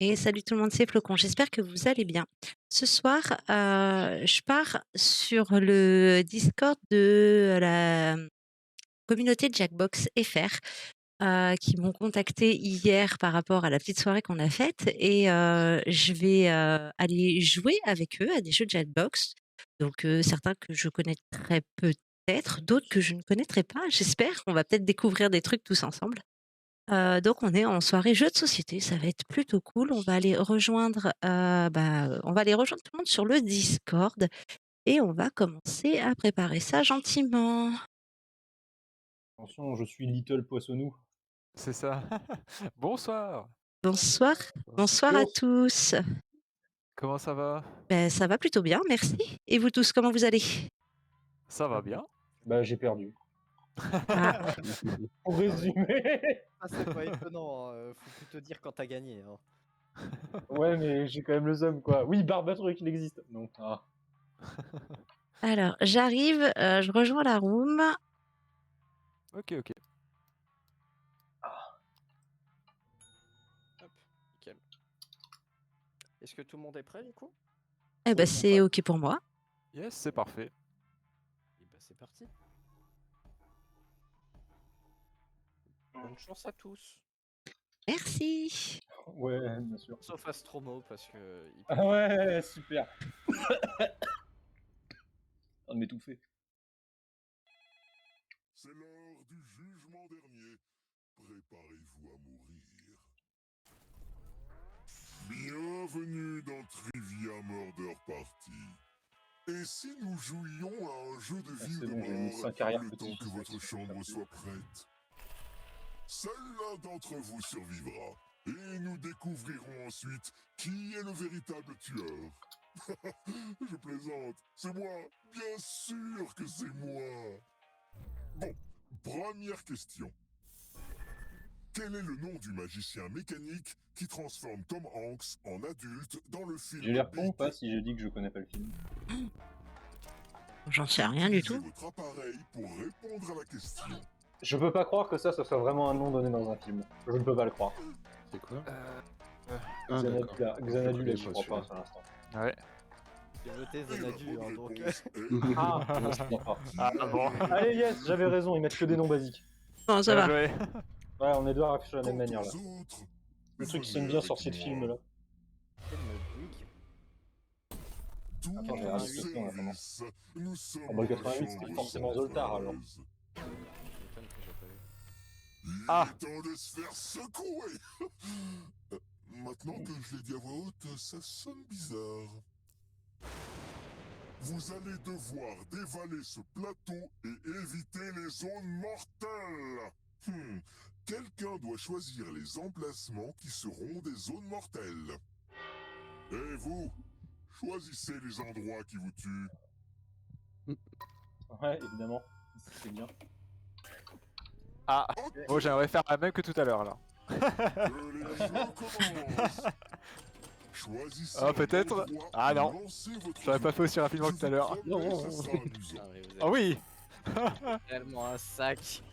Et salut tout le monde, c'est Flocon. J'espère que vous allez bien. Ce soir, je pars sur le Discord de la communauté Jackbox FR, qui m'ont contacté hier par rapport à la petite soirée qu'on a faite et je vais, aller jouer avec eux à des jeux de Jackbox. Donc certains que je connaîtrai peut-être, d'autres que je ne connaîtrais pas, j'espère. On va peut-être découvrir des trucs tous ensemble. Donc on est en soirée jeux de société, ça va être plutôt cool. On va aller rejoindre tout le monde sur le Discord et on va commencer à préparer ça gentiment. Attention, je suis Little Poissonnou. C'est ça. Bonsoir. Bonsoir, bonsoir à Bonjour. tous. Comment ça va? Ça va plutôt bien, merci. Et vous tous, comment vous allez? Ça va bien. Bah, j'ai perdu. Ah, Pour résumer. Ah, c'est pas étonnant, hein, faut plutôt dire quand t'as gagné, hein. Ouais, mais j'ai quand même le seum, quoi. Oui, Barbatruc, il existe. Non. Ah. alors j'arrive, je rejoins la room. Ok, ok. Hop, nickel. Est-ce que tout le monde est prêt du coup? Eh ben Oui, c'est enfin. OK pour moi. Yes, c'est parfait. Et bah c'est parti. Bonne chance à tous. Merci. Ouais, bien sûr. Sauf Astromo parce que il Ah ouais, super. En train de m'étouffer. C'est l'heure du jugement dernier. Préparez-vous à mourir. Bienvenue dans Trivia Murder Party. Et si nous jouions à un jeu de Ah, vie ou c'est de bon, j'ai mis mort 5 arrière le petits temps que fils. votre chambre soit prête? Seul l'un d'entre vous survivra. Et nous découvrirons ensuite qui est le véritable tueur. Je plaisante, c'est moi. Bien sûr que c'est moi. Bon, première question. Quel est le nom du magicien mécanique qui transforme Tom Hanks en adulte dans le film J'ai l'air con ou Big? pas si je dis que je connais pas le film? J'en sais rien du Utilisez tout. votre appareil pour répondre à la question. Je peux pas croire que ça soit vraiment un nom donné dans un film. Je ne peux pas le croire. C'est quoi? Xanadu, d'accord. là, Xanadu, connais là, j'y pas crois pas celui-là. pour l'instant. Ouais. J'ai voté Et la Xanadu, bonne hein, donc réponse est... Ah, d'accord. Ah bon. Allez, yes, j'avais raison, ils mettent que des noms basiques. Bon, ça Bien va. joué. Ouais, on est deux à réfléchir de la Quant même manière, là. aux autres, Le truc qui venez sonne bien avec sorcier de moi. film, là. quel me bug. Tout Attends, j'ai le raté le question, là, comment. service. Nous sommes Ah bah, dans la 88, c'était chambre forcément Zoltar, alors. 113. Ça m'étonne que j'ai pas vu. Il Ah. est temps de se faire secouer. Maintenant que je l'ai dit à voix haute, ça sonne bizarre. Vous allez devoir dévaler ce plateau et éviter les zones mortelles. Quelqu'un doit choisir les emplacements qui seront des zones mortelles. Et vous, choisissez les endroits qui vous tuent. Ouais, évidemment. C'est bien. Ah, Ok. bon, j'aimerais faire la même que tout à l'heure là. Que les jeux commencent. Choisissez Ah, peut-être. l'endroit Ah, où non. lancer votre J'aurais pas jeu. fait aussi rapidement que tout à l'heure. Je vous promets, ça sera amusant. Ah oui, vous êtes Ah oui. tellement un sac.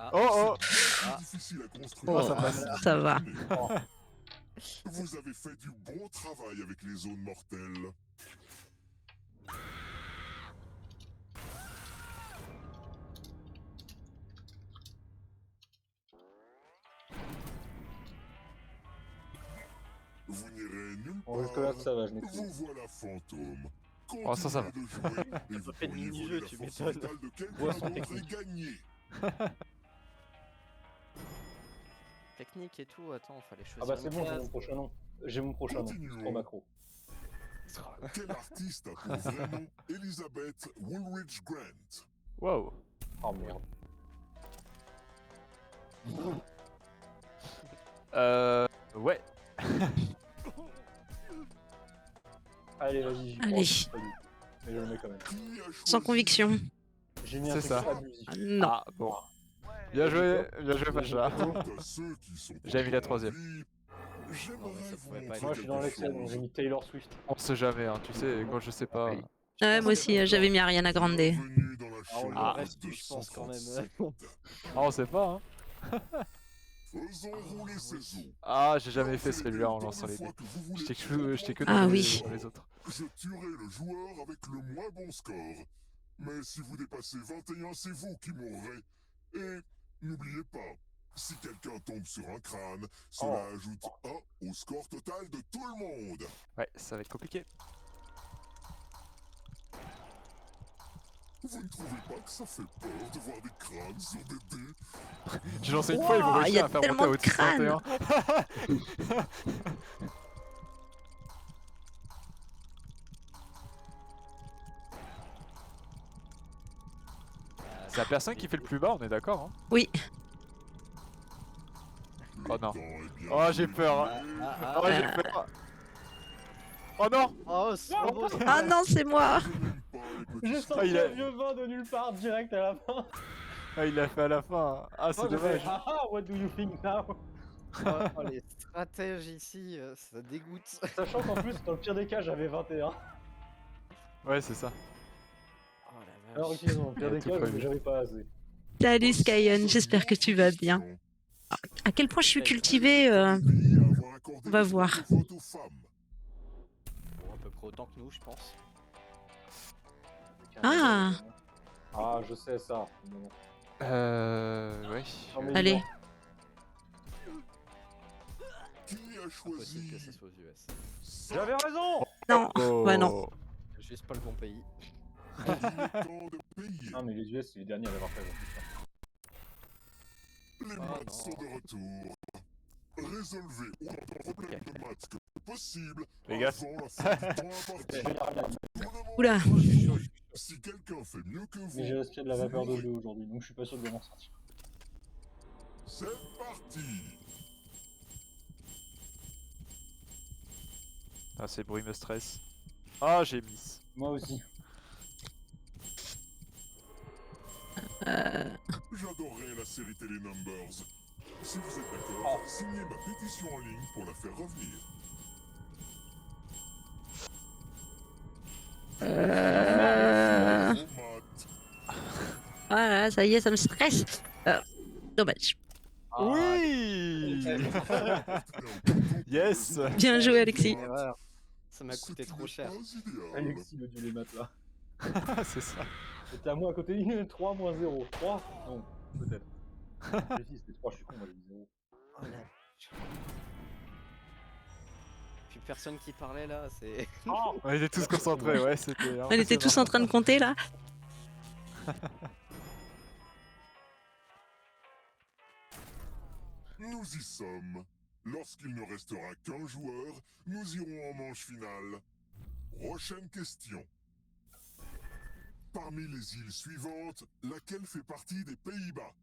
Ah, Oh oh. C'est Ah. difficile à construire. Oh, ça passe. Ça va. Vous avez fait du bon travail avec les zones mortelles. Vous n'irez nulle Bon, jusque-là, part. ça va, je maîtrise. Vous voilà fantôme. Oh, ça va. Continuez de jouer et vous fait le pourriez mini-jeu, voler la tu force m'étonnes. vitale de quelqu'un Boisson d'autre et technique. gagner. technique et tout, attends, fallait choisir Ah bah c'est une bon, j'ai case. mon prochain nom. J'ai mon prochain nom. Continuons. Trop macro. Quel artiste a pour vrai nom Elizabeth Woolridge Grant? Wow. Oh merde. Ouais. Allez, vas-y, j'y crois. Allez. Pas du tout. Mais je le mets quand même. Qui a choisi Sans conviction. J'ai mis un C'est truc ça. abusif. Ah, non. Ah bon. Bien joué Pacha. Quant à ceux qui sont J'ai mis la encore en troisième. vie, j'aimerais Non, mais ça vous pouvait pas montrer être. Moi, je suis dans quelque l'excès, donc chose. j'ai mis Taylor Swift. On sait jamais, hein, tu sais, quand je sais pas. Ouais, moi aussi, j'avais mis Ariana Grande. Bienvenue dans la Ah, on chambre le reste, je pense, quand même. 237. Ah, on sait pas, hein. Faisons rouler ces os. Ah, j'ai jamais fait Lancez celui-là en autant lançant de les fois dés. que vous voulez J'étais que Ah dans oui. dans les autres. Je tuerai le joueur avec le moins bon score. Mais si vous dépassez 21, c'est vous qui mourrez. Et n'oubliez pas, si quelqu'un tombe sur un crâne, cela ajoute 1 au score total de tout le monde. Ouais, ça va être compliqué. Vous ne trouvez pas que ça fait peur de voir des crânes sur des dés? J'ai lancé une fois, ils vont Wouah, il y réussir a à faire tellement monter de au-dessus de crânes. 31. C'est la personne qui fait le plus bas, on est d'accord, hein? Oui. Oh non. Le temps est bien Oh, j'ai joué. peur. Oh, j'ai peur. Oh non. Oh, c'est trop beau. Ah non, c'est moi. Je n'aime pas les petits J'ai scores. sorti il a- un vieux vin de nulle part direct à la fin. Ah, il l'a fait à la fin. Ah, c'est Moi, j'ai fait, dommage. haha, what do you think now? Oh, les stratèges ici, ça dégoûte. Sachant qu'en plus, dans le pire des cas, j'avais 21. Ouais, c'est ça. Oh la Alors, vache. ok, dans le pire Il a des tout cas, prévu. j'avais pas assez. Salut Skyen, j'espère que tu vas bien. À quel point je suis cultivée, on va voir. Bon, à peu près autant que nous, je pense. Ah. Ah, je sais ça. Non. Ouais. Non, mais Allez. non. Qui a Impossible que choisi ça soit aux US. J'avais raison. Non, Oh. bah non. Juste pas le bon pays. Il est temps de payer. Non, mais les US, c'est les derniers à l'avoir fait. Les maths sont de retour. Résolvez autant de problèmes de maths que possible Les gars. avant la fin du temps imparti. Oula. Si quelqu'un fait mieux que vous, Mais j'ai respiré de la vapeur de bleu aujourd'hui, donc je suis pas sûr de m'en sortir. c'est parti. Ah, ces bruits me stressent. Ah, j'ai miss. Moi aussi. J'adorerais la série télé Numbers. Si vous êtes d'accord, signez ma pétition en ligne pour la faire revenir. Vos maths. Voilà, ça y est, ça me stresse. Dommage. Oui. Yes. Bien joué, Alexis. Une erreur. Ça m'a Ce coûté qui trop n'est cher. pas idéal. Alexis, le dieu des maths là. C'est ça. C'était à moi à côté. 3 moins 0. 3 Non, peut-être. J'ai dit c'était 3, je suis con, moi j'ai dit 0. Oh la... Puis personne qui parlait là, c'est... On était tous concentrés, ouais, c'était. On était tous en train de compter là. Nous y sommes. Lorsqu'il ne restera qu'un joueur, nous irons en manche finale. Prochaine question. Parmi les îles suivantes, laquelle fait partie des Pays-Bas?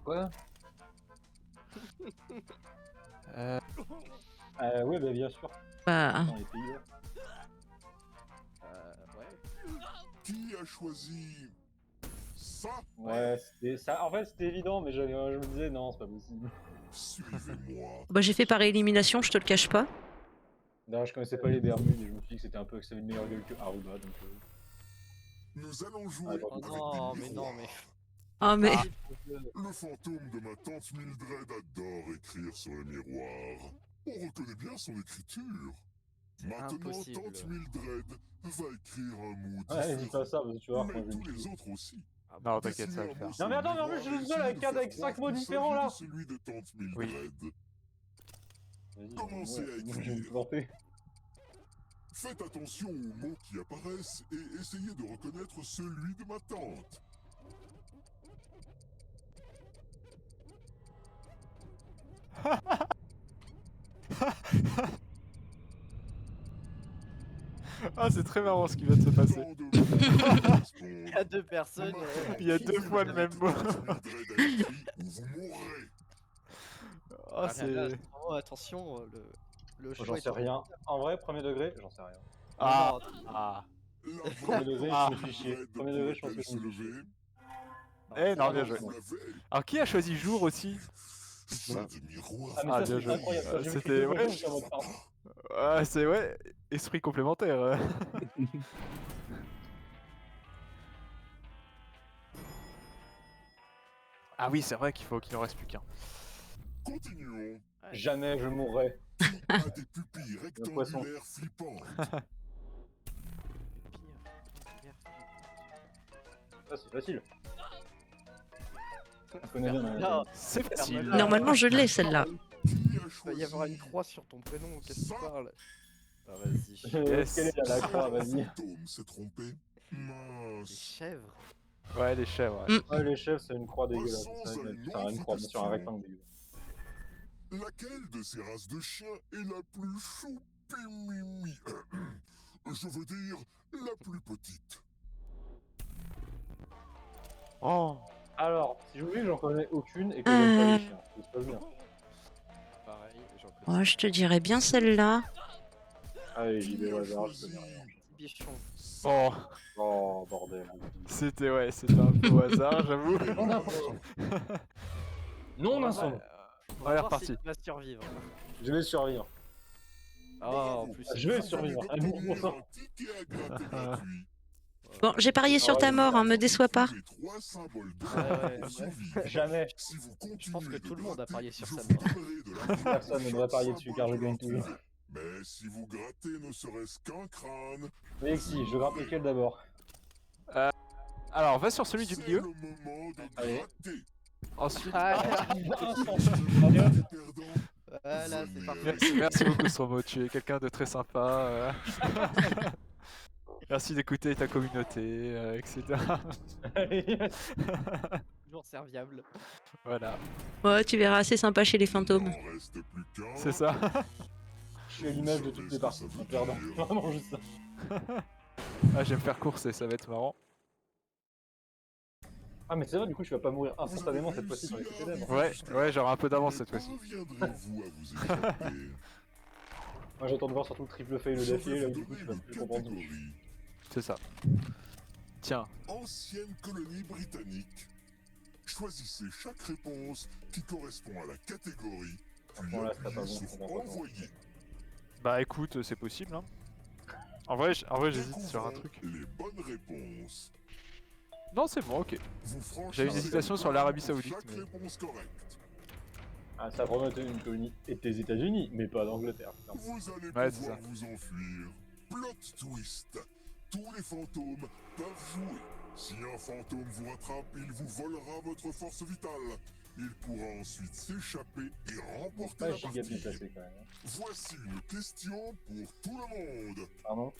Quoi Euh, Ouais, bah bien sûr. Bah, Dans les pays. Ouais. Qui a choisi ça? Ouais, c'était ça. En fait, c'était évident, mais je me disais non, c'est pas possible. Suivez-moi. bah j'ai fait par élimination, je te le cache pas. D'ailleurs, je connaissais pas les Bermudes et je me suis dit que c'était un peu que ça avait une meilleure gueule que Aruba, donc. Nous allons jouer Ah, Oh avec non, des mais non, mais... miroirs. Oh mais. Le fantôme de ma tante Mildred adore écrire sur les miroirs. On reconnaît bien son écriture. Maintenant, impossible. tante Mildred va écrire un mot Ouais, dis pas différent. ça, parce que tu vas voir Mais quand je vais tous me les tuer. autres aussi. Non, t'inquiète, ça va le faire. Non, mais attends, mais en plus, je suis seul avec quatre- avec 5 mots différents, là. Celui de tante Mildred. Vas-y, Commencez à moi, je vais me écrire. planter. Faites attention aux mots qui apparaissent et essayez de reconnaître celui de ma tante. Ah, c'est très marrant ce qui vient de se passer. Tant de mots correspondent. Il y a deux personnes... Il y a deux fois le même mot. Tante Mildred a écrit ou vous mourrez. Ah, c'est. Oh, attention, le Moi, choix j'en est sais rien. En vrai, premier degré, j'en sais rien. Ah. Non, Ah. La Premier degré, Ah. je me suis chié. Premier degré, je pense que je me suis chié. Eh, non, bien non, joué. Vous l'avez. Alors, qui a choisi jour aussi? Fin des miroirs. Ah, mais Ah, ça, bien c'est joué. incroyable. Quand j'ai vu C'était- que les deux ouais. mots, j'étais en mode, pardon. Ah, c'est ouais, esprit complémentaire. Ah oui, c'est vrai qu'il en reste plus qu'un. Continuons. Jamais je mourrai. A des pupilles poisson. rectangulaires flippantes. Ça, c'est facile. On connaît bien. Là, C'est facile. Normalement, je l'ai celle-là. Qui a il va y choisi avoir une croix sur ton prénom, qu'est-ce que tu parles? Ah, vas-y. Yes. Quelle est la croix, vas-y. Un fantôme s'est trompé. Les Mince. chèvres. Ouais, les chèvres. Ouais. Ouais, les chefs, c'est une croix dégueulasse. Passons à une C'est une croix, bien sûr, un autre rectangle dégueulasse. Laquelle de ces races de chiens est la plus choupimimi? Je veux dire, la plus petite. Oh. Alors, si je vous dis que j'en connais aucune et que j'aime pas les chiens, ça se passe bien. Pareil, j'en connais. Oh, je te dirais bien celle-là. Allez, j'y vais au hasard, je connais rien. Petit bichon. Oh. Oh, bordel. C'était un peu au hasard, j'avoue. Non d'information. Non d'information. On Allez, va voir si reparti. tu vas survivre. Je vais survivre. Ah, en plus. Je vais survivre. Vous À allez 1000%. obtenir un ticket à gratter gratuit. Bon, j'ai parié sur ta mort, hein, me déçois pas. Trouvez 3 symboles d'or Ouais, pour ouais. survivre. Jamais. Si vous continuez Je pense que tout le monde a de parié sur gratter, sa je mort. vous donnerai de la Personne ne devrait parier dessus car je gagne toujours. Mais si vous grattez ne serait-ce qu'un crâne, Alexis, je gratte lequel d'abord? Alors, va sur celui du c'est milieu. le moment de Allez. gratter. Ensuite. Ah, Les perdants, voilà, c'est parfait. Merci beaucoup, Stromo. Tu es quelqu'un de très sympa. Merci d'écouter ta communauté, etc. Toujours serviable. Voilà, Ouais, tu verras, c'est sympa chez les fantômes. il en reste plus qu'un. c'est ça. Je suis à l'image de toutes les parties en perdant. Vraiment juste ça. Ah, j'aime faire courser, ça va être marrant. Ah, mais c'est vrai, du coup, tu vas pas mourir instantanément cette fois-ci dans les ténèbres. Ouais, j'aurai un peu d'avance cette fois-ci. Parviendrez-vous à vous échapper? Moi, j'attends de voir surtout le triple fail Je d'affilée, là vais où du vous coup, tu donner vas une plus comprendre. catégorie. C'est ça. Tiens, Ancienne colonie britannique. Choisissez chaque réponse qui correspond à la catégorie, puis Bon, là, c'est pas appuyez bon, sur c'est pas bon. envoyer. bah écoute, c'est possible. Hein. En vrai, j'hésite sur un Découvrons truc. les bonnes réponses. Non, c'est bon, ok. Vous franchissez J'avais une hésitation sur l'Arabie pour Saoudite, chaque mais- réponse correcte. Ah, ça a vraiment été une colonie des États-Unis, mais pas d'Angleterre. Non. Vous allez Ouais, c'est pouvoir ça. vous enfuir. Plot twist. Tous les fantômes peuvent jouer. Si un fantôme vous rattrape, il vous volera votre force vitale. Il pourra ensuite s'échapper et remporter Pas la giga partie. bien placé quand même. Voici une question pour tout le monde. Pardon?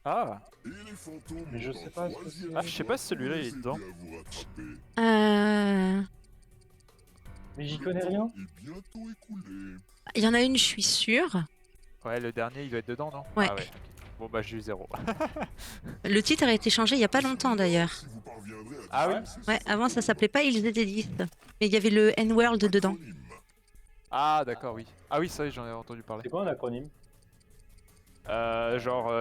Ah, Et les fantômes Mais je ont sais un pas ce que troisième c'est. Ah, je sais pas si celui-là, il est choix dedans. pour vous aider à vous rattraper. Mais j'y Le connais temps rien. est bientôt écoulé. Il y en a une, je suis sûre. ouais, le dernier, il doit être dedans, non? Ouais. Ah ouais, ok. Bon bah j'ai eu 0. Le titre a été changé il y a pas longtemps d'ailleurs. Si vous parviendrez à Ah oui? défoncer Ouais, ce avant ça fantôme, s'appelait pas Ils étaient 10. Mais il y avait le N-World dedans. acronyme. Ah d'accord, oui. Ah oui, ça j'en ai entendu parler. C'est quoi un acronyme? Genre,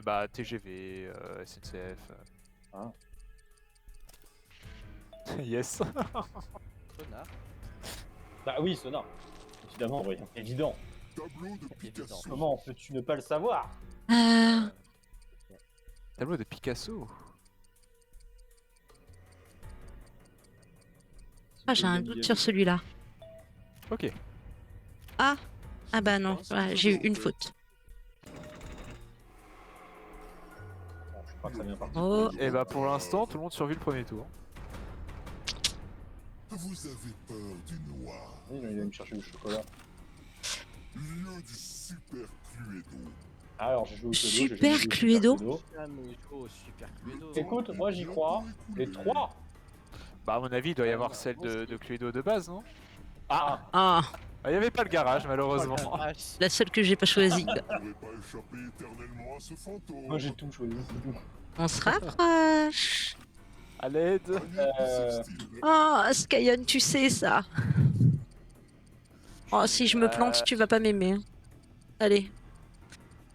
bah TGV, SNCF. Ah. Yes. Sonar. Bah oui, Sonar. Évidemment, oui. Évident. Tableau de Picasso. Comment peux-tu ne pas le savoir? Tableau de Picasso. Ah, j'ai un doute sur celui-là. Ok. Ah bah non, ouais, j'ai eu une faute. Bon, je suis pas très bien parti. Oh, Et bah pour l'instant, tout le monde survit le premier tour. Vous avez peur du noir. Oui, il va me chercher du chocolat. Lieu du super Cluedo. Alors, j'ai joué au Cluedo. j'ai Super jamais joué au Cluedo. Cluedo. Ah, mais il faut super Cluedo. Écoute, moi j'y crois. Les trois. Bah à mon avis, il doit y avoir celle de Cluedo de base, non? Ah, ah, Ah, il y avait pas le garage, malheureusement. Oh, la vache. la seule que j'ai pas choisie. Vous ne pourrez pas échapper éternellement à ce fantôme. moi j'ai tout choisi, c'est tout. On se rapproche. À l'aide. Panique style. Oh, Skyon, tu sais ça. Oh, si je me plante, tu vas pas m'aimer. Allez.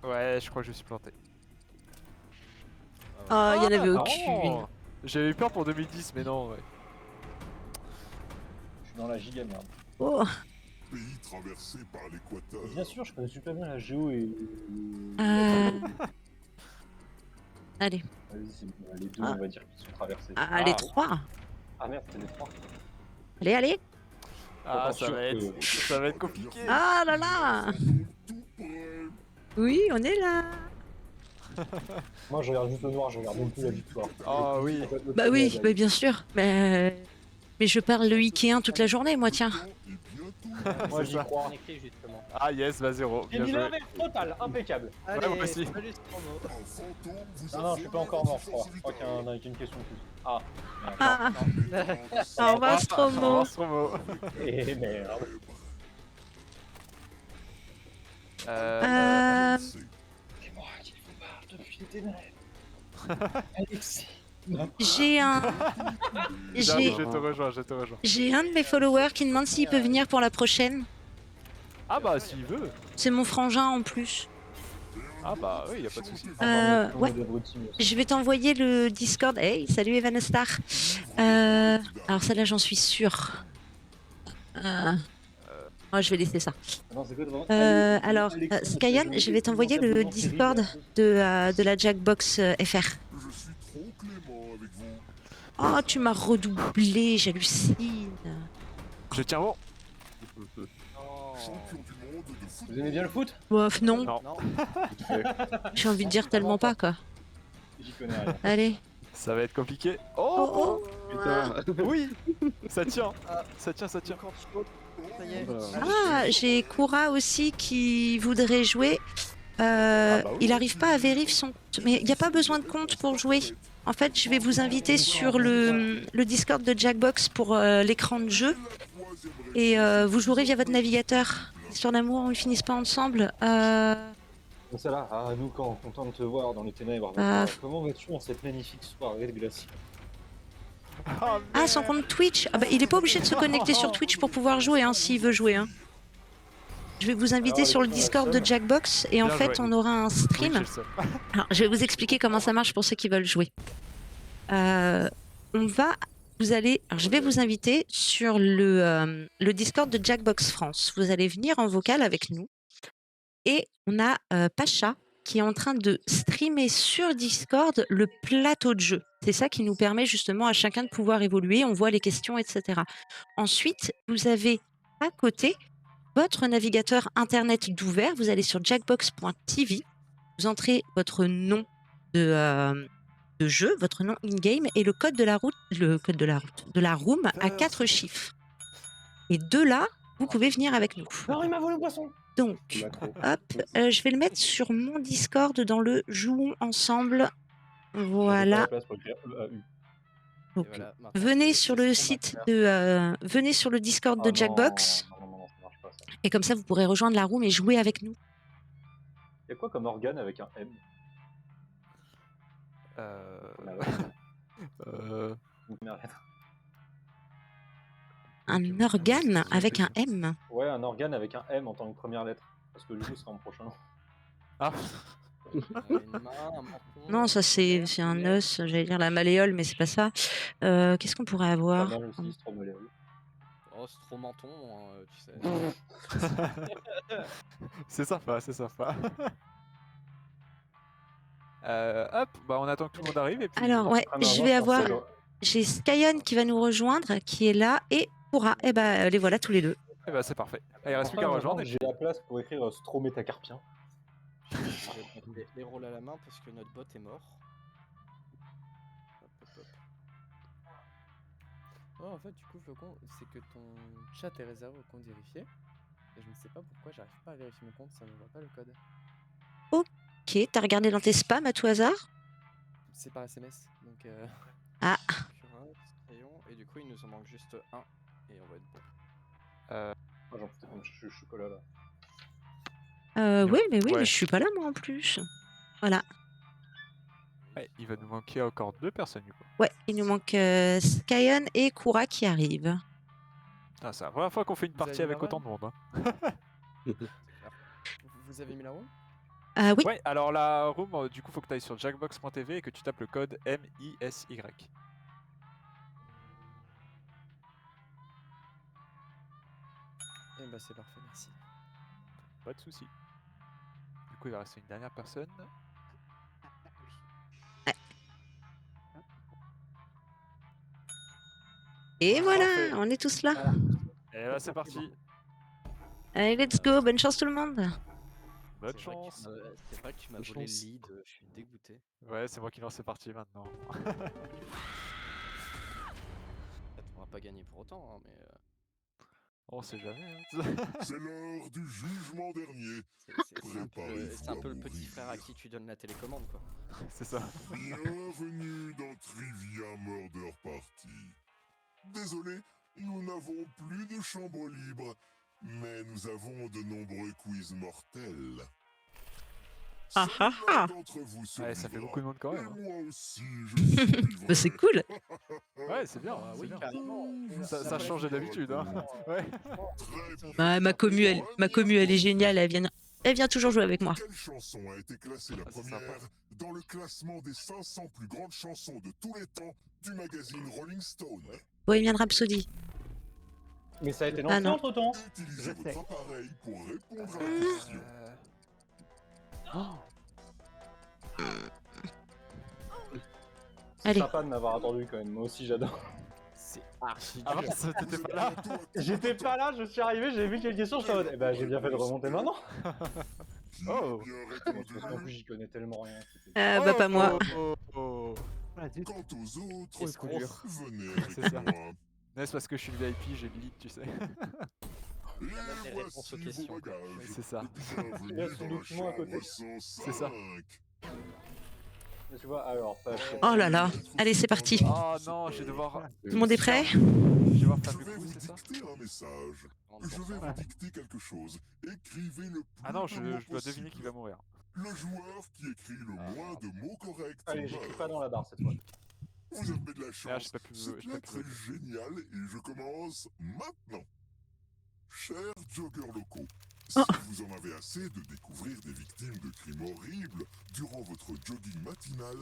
Ouais, je crois que je me suis planté. Oh, il y en avait Ah, aucune. marrant. J'avais eu peur pour 2010, mais non, ouais. Je suis dans la giga merde. Oh, Pays traversé par l'équateur. Et bien sûr, je connais super bien la géo et. allez. Vas-y, c'est bon, les deux, Ah. on va dire qu'ils sont traversés. Ah, les trois. Ah merde, c'est les trois. Allez, allez. Ah, Attention, ça va être compliqué. Ah là là. Tout prêt. Oui, on est là. Moi, je regarde juste le noir, je regarde même plus la victoire. Oh oui. Bah oui, bah bien sûr. Mais je parle le Ikea toute la journée, moi, tiens. Et bientôt. Moi, C'est j'y ça. crois. On écrit justement. Ah yes, va 0. J'ai Bien mis joué. l'inverse total, impeccable. Allez, moi aussi. salut Stromo. Un fantôme vous Non, a non, je suis pas volé encore mort, je crois. votre Je crois qu'il y en a une question de plus. Ah, merde. Ah, véritable. au revoir, Au Stromo. revoir, Stromo. Et merde. Euh, C'est moi qui vous parle depuis les ténèbres. Alexis. J'ai un, J'arrive, j'ai, je te rejoins, je te rejoins. j'ai un de mes followers qui demande s'il peut venir pour la prochaine. Ah bah s'il veut. C'est mon frangin en plus. Ah bah oui, y a pas de souci. Ouais. Je vais t'envoyer le Discord. Hey, salut Evanestar. Alors celle-là, j'en suis sûre. Oh, je vais laisser ça. Non, c'est quoi devant Alors, Skyan, je vais t'envoyer le Discord de la Jackbox FR. Je suis trop clément avec vous. Oh, tu m'as redoublé, j'hallucine. Je tiens bon. Oh. Champion du monde de football. Vous aimez bien le foot? Bof, non, Non. Non. j'ai envie de dire tellement pas, quoi. J'y connais rien. Allez. Ça va être compliqué. Oh, Oh, oh. oui. Ça tient. Ça tient, ça tient. Quand je saute, ça y est. Ah, j'ai Koura aussi qui voudrait jouer. bah oui. Il n'arrive pas à vérifier son compte. Mais il n'y a pas besoin de compte pour jouer. En fait, je vais vous inviter sur le Discord de Jackbox pour l'écran de jeu. Et vous jouerez via votre navigateur. Sur l'amour, on ne finisse pas ensemble. Donc ça là, ah nous quand, content de te voir dans les ténèbres. Ah. Comment vas-tu en cette magnifique soirée de glacier? Ah, son compte Twitch. Ah bah, il n'est pas obligé de se connecter sur Twitch pour pouvoir jouer, hein, s'il veut jouer. Hein. Je vais vous inviter Alors, sur le les Discord de Jackbox et en Bien fait, joué. on aura un Oui, stream. j'ai le seum. Alors, je vais vous expliquer comment ça marche pour ceux qui veulent jouer. Vous allez, alors je vais vous inviter sur le Discord de Jackbox France. Vous allez venir en vocal avec nous et on a Pacha qui est en train de streamer sur Discord le plateau de jeu. C'est ça qui nous permet justement à chacun de pouvoir évoluer. On voit les questions, etc. Ensuite, vous avez à côté votre navigateur internet d'ouvert. Vous allez sur jackbox.tv. Vous entrez votre nom de jeu, votre nom in-game et le code de la room à 4 chiffres. Et de là, vous pouvez venir avec nous. Non, il m'a volé le poisson! Donc, Tu m'as trop. hop, je vais le mettre sur mon Discord dans le Jouons ensemble. Voilà. Place pour écrire EAU. Donc, Et voilà, maintenant, venez c'est sur le Stromo site maintenant. venez sur le Discord Ah de Jackbox non, ça marche pas ça. et comme ça vous pourrez rejoindre la room et jouer avec nous. Y'a quoi comme organe avec un M? La lettre. Une première lettre. Un organe avec un M. Ouais, un organe avec un M en tant que première lettre. Parce que le jeu sera en prochain. Ah, Une main, un menton, Non, ça c'est un os, j'allais dire la malléole, mais c'est pas ça. Qu'est-ce qu'on pourrait Pas avoir? mal aussi, c'est trop malheureux. Oh, c'est trop menton, hein, tu sais. c'est sympa, c'est sympa. Hop, bah on attend que tout le monde arrive et puis. Alors ouais, Ah, mais je moi, vais je pensais avoir. J'ai Skyan qui va nous rejoindre, qui est là, et Koura. Et bah les voilà tous les deux. Et bah c'est parfait. Ah, il reste plus Enfin, qu'à rejoindre. maintenant, j'ai la place pour écrire Strométacarpien. Je vais mettre les rôles à la main parce que notre bot est mort. Hop, hop, hop. Oh, en fait, du coup, Flocon, c'est que ton chat est réservé au compte vérifié. Et je ne sais pas pourquoi j'arrive pas à vérifier mon compte, ça ne me voit pas le code. Ok, t'as regardé dans tes spams à tout hasard? C'est par SMS, donc Ah, Curins, crayon, et du coup il nous en manque juste un et on va être bon. Moi, j'en foutais comme je suis chocolat là. oui, mais Ouais. je suis pas là moi en plus. Voilà. Ouais, il va nous manquer encore 2 personnes du coup. Ouais, il nous manque Skyan et Koura qui arrivent. Ah, c'est la première fois qu'on fait une Vous partie avez avec la autant de monde. Hein. C'est clair. vous avez mis la room? Oui, Ouais, alors la room, du coup, faut que tu ailles sur jackbox.tv et que tu tapes le code MISY. Eh bah, c'est parfait, merci. Pas de soucis. Du coup, il va rester une dernière personne. Et voilà, Parfait. on est tous là. Voilà. Et là, c'est parti. Allez, let's go. Bonne chance tout le monde. Bonne C'est vrai que tu chance. c'est vrai que tu m'as Bonne volé le chance. lead, je suis dégoûté. Ouais, c'est moi qui lance, c'est parti maintenant. On va pas gagner pour autant, hein, mais On sait jamais. Hein. C'est l'heure du jugement dernier. c'est un peu le petit frère à qui tu donnes la télécommande, quoi. C'est ça. Bienvenue dans Trivia Murder Party. Désolé, nous n'avons plus de chambre libre, mais nous avons de nombreux quiz mortels. Ah, ah, Seul ah. l'un d'entre vous Ouais, ça fait survivra. beaucoup de monde quand Et même. Hein. moi aussi, je survivrai. Bah, c'est cool. Ouais, c'est bien. Ah c'est oui, bien. carrément. Ça change d'habitude. Hein. Ouais. Très bien. Bah, ma commu, elle est géniale. Elle vient toujours jouer avec moi. Quelle chanson a été classée la Ah, c'est sympa. première dans le classement des 500 plus grandes chansons de tous les temps du magazine Rolling Stone? Bohemian Rhapsody. Mais ça a été Ah, lancé non. entre temps. Utilisez Je votre sais. appareil pour répondre à la question. Allez. Sympa de m'avoir attendu quand même. Moi aussi, j'adore. C'est archi Ah, dur. mince, t'étais pas là. J'étais pas là, je suis arrivé, j'ai vu quelques questions, je suis en mode, eh ben j'ai bien fait de remonter maintenant. Qui Oh. a bien En répondu? plus, j'y connais tellement rien. Bah, pas moi. Oh. Quant aux autres, le coup dur. venez C'est avec ça. moi. N'est-ce parce que je suis le VIP, j'ai le lead, tu sais. Et même les réponses aux voici questions, vos quoi. bagages. C'est ça. Bienvenue Laisse son dans la document à côté. chambre 105. C'est ça. Tu vois, alors, Oh là là. Allez, c'est parti. Oh non, je vais devoir. Tout le monde est prêt? Je vais devoir Je faire le vais coup, vous c'est ça? dicter un message. Grande Je vais pensée. vous dicter quelque chose. Écrivez le plus Ah non, de je mots dois possible. deviner qui va mourir. Le joueur qui écrit le moins de mots corrects Allez, j'écris meurt. pas dans la barre cette fois. Vous avez de la Ah, chance. j'ai pas pu- Cette j'ai pas lettre pu est géniale et je commence maintenant. Chers joggers locaux, si vous en avez assez de découvrir des victimes de crimes horribles durant votre jogging matinal,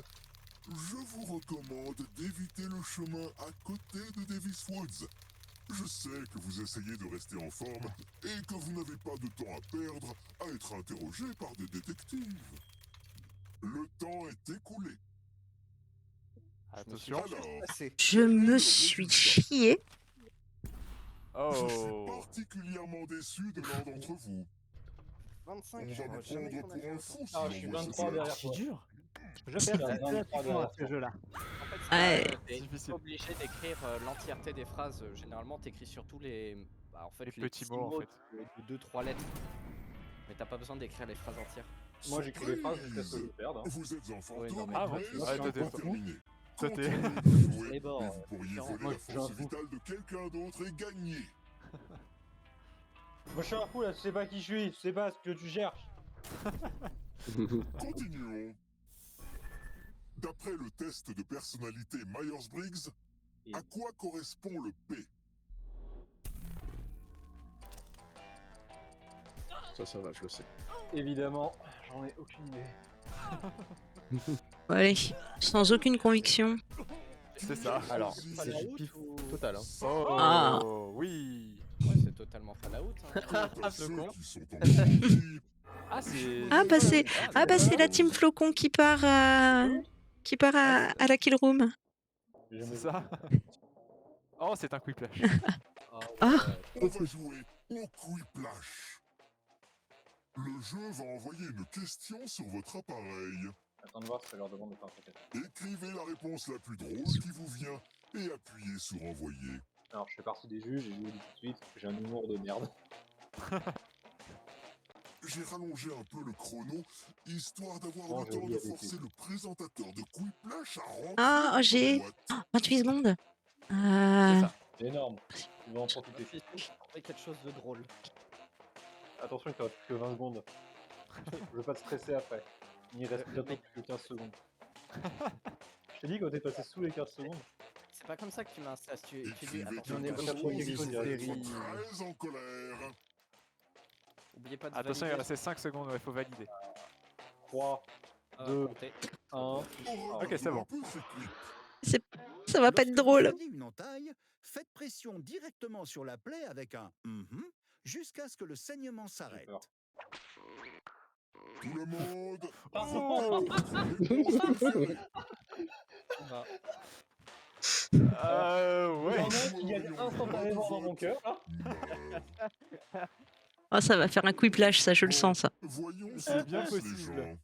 je vous recommande d'éviter le chemin à côté de Davis Woods. Je sais que vous essayez de rester en forme et que vous n'avez pas de temps à perdre à être interrogé par des détectives. Le temps est écoulé. Attention. Alors, Je me suis chié. je suis Oh. particulièrement déçu de l'un d'entre vous. 25, On va j'aurais me jamais prendre qu'on a pour fait un ça. fou si Ah, l'on je suis voit ce 23 jeu. derrière Archi toi. dur. Je perds un 23 derrière ce jeu-là. En fait, Ouais. t'es Difficile. pas obligé d'écrire l'entièreté des phrases. Généralement, t'écris surtout les, en fait, Les les petits mots, en fait. de 2-3 lettres. Mais t'as pas besoin d'écrire les phrases entières. Moi, j'écris les phrases jusqu'à ce que je perde. Hein. Vous êtes un fantôme, non, mais Ah bon. mais Ouais, c'est toi, t'es pas pas- terminé. Toi, t'es- Continuez de jouer, Les bords, et vous pourriez différents. voler Moi, la je suis un force fou. vitale de quelqu'un d'autre et gagner. Moi, je suis un fou là, tu sais pas qui je suis, tu sais pas ce que tu cherches. Continuons. D'après le test de personnalité Myers-Briggs, à quoi correspond le P? Ça va, je le sais. Évidemment, j'en ai aucune idée. Allez, sans aucune conviction. C'est ça. Alors, Choisis c'est du pif total. Hein. Oh, Ah. oui. Ouais, c'est totalement Fallout. Hein. quant à ceux con. qui sont en partie. Ah, c'est. Ah, bah, c'est pas- la team Flocon qui part à la kill room. C'est ça. Oh, c'est un quiplash. Ah. On va jouer au Quiplash. Le jeu va envoyer une question sur votre appareil. Attends de voir si ça leur demande de faire un truc. Écrivez la réponse la plus drôle qui vous vient et appuyez sur envoyer. Alors, je fais partie des juges et je vous le dis tout de suite, j'ai un humour de merde. J'ai rallongé un peu le chrono, histoire d'avoir Oh, le temps joli de avec forcer lui. le présentateur de Quiplash à rentrer Ah, dans j'ai- la boîte. 28 secondes. C'est ça. C'est énorme. Tu vas en profiter. Trouver quelque chose de drôle. Attention, il te reste que 20 secondes. Je veux pas te stresser après. Il reste bientôt plus que 15 secondes. Je t'ai dit quand t'es passé sous les 15 secondes. C'est pas comme ça que tu m'installes. Tu dis, Écrivez attention, j'en ai quelque pas chose trouvé quelque si chose vous êtes terrible. très en colère. oubliez pas de Attention, il valider. restait 5 secondes, il faut valider. 3, Ah, 2, comptez. 1. Ok, c'est bon. Un peu ce clip. Ça va pas être Lorsque drôle. vous soignez une entaille, faites pression directement sur la plaie avec un jusqu'à ce que le saignement J'ai s'arrête. peur. Tout le monde. Oh. Votre réponse préférée. Ah. Il y Ouais. en a un qui gagne instantanément dans mon cœur. Là. Meurs. Oh, ça va faire un quiplash, ça, je le sens, ça. Voyons ce C'est que bien pensent les possible. gens.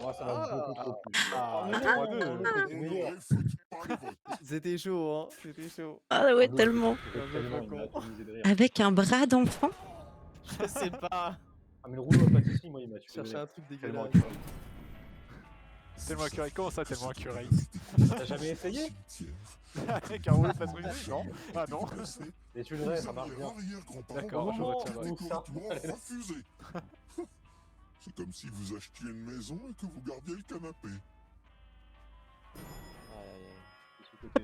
Moi, ça va beaucoup trop plus. Ah, mais trois, non, deux. l'autre On était ne meilleur. réfute pas les votes. C'était chaud, hein. C'était chaud. Ah ouais, L'autre tellement. était Bien joué, tellement, il m'a Flocon. atomisé de rire. Avec un bras d'enfant? Je sais pas. Ah, mais le rouleau à pâtisserie, moi, il m'a tué. de Chercher rire. un truc Tellement dégueulasse. accurate. Tellement accurate. Comment ça, tellement accurate? T'as jamais essayé? Avec un rouleau de pâtisserie? Non. Ah non. Et tu le rêves, ça marche bien. D'accord, je retiendrai. Où ça refusé. C'est comme si vous achetiez une maison et que vous gardiez le canapé.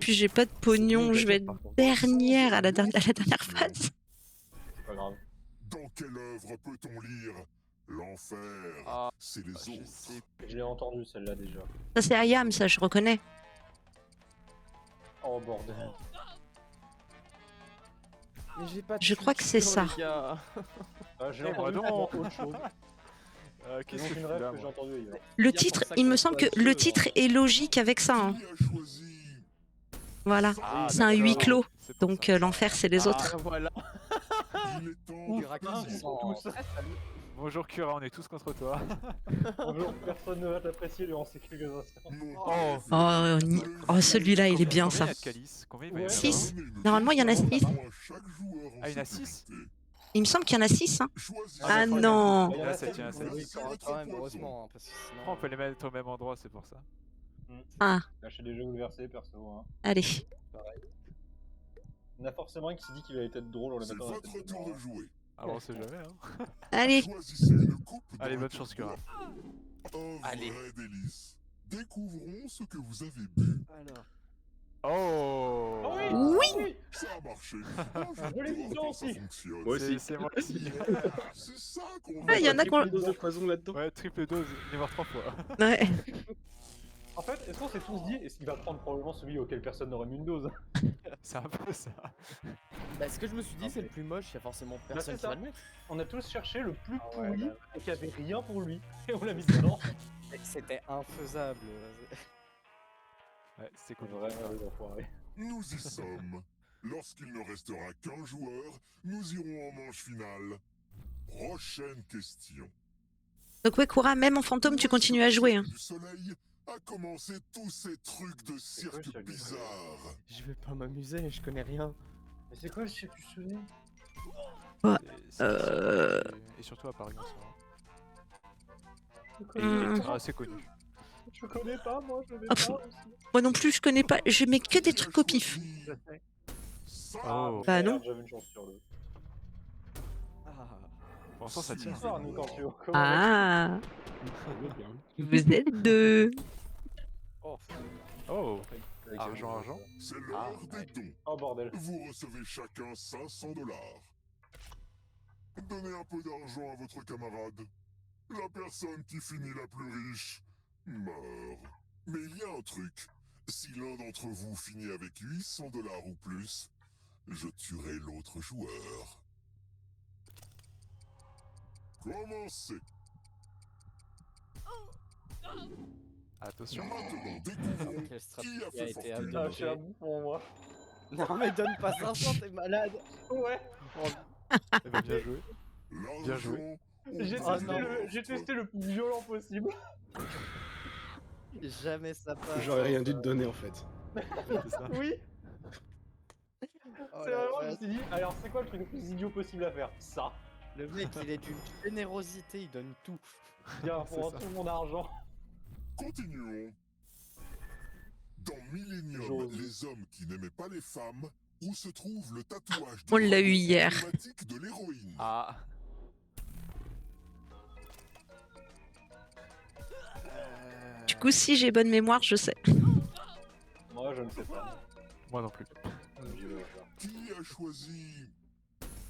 Puis j'ai pas de pognon, je vais être dernière à la dernière phase. C'est pas grave. Dans quelle œuvre peut-on lire l'enfer? Ah, C'est les je autres. sais. Je l'ai entendu celle-là déjà. Ça, c'est Ayam, ça, je reconnais. Oh bordel. Mais j'ai pas de Je crois que c'est culture, ça. les gars. Je l'ai Eh, entendu pardon. pour autre chose. Qu'est-ce Donc que je une fais rêve là, que j'ai moi? entendu hier. Le Bien titre, pour ça il que me ça semble que soit le jeu, titre hein. est logique avec ça. Hein. Qui a choisi? Voilà. Ah, C'est un huis d'accord. clos. C'est pour Donc ça. l'enfer, c'est les autres. Ah, voilà. Il est temps de Curac, Putain, ils ils sont sont tous. Bonjour Cura, on est tous contre toi. Bonjour, personne ne va t'apprécier durant ces quelques instants. Oh. Oh, oh, celui-là, il est bien, Combien ça. il y a de calices? Combien il va y en Ouais. avoir? Six. Normalement, il y en a 6. Ah, il y en a 6? Il me semble qu'il y en a 6. Hein. mais Ah enfin, non. il y en a Il y en a sept, sept, il y en a du coup. sept. Oui, quand même, heureusement. Hein, parce que sinon, On peut les mettre au même endroit, c'est pour ça. Ah, Lâcher des jeux bouleversés, perso. Hein. allez. Il y en a forcément un qui s'est dit qu'il allait être drôle en le C'est mettant dans la votre tête de tour mort. de jouer. Alors on sait jamais, hein. Allez. Choisissez une coupe dans Allez, le bonne chance, Cura. Un Allez. vrai délice. Découvrons ce que vous avez bu. alors. Oh. Oui. Ça a marché. Je l'ai dit J'adore quand ça aussi. fonctionne. Moi aussi. C'est moi aussi. C'est ça qu'on Ah, il y en a qui ont- Triple dose de poison là-dedans. Ouais, triple dose, il est mort 3 fois. Ouais. En fait, est-ce qu'on s'est tous dit, est-ce qu'il va prendre probablement celui auquel personne n'aurait mis une dose? C'est un peu ça. Bah, ce que je me suis dit, c'est le plus moche, il y a forcément personne c'est qui va ça. le mettre. On a tous cherché le plus Ah ouais, pourri là. et qui avait rien pour lui. Et on l'a mis dedans. C'était infaisable. Ouais, c'est cool. Vraiment, les enfoirés. Nous y sommes. Lorsqu'il ne restera qu'un joueur, nous irons en manche finale. Prochaine question. Donc ouais, Koura, même en fantôme, tu continues à jouer. Hein. Du soleil a commencé tous ces trucs de cirque Cirque du bizarre. Je vais pas m'amuser, je connais rien. Mais c'est quoi le chef du soleil? Et surtout à Paris en ce moment. Je connais pas. Ah, c'est connu. Je connais pas, moi, je vais Ah, pas pff. aussi. Moi non plus, je connais pas. Je mets que des trucs au pif. Oh. Bah non. Merde, j'avais une chance sur deux. Pour l'instant, ça tient. Bonsoir, Nicantio. Ah, Bien. vous êtes deux. Oh, Oh. Avec Argent, argent. C'est l'heure des dons. Oh bordel. Vous recevez chacun 500 $. Donnez un peu d'argent à votre camarade. La personne qui finit la plus riche meurt. Mais il y a un truc. Si l'un d'entre vous finit avec 800 $ ou plus, je tuerai l'autre joueur. Commencez. Attention. Maintenant, découvrons quelle qui stratégie a a fait été fortune. Ah, je suis à bout pour moi. Non mais donne pas 500, t'es malade. Ouais. Eh ben, bien joué. Bien joué. L'argent, on J'ai va testé, le j'ai testé le plus violent possible. Jamais ça passe. J'aurais rien dû te donner en fait. C'est ça. Oui. Oh C'est la vraiment, je me vache. suis dit, alors c'est quoi le truc le plus idiot possible à faire? Ça. Le mec, il est d'une générosité, il donne tout. Bien, C'est pour ça. tout mon argent. Continuons. Dans Millennium, J'ose. les hommes qui n'aimaient pas les femmes, où se trouve le tatouage de On l'a eu dragon hier. emblématique de l'héroïne. Ah. Du coup, si j'ai bonne mémoire, je sais. Moi, je ne sais pas. Moi non plus. Qui a choisi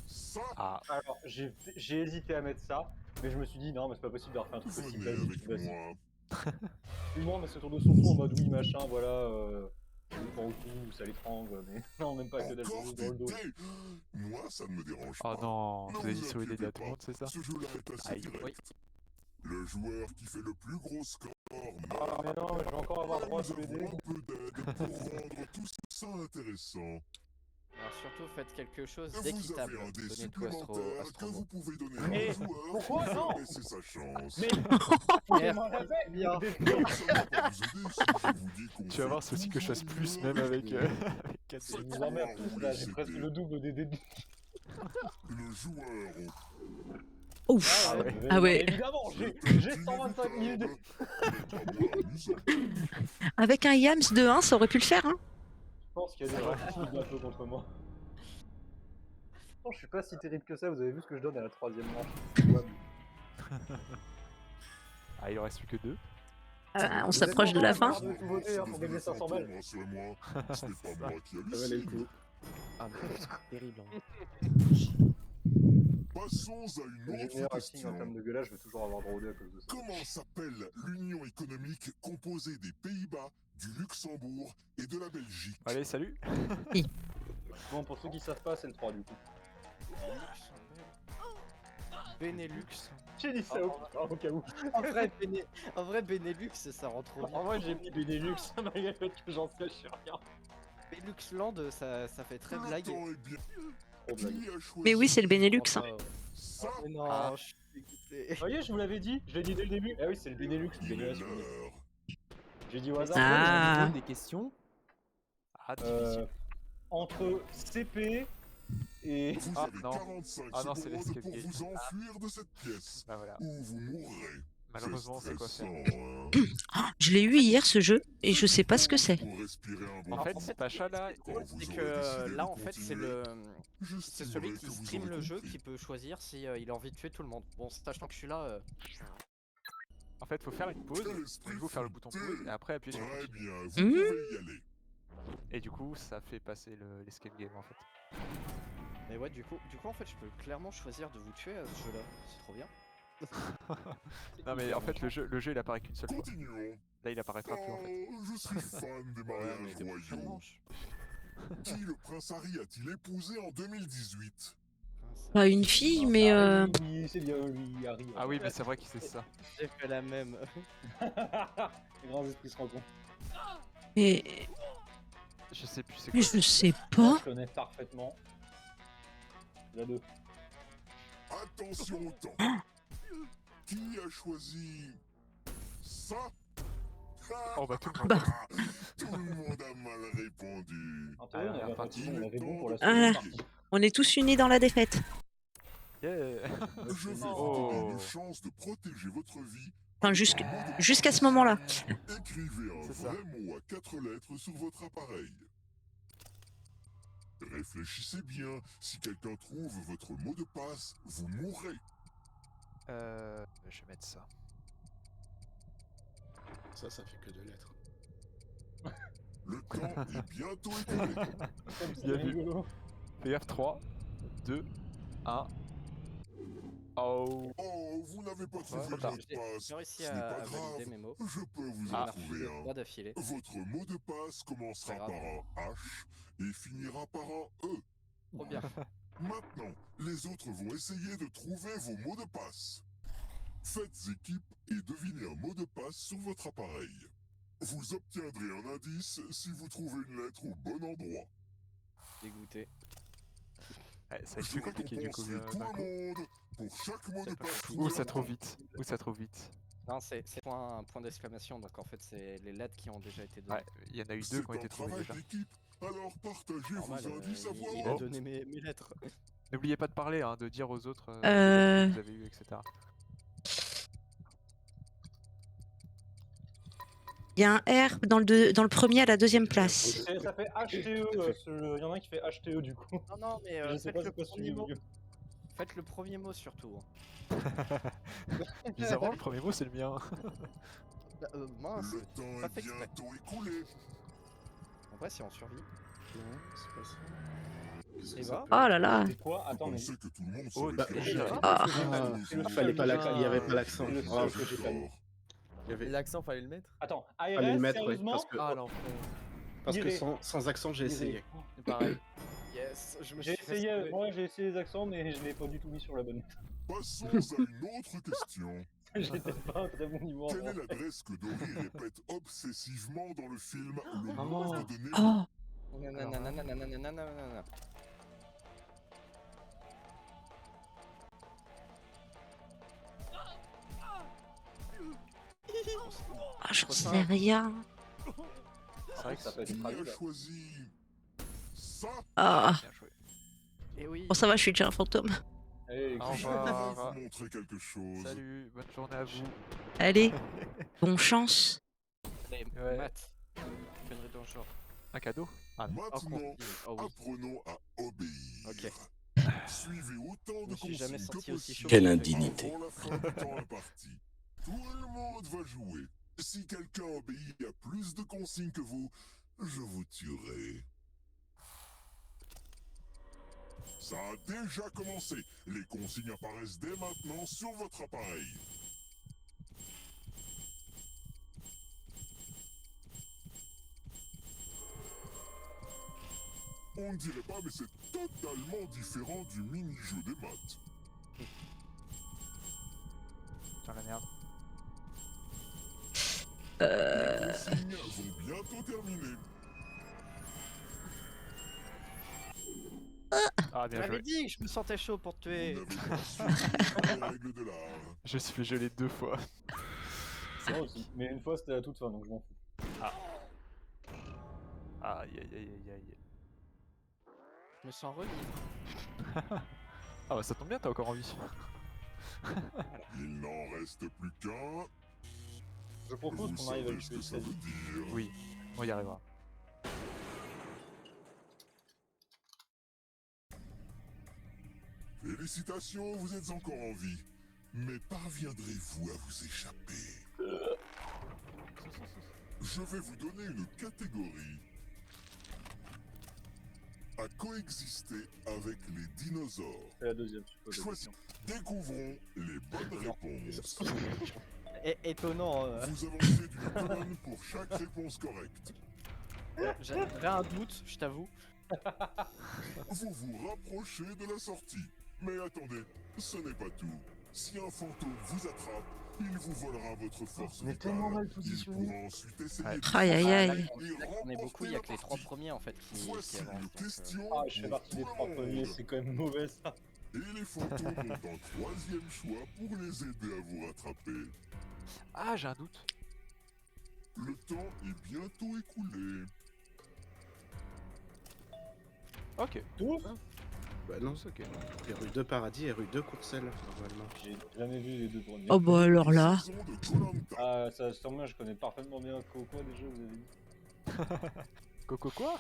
ça? Ah. Alors, j'ai hésité à mettre ça, mais je me suis dit non, mais c'est pas possible de refaire un truc aussi Venez basique. avec basique. moi. Tout le monde met ce tour de son en mode oui, machin, voilà. Il prend au cou, ça l'étrangle, mais non, même pas que d'être Encore dans le dos. des dés. Moi, ça ne me dérange Oh pas. non, Ne vous avez dit vous sauver des dés à tout le inquiétez monde, c'est ça? Ce jeu-là est assez Aïe. direct. Le joueur qui fait le plus gros score Ah, mais non, je vais encore avoir droit à Nous tous les dés. avons un peu d'aide pour rendre tout ça intéressant. Alors surtout, faites quelque chose Vous d'équitable. avez un dé Donnez tout supplémentaire que Astromo. vous pouvez donner à Mais un joueur pourquoi pour non faire baisser sa chance. Mais Merde, foutez-moi la paix, bien. des Ça va pas vous aider si je vous dis qu'on Tu vas voir, c'est aussi que je fasse plus même avec 4 Je vous emmerde tous là, j'ai presque le double des dés. Le joueur Ouf. Ah ouais. Ah ouais. Évidemment, j'ai 125 000 dés. Avec un Yams de 1, ça aurait pu le faire, hein. Je pense qu'il y a des gens qui sont un peu contre moi. Non, je suis pas si terrible que ça, vous avez vu ce que je donne à la 3ème manche. C'est jouable. Ah, il en reste plus que 2. On s'approche de la fin. Vous tout voter hein, pour gagner 500 balles. Rassurez-moi, ce n'est pas moi qui Ça valait le hallucine. coup. Ah, mais terrible. Hein. Passons à J'ai une le autre meilleur acting en question. termes de gueulage, je vais toujours avoir droit au dé à cause de ça. Comment s'appelle l'union économique composée des Pays-Bas, du Luxembourg et de la Belgique? Allez, salut. Bon, pour ceux qui savent pas, c'est le 3 du coup. Benelux. J'ai dit ça au cas où. En vrai, Benelux, ça rend trop bien. En vrai, j'ai mis Benelux, malgré le fait que j'en sache rien. Beneluxland, ça fait très blague. Le temps est bien. Trop de blague. Qui a choisi Mais oui, c'est le Benelux. Hein. ça? Mais non, Ah. je suis dégoûté. Vous voyez, je vous l'avais dit, je l'ai dit dès le début. Ah oui, c'est le Benelux, Il est Benelux. l'heure. J'ai dit au hasard. Ah. Des questions. Ah, difficile. Entre CP et. Vous Ah, avez non. 45 Ah non, c'est secondes l'escape pour game. vous enfuir de cette pièce, Bah voilà. ou vous mourrez. Malheureusement, c'est quoi faire. stressant, hein. Je l'ai eu hier ce jeu et je sais pas ce que c'est. Pour respirer un bon En fait, coup. cet achat-là, Quand vous C'est aurez que décidé là, de en fait, c'est continuer, le. C'est j'estimerai celui que qui vous stream aurez le jeu compris. qui peut choisir si il a envie de tuer tout le monde. Bon, sachant que je suis là. en fait, faut faire une pause. Quel esprit Il faut faire le bouton futé. pause et après appuyer sur Très continue. bien, vous Mmh. pouvez y aller. Et du coup, ça fait passer l'escape game en fait. Mais ouais, du coup, en fait, je peux clairement choisir de vous tuer à ce jeu-là. C'est trop bien. Non mais en fait, le jeu il apparaît qu'une seule fois. Continuons. Là, il apparaîtra plus en fait. Oh, je suis fan des Ouais, mais mariages c'est prochaine royaux. manche. Qui le prince Harry a-t-il épousé en 2018? Pas une fille, mais Oui, c'est bien, oui, Harry. Ah oui, mais c'est vrai qu'il sait ça. J'ai fait la même. Les grands esprits se rencontrent. mais, Je sais plus c'est mais quoi. je sais Moi, pas. je connais parfaitement. La 2. Attention au temps. Qui a choisi ça? Oh bah tout le monde. Bah. Tout le monde a mal répondu. Anthony, on Ah, avait enfin, pratiquement, on avait bon pour la Ah. seconde partie. On est tous unis dans la défaite. Yeah. Je vais vous Oh. donner une chance de protéger votre vie. Enfin, jusqu'à ce moment-là. Écrivez un C'est ça. vrai mot à 4 lettres sur votre appareil. Réfléchissez bien, si quelqu'un trouve votre mot de passe, vous mourrez. Je vais mettre ça. Ça fait que 2 lettres. Le temps est bientôt écoulé. Comme c'est Bien vu. rigolo. Fais gaffe, 3, 2, 1. Oh. Oh, vous n'avez pas trouvé trop le tard. mot de passe. J'ai réussi Ce n'est à pas valider grave. mes mots. Je peux vous Ah. en trouver un. Pas d'affilée. Votre mot de passe commencera Pas par grave. un H et finira par un E. Trop bien. Maintenant, les autres vont essayer de trouver vos mots de passe. Faites équipe et devinez un mot de passe sur votre appareil. Vous obtiendrez un indice si vous trouvez une lettre au bon endroit. Dégoûté. Ouais, ça va être Je plus compliqué du coup. récompenserai tout d'un le coup. monde pour chaque mot de passe Ouh, trouvé ça en trop temps. vite. Ouh, ça trop vite. Non, c'est point d'exclamation. Donc en fait, c'est les lettres qui ont déjà été données. Ouais, il y en a eu deux C'est qui ont un été trouvés travail déjà. d'équipe, alors partagez Normal, vos indices à voix il a haute. donné mes lettres. N'oubliez pas de parler, hein, de dire aux autres Euh. les lettres que vous avez eues, etc. Il y a un R dans le premier à la deuxième place. Ça fait HTE, il y en a un qui fait HTE du coup. Non, non, mais Je sais faites pas le c'est quoi premier celui mot. mieux. Faites le premier mot surtout. Bizarrement, le premier mot c'est le mien. Bah, mince. Le temps pas est fait exprès. bientôt écoulé. En vrai, si on survit. Non, c'est pas ça. Qu'est-ce que Et ça bah. peut Oh là là. C'est quoi? Vous Attends, mais pensez que tout le monde Oh, serait bah, fier je de dirais- vous. Ah. c'est le Ah, fallait pas seul il y avait pas l'accent. C'est le Ah, seul que j'ai pas mis. il y avait- L'accent, fallait le mettre. Attends, fallait ARS, le mettre, ouais, sérieusement? parce que, Ah, l'enfer. parce que Direct. sans accent, j'ai essayé. C'est pareil. Yes, je me J'ai suis fait essayé, sauver. moi j'ai essayé les accents, mais je l'ai pas du tout mis sur la bonne. Passons à une autre question. J'étais pas à un très bon niveau en Quelle est français. l'adresse que Dory répète obsessivement dans le film Le Oh. Monde de Nemo? Oh, Nananananananananana. j'en sais rien. C'est vrai que Ça peut être Qui fragile. a choisi ça? Ah, bien joué. Et oui. bon ça va, je suis déjà un fantôme. Allez, Au Je revoir. vais vous montrer quelque chose. Salut, bonne journée à vous. Allez, bonne chance. Allez, Ouais. Matt. Connerie dans le genre. Un cadeau? Ah non. Hors Maintenant, consigne. Oh oui. apprenons à obéir. Ok. Suivez autant Je de me suis jamais consignes que senti aussi possible chaud. Quelle que- indignité. avant la fin du temps imparti. Tout le monde va jouer. Si quelqu'un obéit à plus de consignes que vous, je vous tuerai. Ça a déjà commencé. Les consignes apparaissent dès maintenant sur votre appareil. On ne dirait pas, mais c'est totalement différent du mini-jeu des maths. Putain la merde. Les consignes vont bientôt terminer. Ah Je bien l'avais joué. dit que je me sentais chaud pour te tuer. Vous n'avez pas suivi les règles de l'art. Je me suis fait geler 2 fois. C'est moi aussi. Mais une fois, c'était à toute fin, donc je m'en fous. Aïe aïe aïe aïe aïe. Je me sens remis. Ah bah ça tombe bien, t'as encore envie. Il n'en reste plus qu'un. Je propose Vous qu'on arrive à savez le ce tuer que ça très veut vite. dire. Oui, on y arrivera. Félicitations, vous êtes encore en vie. Mais parviendrez-vous à vous échapper? Je vais vous donner une catégorie. À coexister avec les dinosaures. C'est la deuxième, tu poses la Choisis. question. Découvrons les bonnes réponses. Étonnant. Vous avancez d'une colonne pour chaque réponse correcte. J'avais un doute, je t'avoue. Vous vous rapprochez de la sortie. Mais attendez, ce n'est pas tout. Si un fantôme vous attrape, il vous volera votre force On est vitale. tellement mal Il positionné. pourra ensuite essayer Ouais. de Aïe, aïe, vous aïe. attraper On et est beaucoup, il y a que les remporter 3 la premiers en fait qui Voici avancent. une donc, question Ah, je fais partie des pour 3 tout le premiers, monde. c'est quand même mauvais ça. Et les fantômes ont un troisième choix pour les aider à vous rattraper. Ah j'ai un doute. Le temps est bientôt écoulé. Ok. Tous Bah non, c'est ok. Il y a rue 2 Paradis et rue 2 Courcelles, normalement. J'ai jamais vu les deux premiers. Oh bah alors là. Saison de Koh-Lanta. Ah, ça tombe bien, je connais parfaitement bien Coco déjà, vous avez dit. Coco quoi?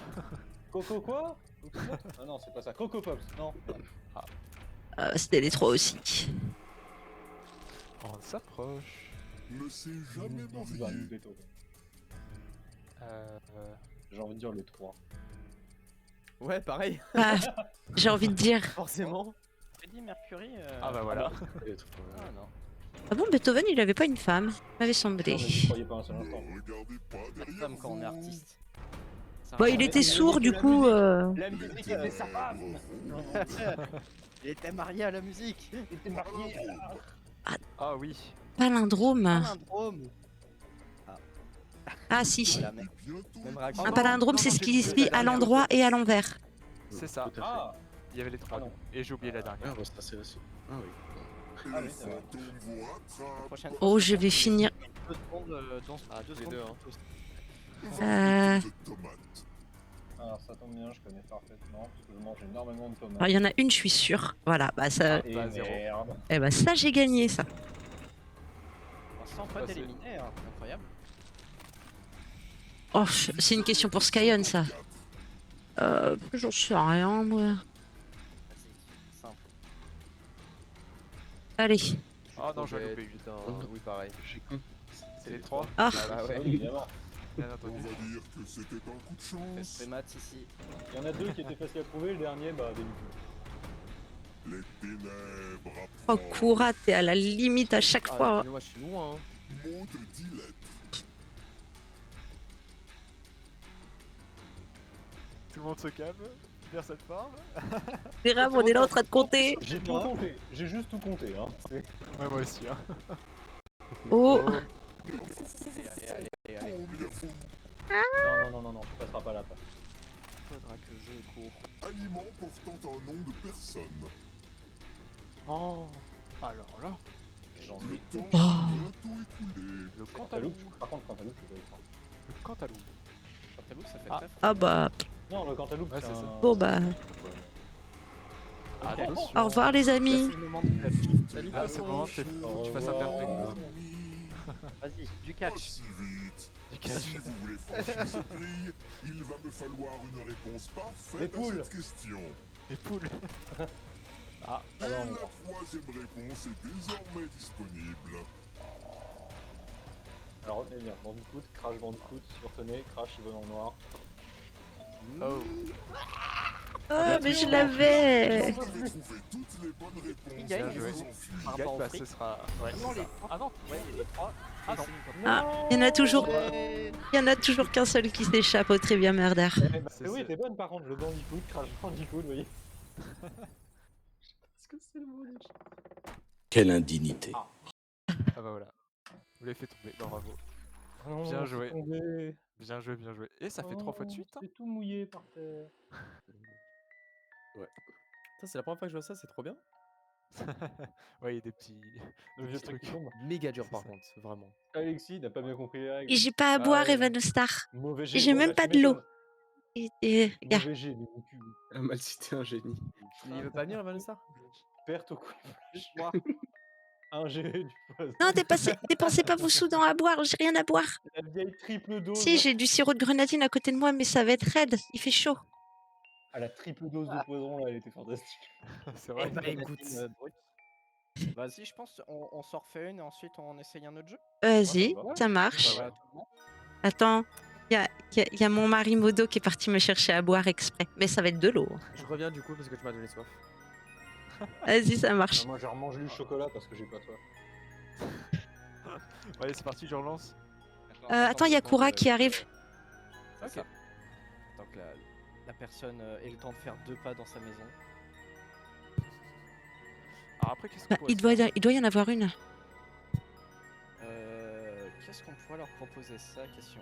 Coco quoi? Ah non, c'est pas ça. Coco Pops, non. C'était les 3 aussi. On s'approche. Ne s'est jamais Bah, marié. nous béton. Euh... J'ai envie de dire le 3. Ouais, pareil, Ah, j'ai envie de dire. forcément. Freddie Mercury. Ah bah voilà. Ah non. Ah bon, Beethoven, il avait pas une femme, m'avait semblé. Non, mais je croyais pas un seul Ne instant. regardez pas Pas de derrière femme quand on est vous. artiste. Ça Bah, rend- il était sourd, du coup. La musique était sa femme. Il était marié à la musique. Il était marié. Ah oui. Palindrome. Palindrome. Ah si. Voilà, mais Bientôt. Même réaction. Un non, palindrome, non, c'est non, ce j'ai qui dit se la lit à dernière. l'endroit et à l'envers. C'est ça. Tout à fait. Ah, Il y avait les 3 Ah non. Et j'ai oublié la dernière. Ah, bah, ça c'est aussi. Ah oui. Et Ah les oui, c'est vrai. fantômes vous rattrapent. prochaine fois. Oh, je vais finir. 2 secondes dans ah, 2 Les secondes. deux, hein. Euh, De tomates. alors ça tombe bien, je connais parfaitement, parce que je mange énormément de tomates. alors, il y en a une, je suis sûre. Voilà, bah ça. Et Bah, zéro. merde. Eh bah ça, j'ai gagné ça. Sans Ah, pas c'est- t'éliminer, hein. Incroyable. Oh, c'est une question pour Skyon, ça. J'en sais rien, moi. Vas-y, simple. Allez. Ah non, j'ai Ouais, loupé. putain, oui, pareil. Je suis con. C'est les 3. Ah, Bah ouais. Évidemment. Bien On entendu. va dire que c'était un coup de chance. Fais maths ici. Il y en a 2 qui étaient faciles à trouver, le dernier, bah, début. Les ténèbres oh, apprennent. Koura, t'es à la limite à chaque Ah, fois. mais moi je suis loin. Hein. Mot de 10 lettres. Tout le monde se calme. Personne parle. C'est grave, on est là en train de compter. J'ai tout compté, j'ai juste tout compté, hein. Ouais, moi aussi. Hein. Oh, Allez, allez, allez. Non, tu passeras pas là. Faudra que je cours. Aliment portant un nom de personne. Oh. Alors là, J'en Le ai. temps Oh. bientôt écoulé. le Cantaloupe. cantalou. Par contre, Cantaloupe, c'est pas Le cantalou. Cantaloupe, ça fait Ah. très fort. ah bah, Non, le Cantaloupe, Ouais, c'est c'est ça. un. bon bah, Attention. au revoir les Là, amis. c'est le moment du catch. Salut, Ah, c'est le Poisson. moment, faut que tu fasses un perfect. Vas-y, du Pas catch. si vite. Du catch. Si vous voulez franchir cette grille, il va me falloir une réponse Les parfaite à poules. cette question. Les poules. Ah, Et alors. la troisième réponse est désormais disponible. Alors, retenez bien. Bandicoot, Crash Bandicoot. Si vous retenez, Crash, il va dans le noir. Oh. Ah, mais je l'avais. Vous avez trouvé toutes les bonnes réponses. Il gagne, et joué. vous enfuyez. Par Gagne, rapport au bah, fric. ce sera. Ouais, Non, c'est les ça. trois. Ah non. Ouais, les trois. Ah non. Ah, il y en a toujours, Ouais. il y en a toujours qu'un seul qui s'échappe au Trivia Murder. Eh bah, C'est oui, ça. t'es bonne par contre, le Bandicoot, Crash Bandicoot, vous voyez. Parce que c'est le mot déjà. Quelle indignité. Ah bah voilà. Vous l'avez fait tomber. Non, bravo. Non, Bien c'est joué. tombé. Bien joué, bien joué. Et ça fait 3 fois de Oh, suite. Hein. C'est tout mouillé par terre. Putain, c'est la première fois que je vois ça, c'est trop bien. Ouais, il y a des petits. Le des vieux petits truc qui trucs. tombe. Méga dur C'est par ça. contre, vraiment. Alexis n'a pas bien compris les règles. Et j'ai pas à Ah boire, ouais, Evanestar. Mauvais Et jet. j'ai Oh, même bah, pas tu de l'eau. m'étonnes. Gars, Mauvais jet, mais mon cul. Un mal cité un génie. Il veut pas venir, Vanessa? Perte au coup. Juste moi. Un jet du poison. non, dépensez pas vos sous dans à boire, j'ai rien à boire. La vieille triple dose. Si, j'ai du sirop de grenadine à côté de moi, mais ça va être raide, il fait chaud. Ah, la triple dose de poison là, elle était fantastique. C'est vrai. Eh bah Grenadine, écoute. brute. Vas-y, je pense on s'en refait une et ensuite on essaye un autre jeu. Vas-y, Ouais, ça marche. ouais. Tout le monde. Attends, il y a mon mari Modo qui est parti me chercher à boire exprès. Mais ça va être de l'eau. Je reviens du coup parce que tu m'as donné soif. Vas-y, ça marche. Ah, moi, j'ai remangé du chocolat parce que j'ai pas soif. Allez, c'est parti, je relance. Attends, il y a Koura qui arrive. C'est ça. Attends que la personne ait le temps de faire 2 pas dans sa maison. Alors après, qu'est-ce qu'on Bah, pourrait il se doit, faire il doit y en avoir une. Qu'est-ce qu'on pourrait leur proposer? C'est la question.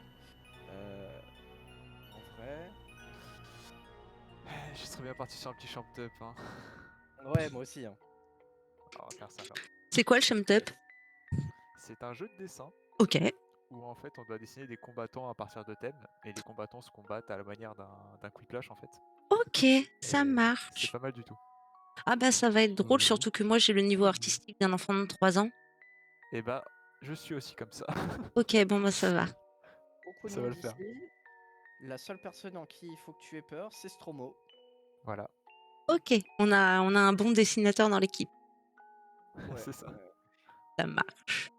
En vrai. Je serais bien parti sur un petit champ up. Hein. Ouais, moi aussi. Hein. Alors, on va faire ça. Alors. C'est quoi le Shumt Up? C'est un jeu de dessin Ok. où en fait on doit dessiner des combattants à partir de thèmes et les combattants se combattent à la manière d'un quiplash en fait. Ok, ça Et marche. C'est pas mal du tout. Ah bah ça va être drôle, surtout que moi j'ai le niveau artistique d'un enfant de 3 ans. Et bah, je suis aussi comme ça. Ok, bon bah ça va. Beaucoup de Ça va monde le faire. ici. La seule personne en qui il faut que tu aies peur, c'est Stromo. Voilà, Ok, on a un bon dessinateur dans l'équipe. Ouais, c'est ça. Ça marche.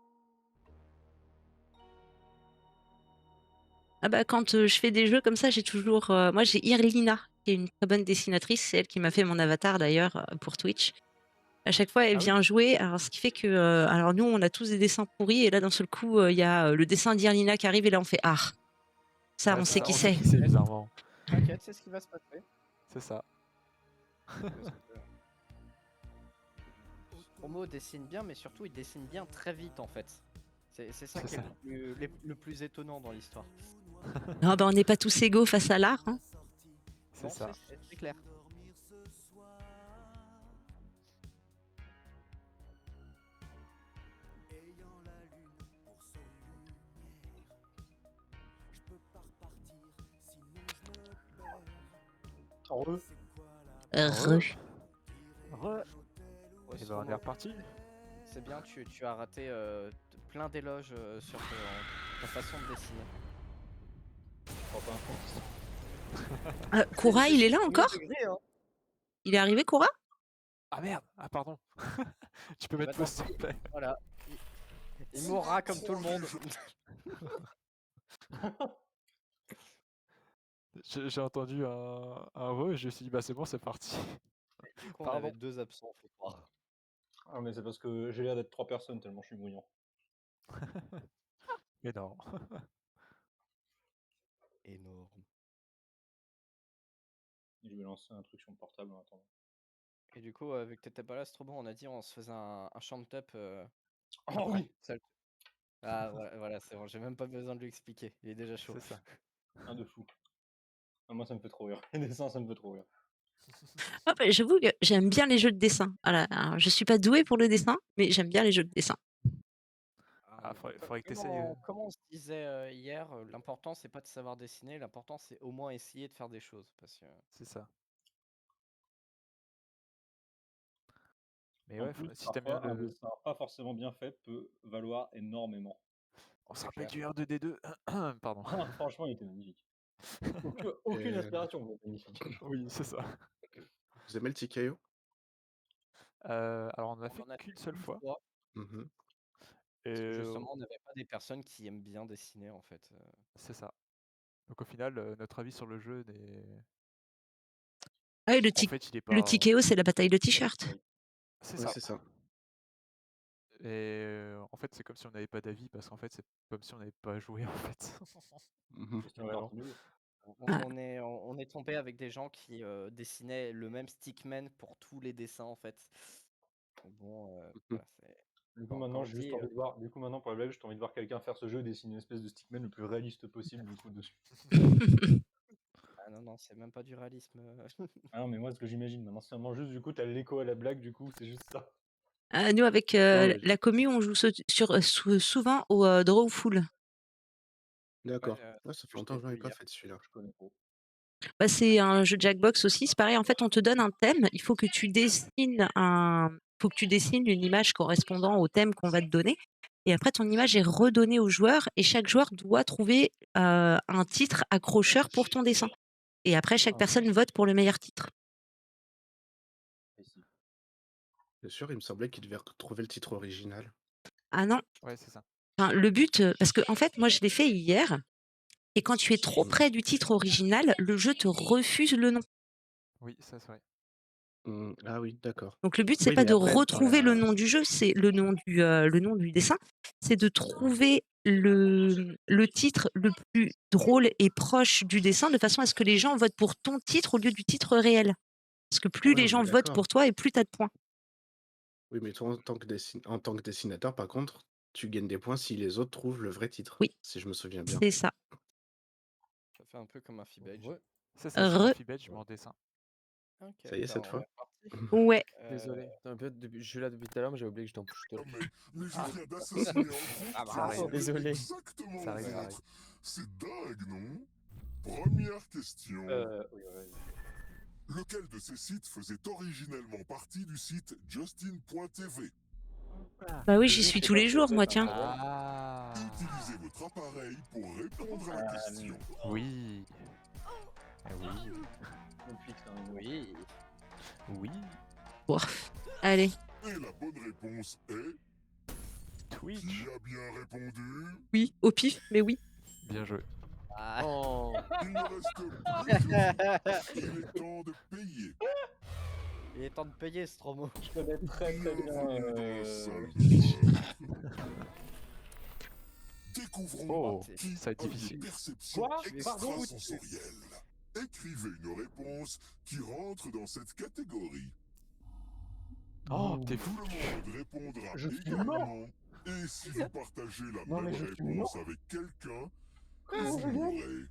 Ah bah quand je fais des jeux comme ça, j'ai toujours... moi j'ai Irlina, qui est une très bonne dessinatrice. C'est elle qui m'a fait mon avatar d'ailleurs pour Twitch. À chaque fois, elle Ah oui. vient jouer. Alors, ce qui fait que... alors nous, on a tous des dessins pourris. Et là, d'un seul coup, il y a le dessin d'Irlina qui arrive. Et là, on fait « Ah !» Ça, Ouais, on c'est sait ça, qui on sait c'est. qui c'est bizarrement. T'inquiète, c'est ce qui va se passer. C'est ça. Stromo dessine bien, mais surtout il dessine bien très vite en fait. C'est ça C'est qui est ça. le plus étonnant dans l'histoire. Non, bah, on n'est pas tous égaux face à l'art. Hein. C'est Non, ça. c'est clair. Heureux. Heureux. Ouais, Et bah, on est Stromo, reparti. c'est bien, tu as raté plein d'éloges sur ta façon de dessiner. Je crois pas. Koura, il est là Premier encore? degré, hein. Il est arrivé, Koura? Ah merde. Ah pardon. Tu peux Bah, mettre tant pause s'il te pis. plaît. Voilà. Il mourra comme tout le monde. J'ai entendu un re et je me suis dit bah c'est bon, c'est parti. Du coup, on Pardon. avait 2 absents, faut croire. Ah, mais c'est parce que j'ai l'air d'être 3 personnes tellement je suis bruyant. Mais non. Énorme. Je vais lancer un truc sur mon portable en attendant. Et du coup, vu que t'étais pas là, Strobo, on a dit on se faisait un champ top. Oh oui. Ça- Ah voilà, c'est bon, j'ai même pas besoin de lui expliquer, il est déjà chaud. C'est ça. Un de fou. Ah, moi, ça me fait trop rire. Les dessins, ça me fait trop rire. Ah bah, j'avoue que j'aime bien les jeux de dessin. Voilà, alors, je suis pas douée pour le dessin, mais j'aime bien les jeux de dessin. Ah, faudrait que Comme t'essayes. comme on se disait hier, l'important c'est pas de savoir dessiner, l'important c'est au moins essayer de faire des choses. Parce que C'est ça. Mais En ouais, plus, si t'aimes bien parfois, un le. dessin pas forcément bien fait peut valoir énormément. On se C'est rappelle clair. du R2D2. Pardon. Ah, franchement, il était magnifique. Aucune aspiration, mais magnifique. Oui, c'est ça. Vous aimez le TKO? Alors on en a on fait en a qu'une fait seule une fois. fois, Mhm. parce que Et justement on n'avait pas des personnes qui aiment bien dessiner en fait. c'est ça. Donc au final, notre avis sur le jeu n'est. Ah, et En fait, il est le pas. TKO, c'est la bataille de t-shirt. C'est Ouais, ça. c'est ça. Et en fait, c'est comme si on n'avait pas d'avis parce qu'en fait, c'est comme si on n'avait pas joué en fait. Mhm. Question Vraiment. carte bleue. Ah. On est tombé avec des gens qui dessinaient le même stickman pour tous les dessins en fait. Donc bon, voilà, c'est. Du coup, Quand maintenant, je j'ai juste dis, envie de voir. Du coup, maintenant, pour la blague, j'ai envie de voir quelqu'un faire ce jeu, dessiner une espèce de stickman le plus réaliste possible, du coup, dessus. ah non, c'est même pas du réalisme. Ah non, mais moi, ce que j'imagine, maintenant, c'est vraiment juste, du coup, t'as l'écho à la blague, du coup, c'est juste ça. Ah, nous, avec Ouais, la commu, on joue souvent au Drawful. D'accord. Ouais, Ouais, ça fait je longtemps l'ai que j'en ai vu pas hier. fait celui-là. Je connais pas. Bah, c'est un jeu de Jackbox aussi. C'est pareil. En fait, on te donne un thème. Il faut que tu dessines une image correspondant au thème qu'on va te donner. Et après, ton image est redonnée au joueur et chaque joueur doit trouver un titre accrocheur pour ton dessin. Et après, chaque Ah. personne vote pour le meilleur titre. Précis. Bien sûr, il me semblait qu'il devait retrouver le titre original. Ah non. Ouais, c'est ça. Enfin, le but, parce que en fait, moi, je l'ai fait hier. Et quand tu es trop près du titre original, le jeu te refuse le nom. Oui, ça c'est vrai. Ah oui, d'accord. Donc le but, c'est Oui, pas mais de après, dans retrouver le la... nom du jeu, c'est le nom du dessin, c'est de trouver le titre le plus drôle et proche du dessin de façon à ce que les gens votent pour ton titre au lieu du titre réel. Parce que plus Ouais, les on gens est votent d'accord. pour toi et plus tu as de points. Oui, mais toi, en tant que dessinateur, par contre, tu gagnes des points si les autres trouvent le vrai titre, Oui, si je me souviens bien. c'est ça. Ça fait un peu comme un Fibage. Ouais. C'est ça, c'est un Re- Fibage, mais en dessin. Ok, Ça y est, bah cette on fois. est reparti. Ouais. Désolé. Attends, je suis là depuis tout à l'heure, mais j'ai oublié que j'étais en push talk. Mais je viens d'assassiner un groupe Ah, qui ça arrive. ressemblait Désolé. exactement Ça au arrive, ça vôtre. arrive. C'est dingue, non? Première question. Oui, ouais. Lequel de ces sites faisait originellement partie du site Justin.tv? Bah oui, Le j'y jeu, suis c'est tous pas les jours, fait, moi, c'est un tiens. problème. Ah. Utilisez votre appareil pour répondre à la question. Oui. Ah oui. Depuis que c'est un Oui. Oui. Bon. Allez. Et la bonne réponse est... Twitch. Qui a bien répondu? Oui, au pif, mais oui. Bien joué. Ah. Oh. Il ne reste plus que vous. Il est temps de payer. Il est temps de payer Stromo. Je connais très bien. Bienvenue dans la salle de jeu. Découvrons Oh, qui ça va être a une difficile. perception Quoi? Pardon? extrasensorielle. Écrivez une réponse qui rentre dans cette catégorie. Oh, t'es Tout fou. le monde répondra Je suis également. Et si vous partagez la Non, mais même je suis réponse mort. avec quelqu'un, Comment vous je gagne? l'aurez.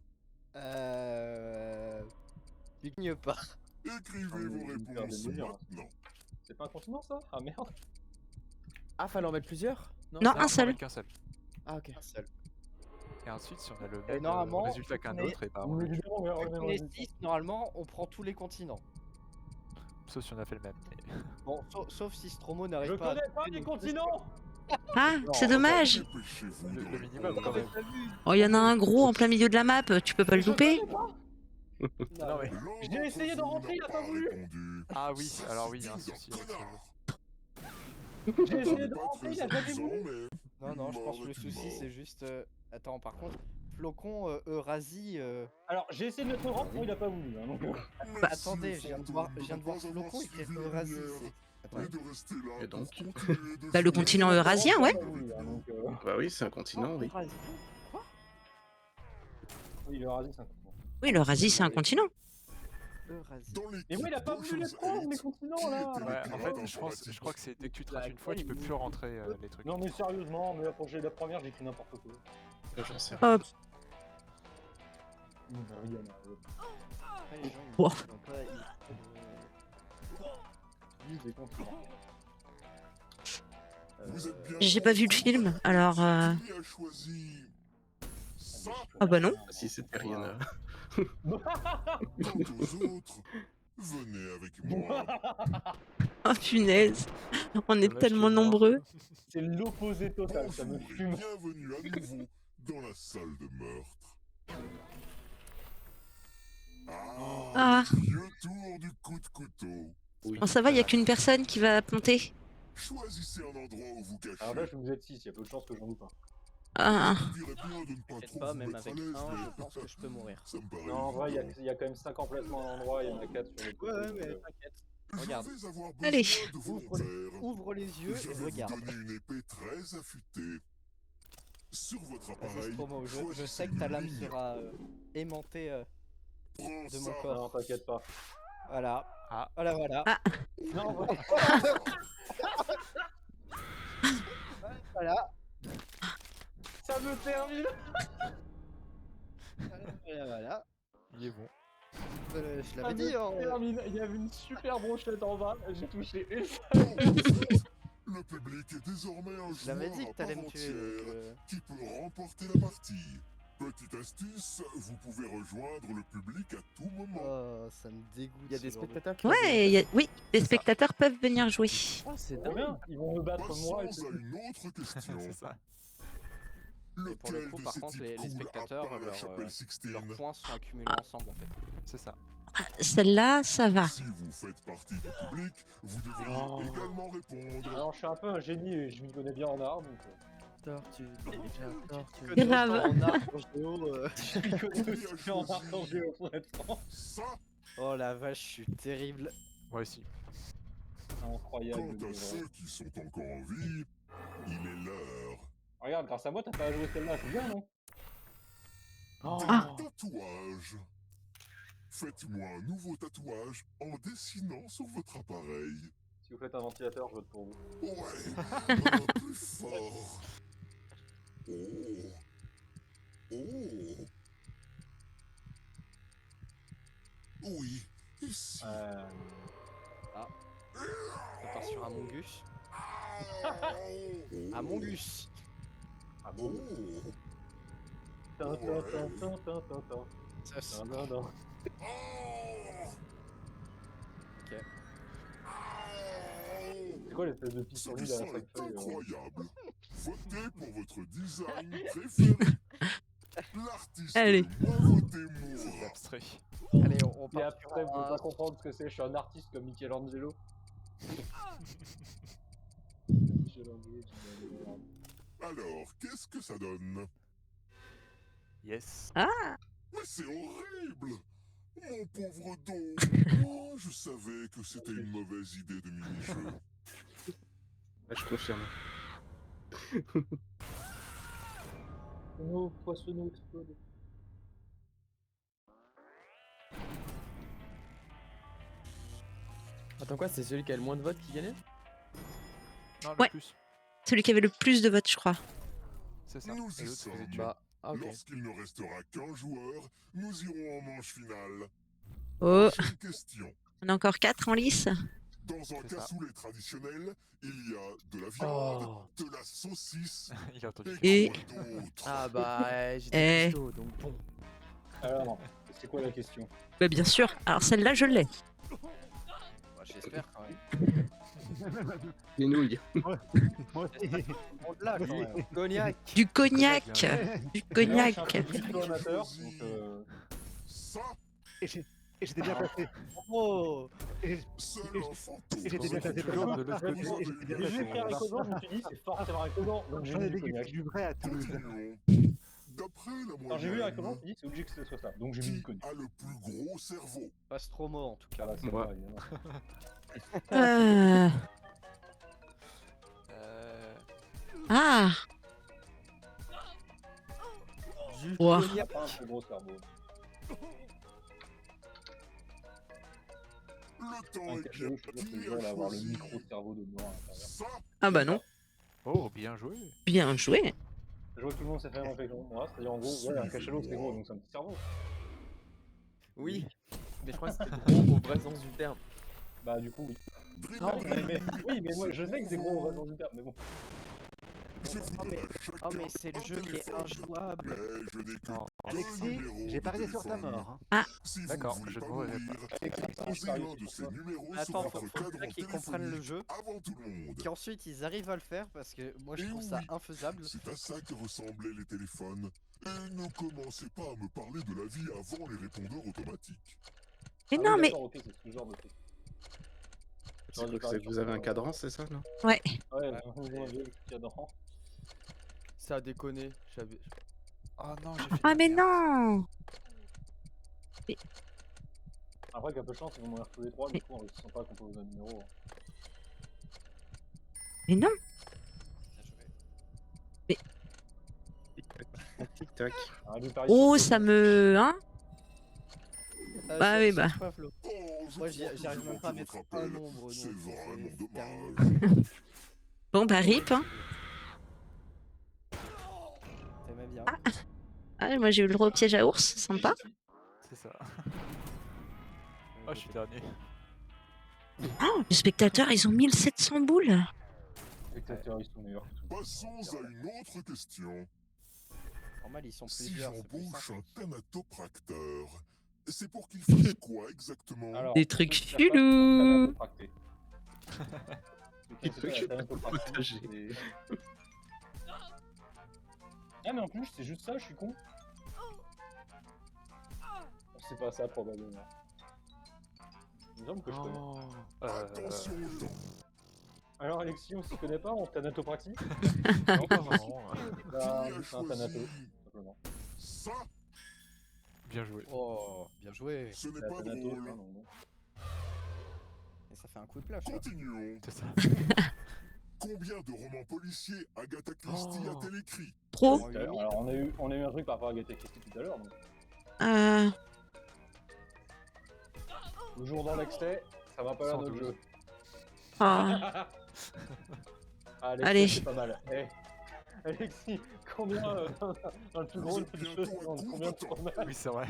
Tu gagnes pas. Écrivez Ah, mais vos je vais me faire réponses des mesures, hein. maintenant. C'est pas un continent, ça? Ah merde. Ah, fallait en mettre plusieurs? Non, ça un va. Non, faut en seul. mettre qu'un seul. Ah, ok. Un seul. Et ensuite, si on a le Et même normalement, résultat qu'un on est- autre, et bah on le tue. Évidemment, mais Vu on qu'on est est 6, normalement, on prend tous les continents. Sauf si on a fait le même. mais- Bon, sauf si Stromo Je n'arrive pas à... connais pas les continents! Ah, c'est dommage. Dépêchez-vous Le de minimum, répondre. quand même. Oh, il y en a un gros en plein milieu de la map, tu peux pas le Je louper. connais pas! Non, mais- L'un J'ai d'entre essayé de vous rentrer, il n'a a pas voulu. répondu. Ah oui, Ça, alors c'est oui, il y a un digne d'un souci avec ça. connard. J'ai essayé de Pas rentrer, très il a jamais amusant, voulu. mais Non, je une pense mort que le est une souci, mort. c'est juste... Attends, par contre, Flocon, Eurasie... Alors, j'ai essayé de mettre Europe, il a pas voulu. Hein, donc, Bah, Merci, attendez, les je viens de fantômes, voir de pas Flocon, avoir il fait suivi la Eurasie. lumière. Attends. Et de rester là Et pour donc continuer de Bah, le jouer. continent eurasien, ouais. oui, hein, donc, Bah oui, c'est un continent, oui. Eurasie. oui, l'Eurasie, c'est un continent. Oui, l'Eurasie, c'est un continent. Eurasie. Dans l'équipe Mais moi, il a pas voulu les d'Ocean's prendre, mes 8, continents, qui là. était le Ouais, en pirate fait, informatique je crois que c'est dès que tu te rates une fois, tu peux plus rentrer les trucs. Non, mais sérieusement, mais quand j'ai la première, j'ai fait n'importe quoi. J'en sais Oh, rien. Rien. Après, les gens, Wow. ils ont pas... Ils des continents. Vous êtes bien J'ai pas vu le film, alors. Qui a choisi ça? Ah bah non. Si c'était rien. Quant aux autres, venez avec moi. Oh punaise. On est Dommage tellement qu'il est mort. nombreux. C'est l'opposé total, ça me Bonjour et fume. bienvenue à nouveau dans la salle de meurtre. Ah. Le vieux tour du coup de couteau. Oui. Bon, ça va, il y a qu'une personne qui va ponter. Choisissez un endroit où vous cachez. Alors là, je vous êtes 6, il y a peu de chances que j'en loupe un. Ah. Je dirais bien de ne pas T'inquiète trop pas, vous même mettre à avec l'aise, un, mais je pense que je peux mourir. ça me paraît Non, en vrai, évident. il y a quand même 5 emplacements à l'endroit, il y en a 4 sur le côté. Ouais, donc, mais t'inquiète. Je Regarde. vais avoir Allez. besoin de volontaires. Ouvre les yeux Je et vais regarde. vous donner une épée très affûtée. Sur votre Vas-y, appareil, Stromo, je choisissez sais que ta une lame ligne. sera aimantée Prends de ça. mon Non, corps. t'inquiète pas. Voilà. Ah. Voilà, voilà. Ah. Non, en vrai. Voilà. Ça me termine. Voilà, voilà. Il est bon. Je Ça l'avais me dit, hein. termine. Il y avait une super brochette en bas, j'ai touché une Le public est désormais un Je l'avais joueur dit à que t'allais part me tuer. entière Donc, qui peut remporter la partie. Petite astuce, vous pouvez rejoindre le public à tout moment. Oh, ça me dégoûte. Il y a des ce genre de- spectateurs qui peuvent venir Ouais, jouer. oui, les spectateurs peuvent venir jouer. Oh, c'est Trop dingue. bien, ils vont me battre moi. et Passons à une autre question. C'est ça. Et pour le Lequel coup, de par ces contre, types les coule spectateurs, à part la chapelle leurs Sixtine? points sont accumulés ensemble en fait. C'est ça. Celle-là, ça va. Si vous faites partie du public, vous devriez Oh. également répondre. Alors, je suis un peu un génie et je m'y connais bien en art, donc. Tortue, ninja, tortue. Que Grave. autant en art qu'en géo, Je m'y connais aussi bien en art qu'en géo, pour être franc. Ça, Oh la vache, je suis terrible. Moi aussi. Incroyable. quant le à vrai. ceux qui sont encore en vie, il est l'heure. Regarde, grâce à moi, t'as pas à jouer celle-là, c'est bien, non? Des Ah. tatouages. Faites-moi un nouveau tatouage en dessinant sur votre appareil. Si vous faites un ventilateur, je vote pour vous. Ouais, un plus fort. Oh. Oh. Oui, ici. Attention à Mongus. Oh. À Mongus. Ah bon? Oh. Tin, tin, tin, tin, tin, tin, tin. Ça, c'est- Non, non, non. Oh. Ok. C'est quoi l'espèce de Ce pissenlit dessin là, ça est feuille incroyable. Votez pour votre design préféré. L'artiste Allez. le moins voté C'est mourra. abstrait. Allez, on Et part après, vous sur pouvez un- pas comprendre ce que c'est, je suis un artiste comme Michelangelo. Michelangelo, Alors, qu'est-ce que ça donne? Yes. Mais c'est horrible! Mon pauvre dos! Oh, je savais que c'était une mauvaise idée de mini-jeu. Je confirme. Nos poissonneaux explosent. Attends quoi, c'est celui qui a le moins de votes qui gagnait? Non, le Ouais. plus. Celui qui avait le plus de votes, je crois. C'est ça. Nous Et y l'autre, faisait sommes. tuer. Bah, ah, ok. Lorsqu'il ne restera qu'un joueur, nous irons en manche finale. Oh, Prochaine question. on a encore 4 en lice. Dans un C'est ça. cassoulet traditionnel, il y a de la viande, Oh. de la saucisse Il a entendu. et Et- quoi d'autre? Ah bah, j'étais Eh. cuistot, donc bon. Alors, c'est quoi la question? Bah, bien sûr. Alors, celle-là, je l'ai. Bah, j'espère quand même. Les nouilles. On l'a quand même. Cognac. Du cognac. Du Alors, je suis cognac. un peu plutôt amateur, donc Ça, Et j'étais bien placé. Oh. seul un fantôme. Et j'étais bien placé. Toujours de l'autre côté. Vous avez J'étais bien une J'ai vu placé. qu'il y a un Ricosan, je me suis dit, c'est forcément un Ricosan, donc j'ai J'en mis ai du cognac. dégusté du vrai à Toulouse. Continuons. D'après la Quand j'ai vu un Ricosan, je moyenne, me suis dit, c'est obligé que ce soit ça, donc j'ai mis qui du cognac. a le plus gros cerveau? Pas Stromo en tout cas. Voilà, c'est Moi. pas évidemment. Euh... Euh, Ah. Du Ouah. cognac. Pas un très gros cerveau. Le temps Un est bien cachalot, je suis sûr que le pris gars à va avoir le choisir. micro-cerveau de mort à l'intérieur. Ça, Ah bah non. Oh, bien joué. Bien joué. Je vois que tout le monde s'est fait la même réflexion que moi, c'est-à-dire en gros, ouais, un cachalot c'est gros, donc c'est un petit cerveau. Oui, mais je crois que c'était gros au vrai sens du terme. Bah du coup, oui. Ah, Oui, mais moi je sais que c'est gros au vrai sens du terme, mais bon. je vous Oh donne mais, à chacun oh mais c'est le un jeu qui est téléphone. injouable. Mais je n'ai que Non. deux Alexis, numéros j'ai de parié sur ta téléphone. mort. Si vous ne D'accord, voulez je pas ne mourrai mourir, Alexis, posez parie l'un de sur ces toi. numéros sur Attends, votre faut cadran déjà qu'ils comprennent le téléphonique jeu, avant tout le monde. qu'ensuite ils arrivent à le faire parce que moi je Et trouve ça oui, infaisable. c'est à ça que ressemblaient les téléphones. Et ne commencez pas à me parler de la vie avant les répondeurs automatiques. Mais Ah non, oui, mais. d'accord, ok, c'est ce genre de truc. C'est quoi que c'est que vous avez un cadran, c'est ça, non? Ouais. Ouais, Ouais. on a vu le cadran. Ça a déconné. J'avais. Oh non, j'ai fait Ah, de la mais merde. non. Après, qu'à peu de chance, ils vont mourir tous les trois, Mais- du coup, on réussissant pas à composer un numéro. Mais non. Tic-tac. Ah, lui, parie sur Oh, toi, ça me. Hein? Bah oui, bah. Pas Flo. Oh, je Moi crois que j'arrive je même pas à manque mettre votre un appel. nombre. C'est donc vraiment c'est terminé. dommage. Bon, bah, rip. Hein. T'aimais bien. Ah, moi, j'ai eu le droit au piège à ours. Sympa. C'est ça. Oh, je suis dernier. Oh, les spectateurs, ils ont 1700 boules. Les spectateurs, ils sont meilleurs que tout. Passons à une autre question. Normal, ils sont Si plusieurs. c'est plus j'embauche simple. un thanatopracteur, c'est pour qu'il fasse quoi exactement? Alors, Des pour trucs ceux qui savent pas, chelous. thanatopracté. Des trucs partagés. Ah, mais en plus, c'est juste ça, je suis con. C'est pas ça, probablement. Il me semble que je connais. Oh. Attention au temps. Alors, Alexis, on s'y connaît pas en thanatopraxie? Non, pas vraiment. Bah, Qui a c'est un thanato, choisi tout simplement. ça? Bien joué. Oh, bien joué. Ce n'est La pas thanato, drôle. ça, non, bon. Et ça fait un coup de pioche. Là. Continuons. C'est ça. Combien de romans policiers Agatha Christie Oh. a-t-elle écrit? Trop. Alors, on a eu un truc par rapport à Agatha Christie tout à l'heure. Donc. Euh. Le jour dans l'excès, ça va pas l'air notre 112. jeu. Ah. Allez, Allez. c'est pas mal. Eh, Alexis, combien dans le plus gros, Vous le êtes plus bientôt chaud, à dans court combien de de temps. tournages? Oui, c'est vrai.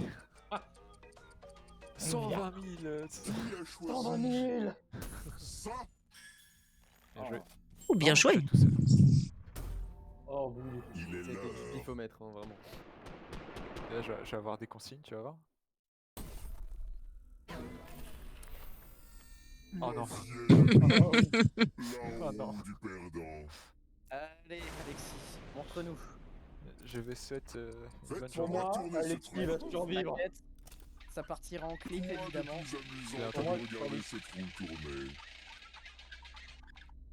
120 000. Qui a choisi 120 000. ça? Bien joué. Oh, bien Oh, joué. je fais tout seul. Oh, oui. Il est C'est que du l'heure. pifomètre, hein, vraiment. Et là, je vais avoir des consignes, tu vas voir. Oh non. Ah, oui. La Oh non. roue du perdant. Allez, Alexis, montre-nous. Je vais souhaiter une Faites bonne Pour journée. moi, Retournez ce Alexis truc. va survivre. T'inquiète, ça partira en clip Quoi de évidemment. plus amusant Bien que de entendu. regarder cette roue tourner?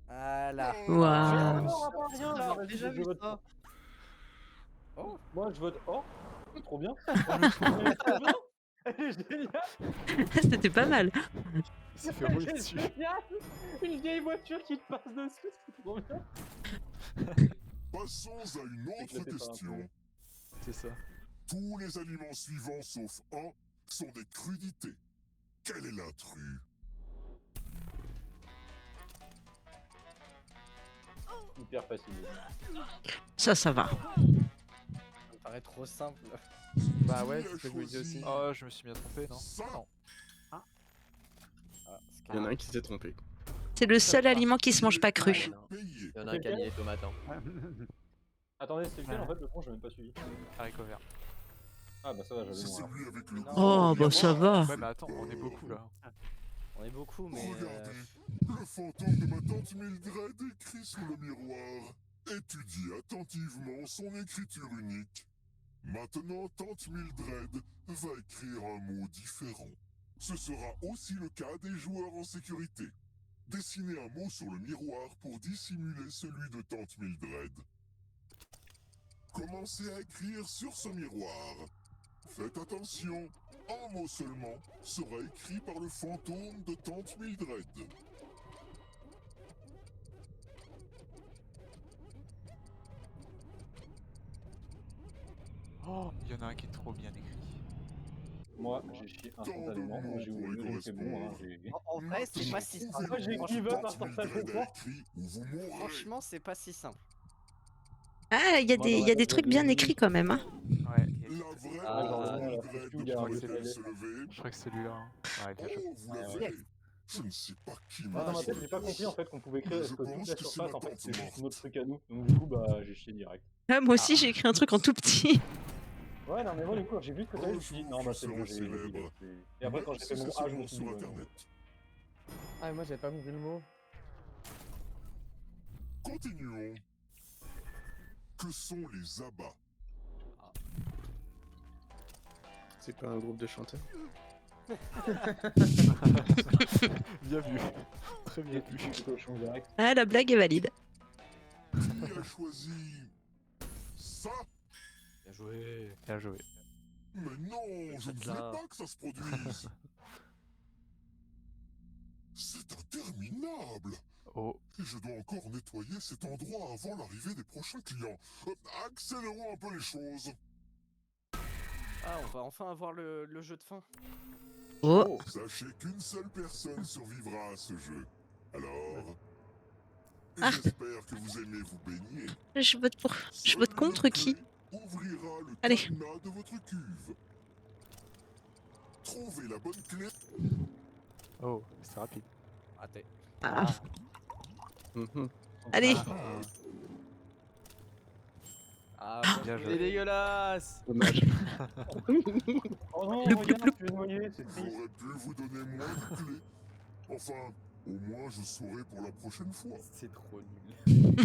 Voilà. Waouh. Non, on va pas rien là. J'avais Vas-y, déjà je vu vote. ça. Oh, Moi, je vote. Oh, trop bien. Elle est trop bien. Elle est géniale. C'était pas mal. Il s'est fait rouler Elle est dessus. géniale. Une vieille voiture qui te passe dessus, c'est trop bien. Passons à une autre Éclaté par un question. C'est ça. Tous les aliments suivants sauf un sont des crudités. Quel est l'intrus? Hyper facile. Ça va. ça me paraît trop simple. Bah ouais, Qui a c'est ce que je me dis aussi. choisi Oh, je me suis bien trompé, non? ça? Non. Ah, Il y en a un qui s'est trompé. C'est le seul aliment qui se mange pas cru. Payer. Il y en a un qui a mis les tomates. Hein. Attendez, c'est lequel en fait? Le con, j'ai même pas suivi. Haricot vert. Ah, bah ça va, C'est j'avais moins. celui avec le Non. Oh, bah ça va. Ouais, mais attends, on est beaucoup là. On est beaucoup, mais Regardez, le fantôme de ma tante Mildred écrit sur le miroir. Étudie attentivement son écriture unique. Maintenant, tante Mildred va écrire un mot différent. Ce sera aussi le cas des joueurs en sécurité. Dessinez un mot sur le miroir pour dissimuler celui de tante Mildred. Commencez à écrire sur ce miroir. Faites attention, un mot seulement sera écrit par le fantôme de tante Mildred. Oh, il y en a un qui est trop bien écrit. Moi, j'ai chié instantanément. Moi, j'ai ouvert le jeu, c'est bon. Hein, En vrai, c'est pas si simple. Moi, j'ai give up instantanément. Franchement, c'est pas si simple. Ah, il y a des trucs bien écrits quand même. Hein. Ouais, il y a un je crois que c'est celui-là. Hein. Ouais, bien joué. Vous la verrez. Je ne sais pas qui Dans m'a ma tête, j'ai pas compris en fait qu'on pouvait créer Je toute pense la que c'est surface. ma En fait, tante c'est juste morte. notre truc à nous. Donc, du coup, bah, j'ai chié direct. Ah, moi aussi, j'ai écrit un truc en tout petit. Ouais, non, mais moi, du coup, j'ai vu ce que t'avais, je me suis dit, non, bah, c'est bon, j'ai give up. Et après, quand j'ai fait mon A, je me suis dit, bah, non. Ah, moi j'avais pas compris le mot. Continuons. Que sont les abats? C'est pas un groupe de chanteurs? Bien vu. Très bien vu. Ah, la blague est valide. Qui a choisi ça? Bien joué. Bien joué. Mais non, je ne voulais là. pas que ça se produise. C'est interminable. Oh, Et je dois encore nettoyer cet endroit avant l'arrivée des prochains clients. Accélérons un peu les choses. Ah, on va enfin avoir le jeu de fin. Oh, Sachez qu'une seule personne survivra à ce jeu. Alors, Ah. j'espère que vous aimez vous baigner. je vote pour. Je vote contre qui? Ouvrira le Allez. cadenas de votre cuve. Trouvez la bonne clé. oh, c'est rapide. Raté. Ah. Mhm. Allez. Ah, Bien c'est joué. dégueulasse. Dommage. Oh non, Loup, regarde, loup, tu es noyé, c'est triste. J'aurais pu vous donner moins de clés. Enfin, au moins je saurai pour la prochaine fois. C'est trop nul.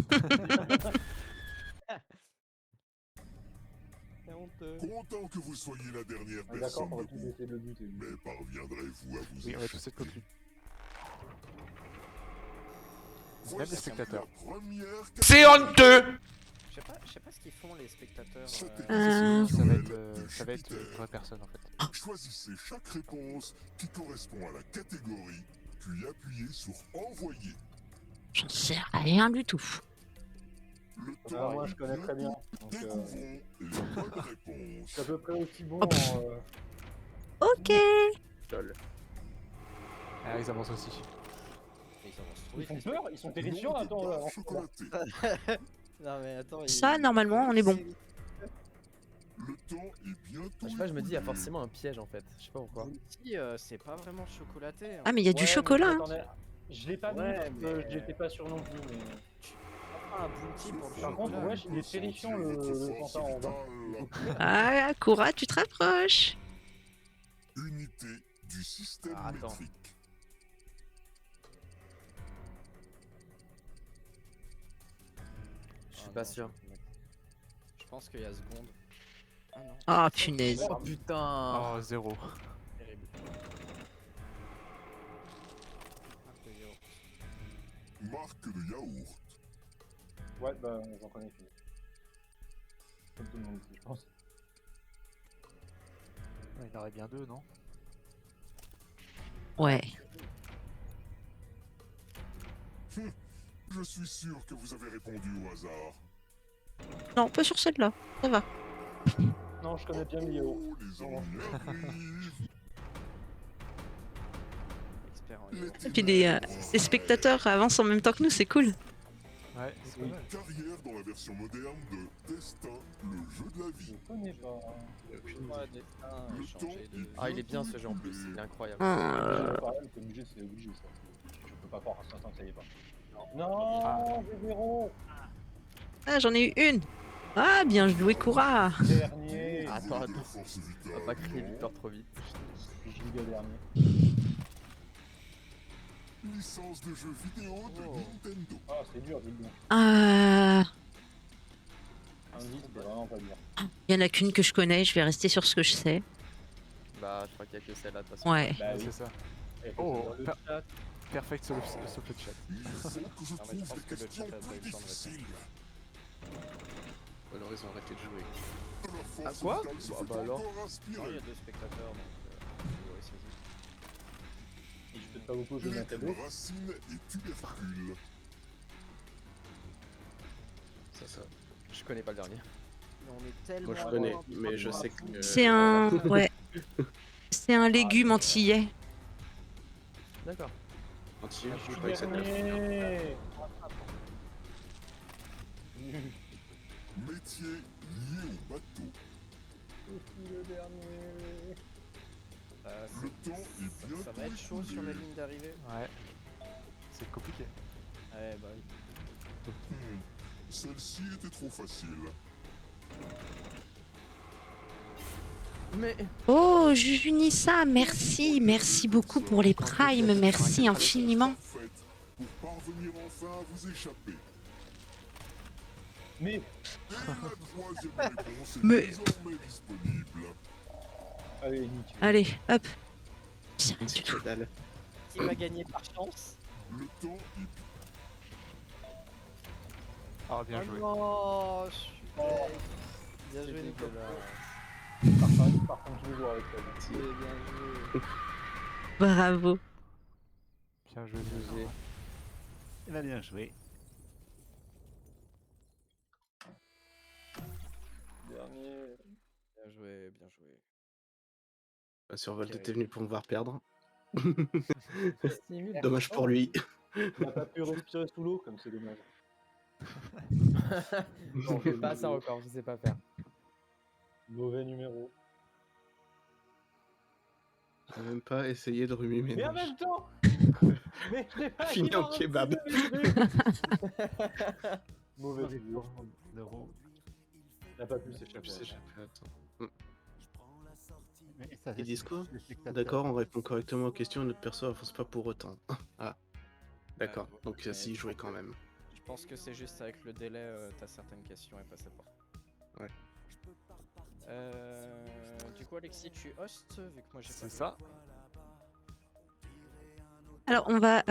C'est honteux. Content que vous soyez la dernière Ah, d'accord, personne on va tous debout. essayer de le buter. Mais parviendrez-vous à vous Oui, on va tous être échapper? coquilles. Même Voici les spectateurs. la première C'est honteux! Je sais pas ce qu'ils font les spectateurs. C'était Ça va être, de ça va être Jupiter. une vraie personne en fait. Choisissez chaque réponse qui correspond à la catégorie, puis appuyez sur Envoyer. J'en sais rien du tout. Le Ah, temps moi, est je connais très bien. Donc, Découvrons les bonnes réponses. c'est à peu près aussi bon Hop. en. Ok. Lol. Ah, ils avancent aussi. Ils font peur, ils sont terrifiants. Nom de Attends, barre chocolatée. Non mais attends. Ça, normalement, on est bon. Le temps est bientôt Je sais pas, je me dis, il y a écoulé. forcément un piège en fait. Je sais pas pourquoi. Si, c'est pas vraiment chocolaté. Hein. Ah, mais il y a du chocolat. Hein. Je l'ai pas Ouais, vu parce que mais- j'étais pas sûr non plus. Mais... Enfin, un bounty pour le Par contre, chocolat. ouais, il est terrifiant le pantin en bas. Ah, Koura, tu te rapproches. Unité du système Ah, attends. métrique. Je suis pas sûr. Je pense qu'il y a seconde. Ah non. Ah, punaise. Oh putain. Oh, 0. Terrible. Marque de yaourt. Ouais, bah, j'en connais plus. Comme tout le monde ici, je pense. Il y en aurait bien deux, non? Ouais. Je suis sûr que vous avez répondu au hasard. Non, pas sur celle-là. Ça va. Non, je connais bien le yaourt. Oh, les ennuis arrivent. Expert en Les yaourt. Et puis ténèbres les spectateurs avancent en même temps que nous, c'est cool. Ouais, c'est pas Une mal. carrière dans la version moderne de Destin, le jeu de la Je vie. connais pas. Ouais, destin, Le changer temps de... est Ah, il est bien ce bientôt jeu en plus, écoulé. il est incroyable. Pareil, c'est obligé, ça. Je peux pas croire à ce instant que ça y est pas. Non, j'ai zéro. Ah, j'en ai eu une. Ah, bien joué, Koura. Dernier. Attends, De la attends. force On vitale. va pas crier victoire trop vite. Giga dernier. Licence de jeux vidéo de Oh. Nintendo. Ah, c'est dur, dis donc. Ah, Indice, c'est vraiment pas dur. il y en a qu'une que je connais, je vais rester sur ce que je sais. Bah, je crois qu'il y a que celle-là de toute façon. Ouais. Bah Ouais, oui. c'est ça. Et Oh, dans le per- chat, Perfect sauf le chat. Il faut que je Non, mais je trouve pense des que le questions chat a pas eu plus le temps de difficiles. Ou alors ils ont arrêté de jouer. De la force quoi vitale se Bah, fait bah alors. encore Non, il y inspirer. a deux spectateurs, donc... ouais, et je peux pas beaucoup jouer Les Nintendo. racines et tubercules. Ça. Je connais pas le dernier. Mais on est tellement... Moi je connais, loin de mais je voir sais tout. que. C'est un. Ouais. C'est un légume antillais. D'accord. Entier, Je je suis croyais que c'était dernier. Métier lié au bateau. Je suis le dernier. Le temps est bientôt Ça va être chaud sur la écoulé. ligne d'arrivée. Ouais. C'est compliqué. Ouais, bah oui. Celle-ci était trop facile. Mais Oh, Jujunissa, merci. Merci beaucoup pour les primes. Merci infiniment. Parfaite pour parvenir enfin à vous échapper. Mais Et la troisième réponse est Mais- désormais disponible. allez, Nick. Allez, hop. Tiens, C'est que dalle. Qui va gagner par chance? Le temps est Ah, bien joué. Non, je suis bête. Bien joué, c'est Nicolas. dégueulasse. Par contre, tous les jours avec toi. C'est bien joué. bravo. Bien joué. GG. Il a bien joué. Dernier. Bien joué, bien joué. Survol Ok. était venu pour me voir perdre. Stimule. Dommage pour lui. Il n'a pas pu respirer sous l'eau, comme c'est dommage. Non, je fais pas ça encore, je sais pas faire. Mauvais numéro. J'ai même pas essayé de remuer mes Mais en neiges. même temps Mais je l'ai pas Fini dit en dans un kebab. petit demi. Mauvais figure. Il n'a pas pu s'échapper. Attends. Mais ça, Ils disent quoi? les spectateurs. D'accord, on répond correctement aux questions et notre perso avance pas pour autant. Ah, d'accord. Donc ouais, si, jouer quand même. Je pense que c'est juste avec le délai, t'as certaines questions et passer pas. Ouais. Du coup, Alexis, tu hostes vu que moi j'ai pas. C'est ça. Alors, on va.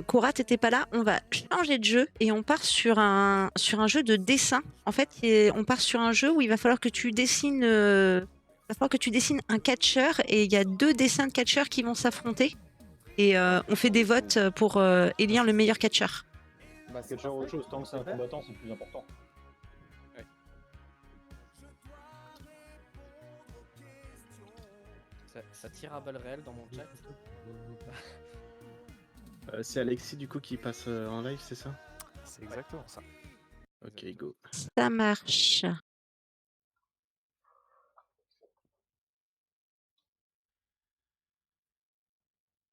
Cora, t'étais pas là. On va changer de jeu et on part sur un jeu de dessin. En fait, on part sur un jeu où il va falloir que tu dessines. Il va falloir que tu dessines un catcheur et il y a 2 dessins de catcheurs qui vont s'affronter. Et on fait des votes pour élire le meilleur catcheur. Bah, c'est Catcheur autre parfait. chose, tant que c'est un combattant, c'est le plus important. Ça tire à balles réelles dans mon chat. C'est Alexis du coup qui passe en live, c'est ça? C'est exactement ça. Ok, go. Ça marche.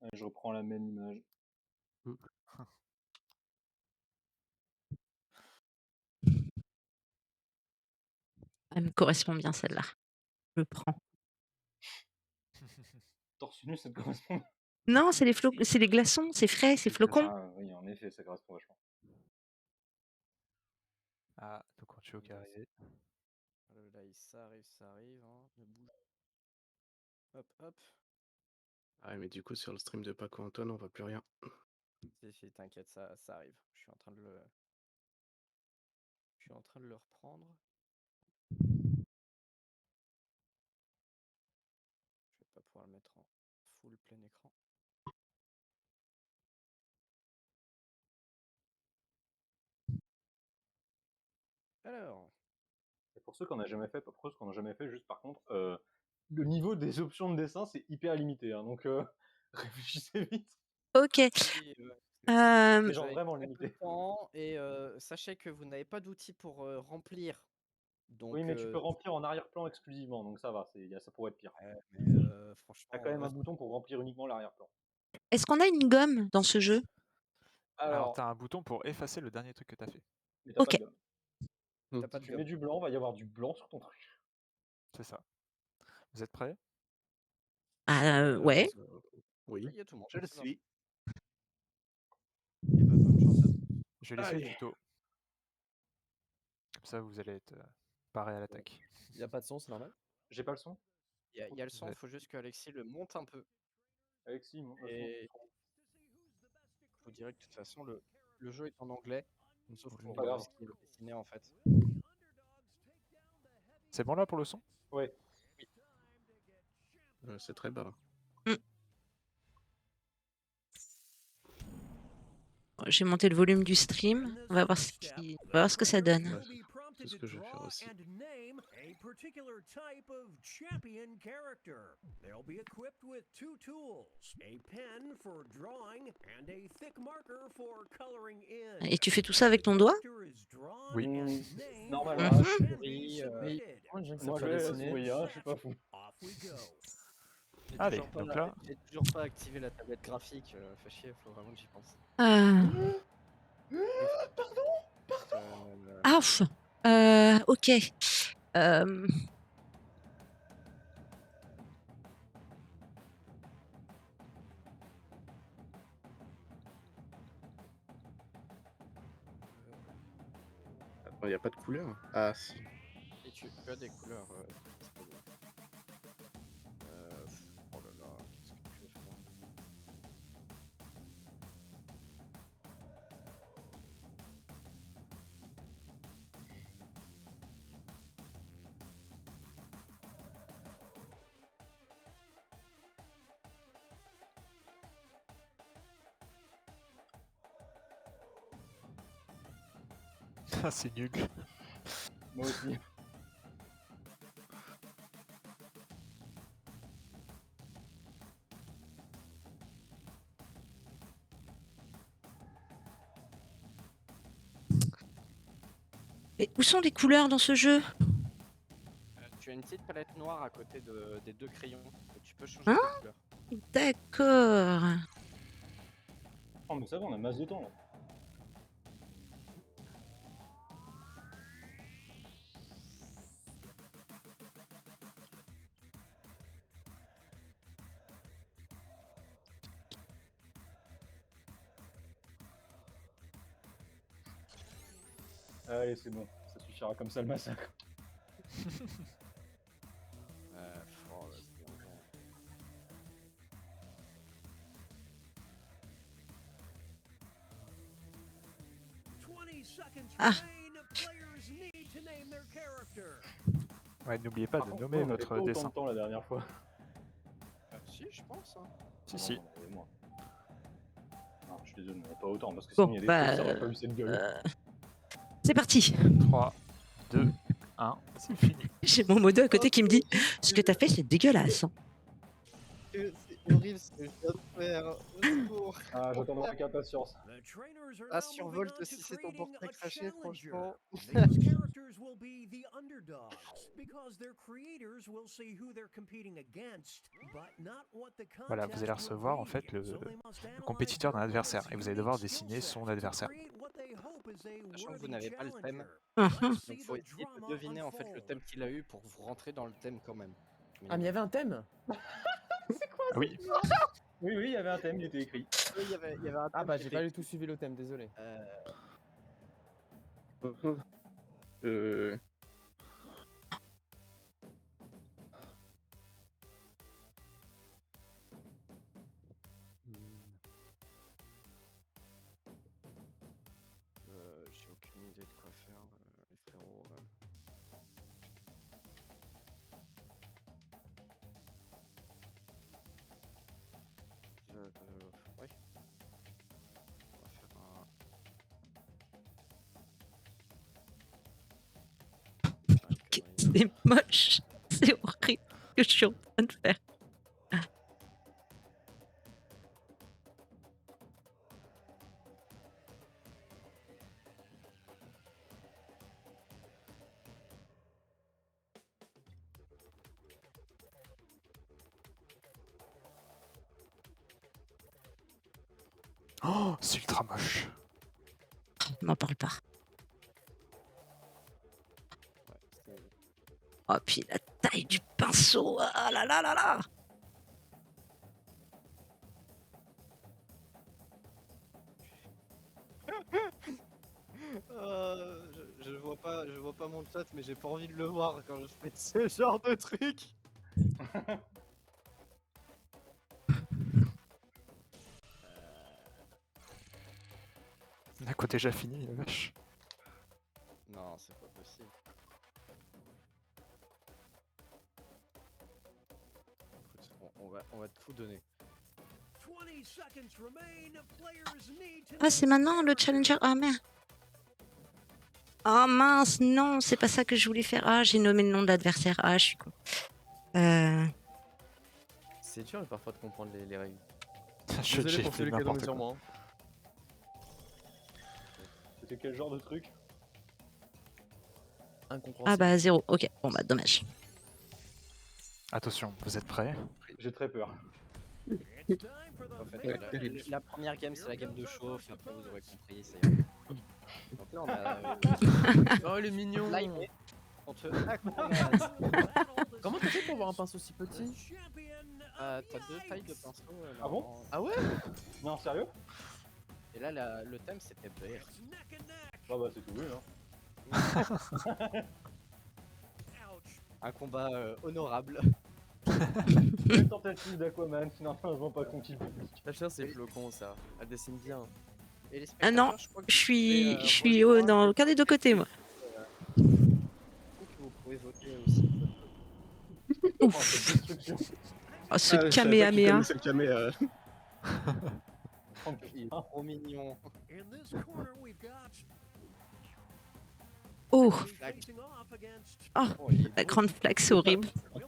Allez, je reprends la même image. Elle me correspond bien celle-là. Je prends. Torse nu, ça te correspond. Non, c'est les glaçons, c'est frais, c'est flocons. Ah oui, en effet, ça correspond vachement. Ah, le concho qui est arrivé. Là, ça arrive. Hein. Ne bouge. Hop, hop. Ah ouais, mais du coup sur le stream de Paco Antoine, on voit plus rien. Si, t'inquiète, ça arrive. Je suis en train de le reprendre. Je vais pas pouvoir le mettre en full plein écran. Alors, Et pour ceux qu'on n'a jamais fait, juste par contre, le niveau des options de dessin, c'est hyper limité. Hein, donc réfléchissez vite. Ok. oui, Euh, Mais genre vous avez vraiment très peu de limité. temps et sachez que vous n'avez pas d'outils pour remplir. Donc, Oui, mais tu peux remplir en arrière-plan exclusivement, donc ça va, ça pourrait être pire. franchement, T'as quand même un bouton pour remplir uniquement l'arrière-plan. Est-ce qu'on a une gomme dans ce jeu? Alors, Alors, t'as un bouton pour effacer le dernier truc que t'as fait. mais t'as Ok. pas de gomme. t'as pas de Tu mets gomme. du blanc, va y avoir du blanc sur ton truc. C'est ça. Vous êtes prêts? Ouais. Oui. Il y a tout le monde. Je le c'est bon. suis. Eh ben, bonne chance à tous. Je vais laisser le Allez. tuto. Comme ça, vous allez être paré à l'attaque. Il y a pas de son, c'est normal. J'ai pas le son. Il y a le son, il faut juste que Alexis le monte un peu. Alexis, mon Et je vous dirais que de toute façon, le jeu est en anglais. Sauf pour Pas grave. ce qui est dessiné en fait. C'est bon là pour le son? Ouais. C'est très bas. J'ai monté le volume du stream. On va voir ce que ça donne. tout ce que je vais faire aussi. Name a particular type of champion character. They'll be equipped with 2 tools, a pen for drawing and a thick marker for coloring in. Et tu fais tout ça avec ton doigt? Oui. Normalement, Mhm. Oui, Moi, je moi sais je pas vais dessiner. souris, hein, je suis pas fou. Off we go. Allez, donc là, J'ai toujours pas activé la tablette graphique, fait chier, faut vraiment que j'y pense. Ah, ouf. Ok. Il n'y a pas de couleur. Ah si. Et tu as des couleurs disponibles. Oh là là, qu'est-ce que je vais faire? c'est nul. Moi aussi. Et où sont les couleurs dans ce jeu? Tu as une petite palette noire à côté des 2 crayons, et tu peux changer Hein? de couleur. D'accord. Oh mais ça va, on a masse de temps là. Allez, c'est bon, ça suffira comme ça le massacre. Oh là, c'est bien. Ah. Ouais, n'oubliez pas Par de contre, nommer moi, on avait votre pas autant dessin. de temps la dernière fois. Si, je pense. Hein. Si, Non, si. on avait moins. Non, je suis désolé, on avait pas autant parce que Bon, sinon il y a des bah, trucs, ça aurait pas eu cette gueule. C'est parti. 3, 2, 1, c'est fini. J'ai mon modo à côté qui me dit ce que t'as fait, c'est dégueulasse. C'est horrible ce que je viens de faire. Au secours. Ah, j'attendrai avec impatience. Ah, survolte si c'est ton portrait craché, franchement. Voilà, vous allez recevoir en fait le compétiteur d'un adversaire et vous allez devoir dessiner son adversaire. Sachant que vous n'avez pas le thème, Mhm. donc faut essayer de deviner en fait le thème qu'il a eu pour vous rentrer dans le thème quand même. Ah, mais il y avait un thème? Ah oui. Oui, oui, il y avait un thème, il était écrit. Oui, il y avait un Ah thème bah qui j'ai était pas du tout suivi le thème, désolé. j'ai aucune idée de quoi faire, les frérots. Ouais. On va faire C'est moche. C'est horrible ce que je suis en train de faire. Oh, c'est ultra moche. M'en parle pas. Oh, puis la taille du pinceau. Ah là là là là. je vois pas mon chat, mais j'ai pas envie de le voir quand je fais ce genre de truc. On a quoi déjà fini, la vache. Non, c'est pas possible. On va tout donner. Ah, c'est maintenant le challenger. Ah merde. Oh mince, non, c'est pas ça que je voulais faire. Ah, j'ai nommé le nom de l'adversaire. Ah, je suis con. C'est dur parfois de comprendre les règles. J'ai Désolé pour fait celui qui est tombé n'importe sur quoi. moi. C'était quel genre de truc? Ah Incompréhensible. bah 0. Ok, bon bah dommage. Attention, vous êtes prêts? J'ai très peur. En fait, la première game, c'est la game de chauffe. Après, vous aurez compris. C'est... Donc là, on a. Oh, il est mignon. Live contre Comment t'as fait pour avoir un pinceau si petit? T'as 2 tailles de pinceau. Ah bon? Ah ouais? Non, sérieux? Et là, le thème, c'était BR. Ah bah c'est tout vu, hein. Un combat honorable. Une tentative d'Aquaman, finalement pas conquis le public. La chair, c'est flocon, ça. Elle dessine bien. Et les Ah non, spectateurs, je crois que je suis, vous je suis dans aucun des deux côtés, moi. vous pouvez voter aussi. Oh, cette destruction. Oh, ce Ah, je savais pas qu'il Kamehameha. connaissait le Kamehameha. Il est trop mignon. In this corner, we've got Oh, facing off against oh, Oh, il est la beau. grande flaque, c'est horrible. who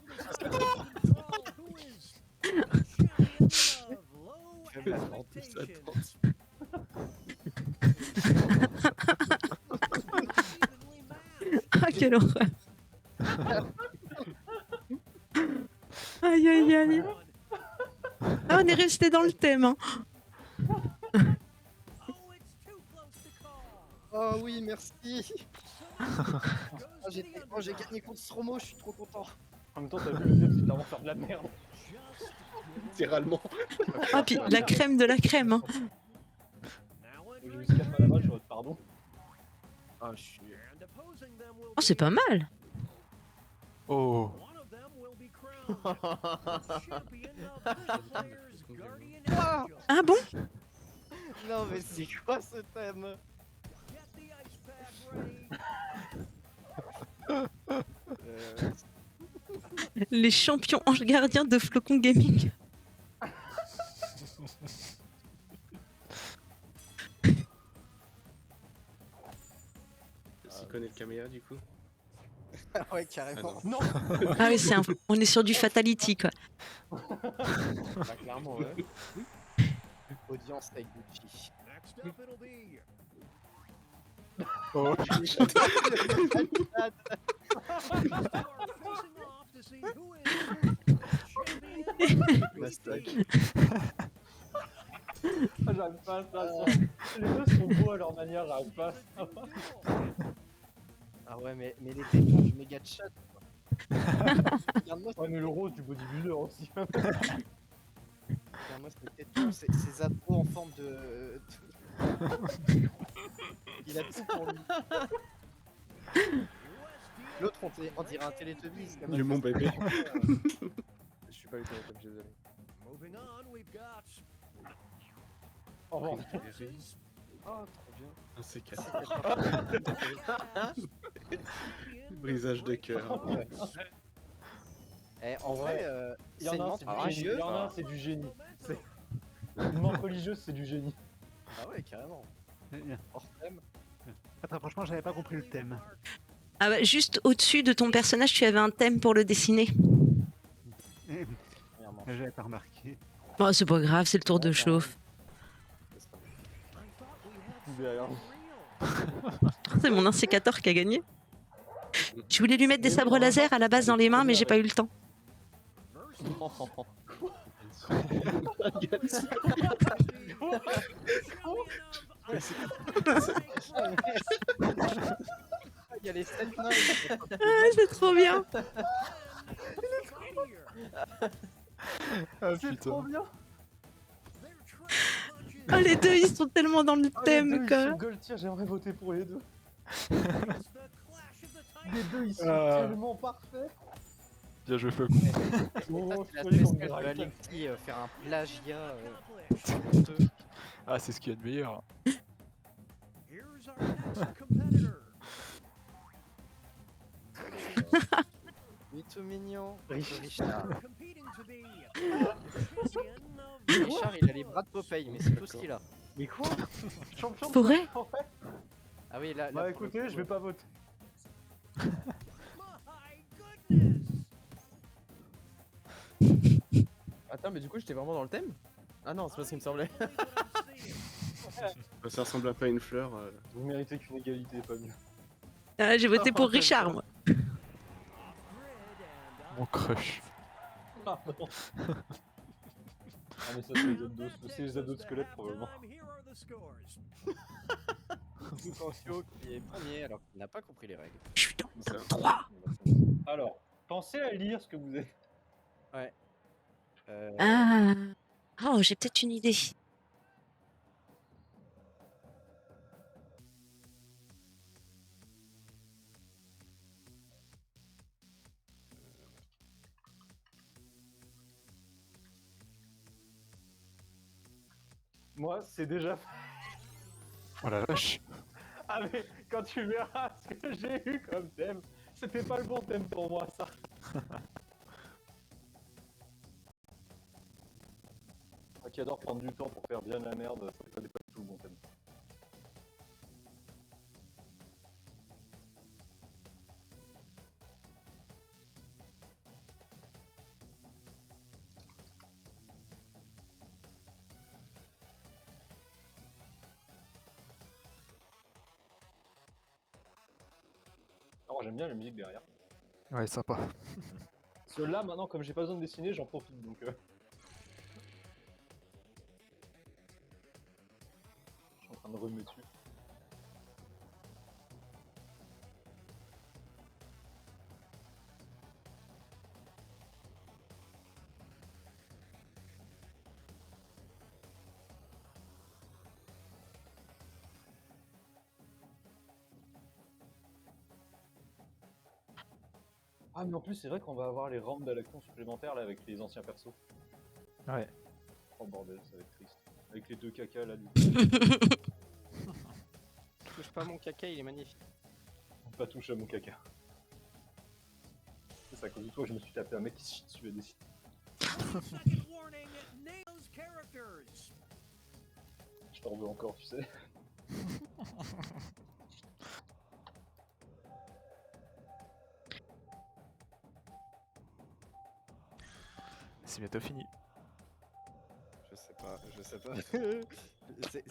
is champion of low J'aime la vente. expectations. Ah, quelle horreur. Aïe, aïe, aïe. Ah, on est resté dans le thème. Hein. Oh oui, merci. J'ai gagné contre Stromo, je suis trop content. En même temps, t'as vu le thème, c'est clairement faire de la merde. Littéralement. Ah, puis la crème de la crème. Hein. J'ai vu ce qu'il y a pas là-bas, je suis pardon. Ah, je suis. Oh, c'est pas mal. Oh, Ah bon? Non, mais c'est quoi ce thème? Les champions anges gardiens de Flocon Gaming. S'il connaît le Kamehameha, du coup. Ouais, carrément. Non. Ah oui, on est sur du fatality, quoi. Bah, clairement, ouais. Audience avec Gucci. Next up, it'll be oh. facing off to see who is champion. Ah, j'arrive pas à ça. Les deux sont beaux à leur manière, j'arrive pas à ça. Ah ouais, mais les tétons du méga chat. Regarde-moi, Ouais, mais le rose du bodybuilder aussi. regarde-moi ces tétons, ces abdos en forme de... Il a tout pour lui. L'autre, on dirait un Teletubbies. quand même. Il est mon bébé. Je suis pas eu comme désolé. Moving on, we've got Au revoir. Oh, trop bien. Ah, c'est cassé. Brisage de cœur. Eh, en vrai, Il y en a un, c'est du génie. Il y en a un, c'est du génie. C'est- Une menthe religieuse, c'est du génie. Ah ouais, carrément. Hors thème. Très franchement, j'avais pas compris le thème. Ah bah, juste au-dessus de ton personnage, tu avais un thème pour le dessiner. Premièrement. J'avais pas remarqué. Oh, c'est pas grave, c'est le tour de chauffe. Derrière. C'est mon insécateur qui a gagné. Je voulais lui mettre des sabres laser à la base dans les mains, mais j'ai pas eu le temps. Il y a les 7 nains. Ah, c'est trop bien. Ah, C'est trop bien. Ah, les deux, ils sont tellement dans le Ah, les thème, deux, ils quoi. sont gold tier, j'aimerais voter pour les deux. Les deux, ils sont Ah. tellement parfaits. Bien joué, Flocon. Bon, La je connais spéciale comme de Drake. Alexis faire un plagiat. Ah, c'est ce qu'il y a de meilleur. Here's our next competitor. Il est tout mignon. Richard. Richard. Competing to be champion of Richard, il a les bras de Popeye, mais c'est tout ce qu'il a. Mais quoi? Champion de Pour vrai? quoi, en fait? Ah oui, là. Bah pour le écoutez, coup, je vais pas voter. Attends, mais du coup, j'étais vraiment dans le thème? Ah non, c'est pas ce qu'il me semblait. Ça ressemble pas à une fleur. Vous méritez qu'une égalité, pas mieux. Ah, j'ai voté pour Richard, moi. Mon crush. Pardon. Ah mais ça c'est les ados de squelette probablement. Lucancio qui est premier alors qu'il n'a pas compris les règles. Je suis dans le top 3. Alors, pensez à lire ce que vous êtes. Ouais. Ah. Oh, j'ai peut-être une idée. Moi, c'est déjà... Oh la vache. Ah mais quand tu verras ce que j'ai eu comme thème, c'était pas le bon thème pour moi ça. Moi qui adore prendre du temps pour faire bien la merde, ça n'est pas du tout le bon thème. Alors j'aime bien la musique derrière. Ouais, sympa. Parce que là maintenant comme j'ai pas besoin de dessiner, j'en profite donc... Je suis en train de remuer dessus. Ah mais en plus c'est vrai qu'on va avoir les rounds à la con supplémentaires là avec les anciens persos. Ouais. Oh bordel, ça va être triste. Avec les deux caca là du coup. Touche pas mon caca, il est magnifique. Pas touche à mon caca. C'est à cause de toi que je me suis tapé un mec qui se chie dessus à dessiner. Je t'en veux encore, tu sais. C'est bientôt fini. Je sais pas.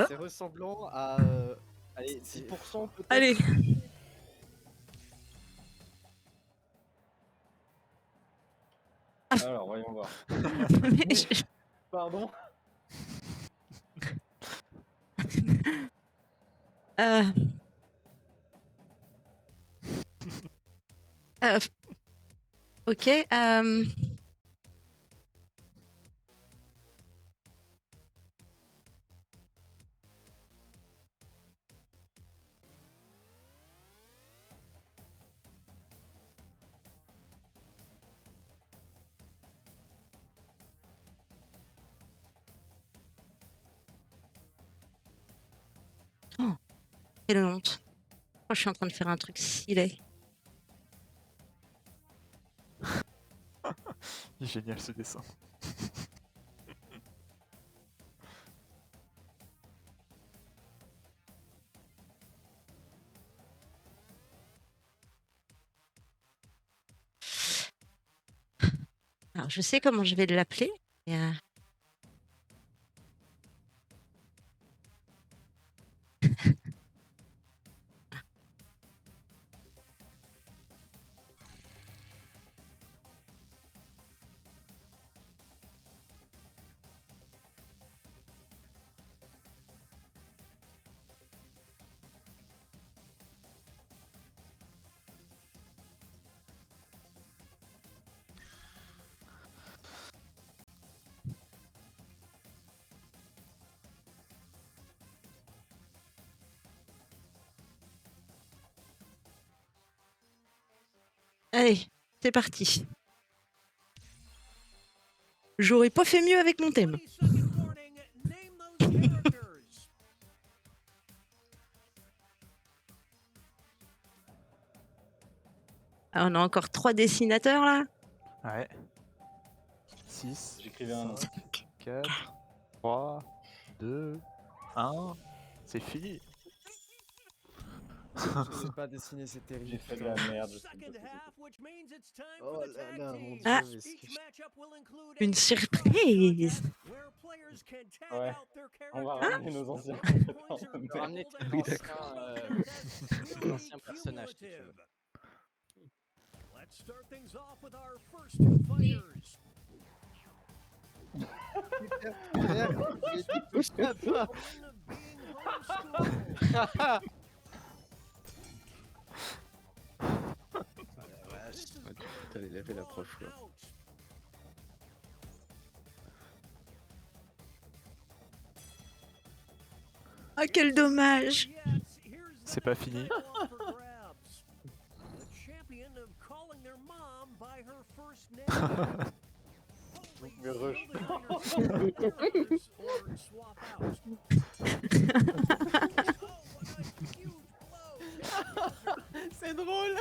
C'est ressemblant à allez, 10% peut-être. Allez. Alors, voyons voir. Pardon. Ok. Oh, quelle honte. Oh, je suis en train de faire un truc stylé. Il est génial ce dessin. Alors, je sais comment je vais l'appeler. Mais, Allez, c'est parti. J'aurais pas fait mieux avec mon thème. Ah, on a encore 3 dessinateurs là. Ouais. 6. J'écrivais un nom. 4, 3, 2, 1. C'est fini. Je sais pas dessiner, c'est terrible. J'ai fait de la merde. Je sais pas Second ce que half, which means it's time Oh for the là tag là, mon teams. dieu, Ah. mais ce Each que je- matchup will include Une a surprise. where players can tag Ouais. out their On va characters. ramener nos anciens Bonus combattants points are de On va ramener doubled tes and Oui, this d'accord. combat anciens, contest will be anciens personnages, si tu veux. cumulative. Let's start things off with our first two fighters. Il était touché à toi. One being homeschooled. T'as élevé la prof là. Ah, quel dommage. C'est pas fini. Mais rush. C'est drôle.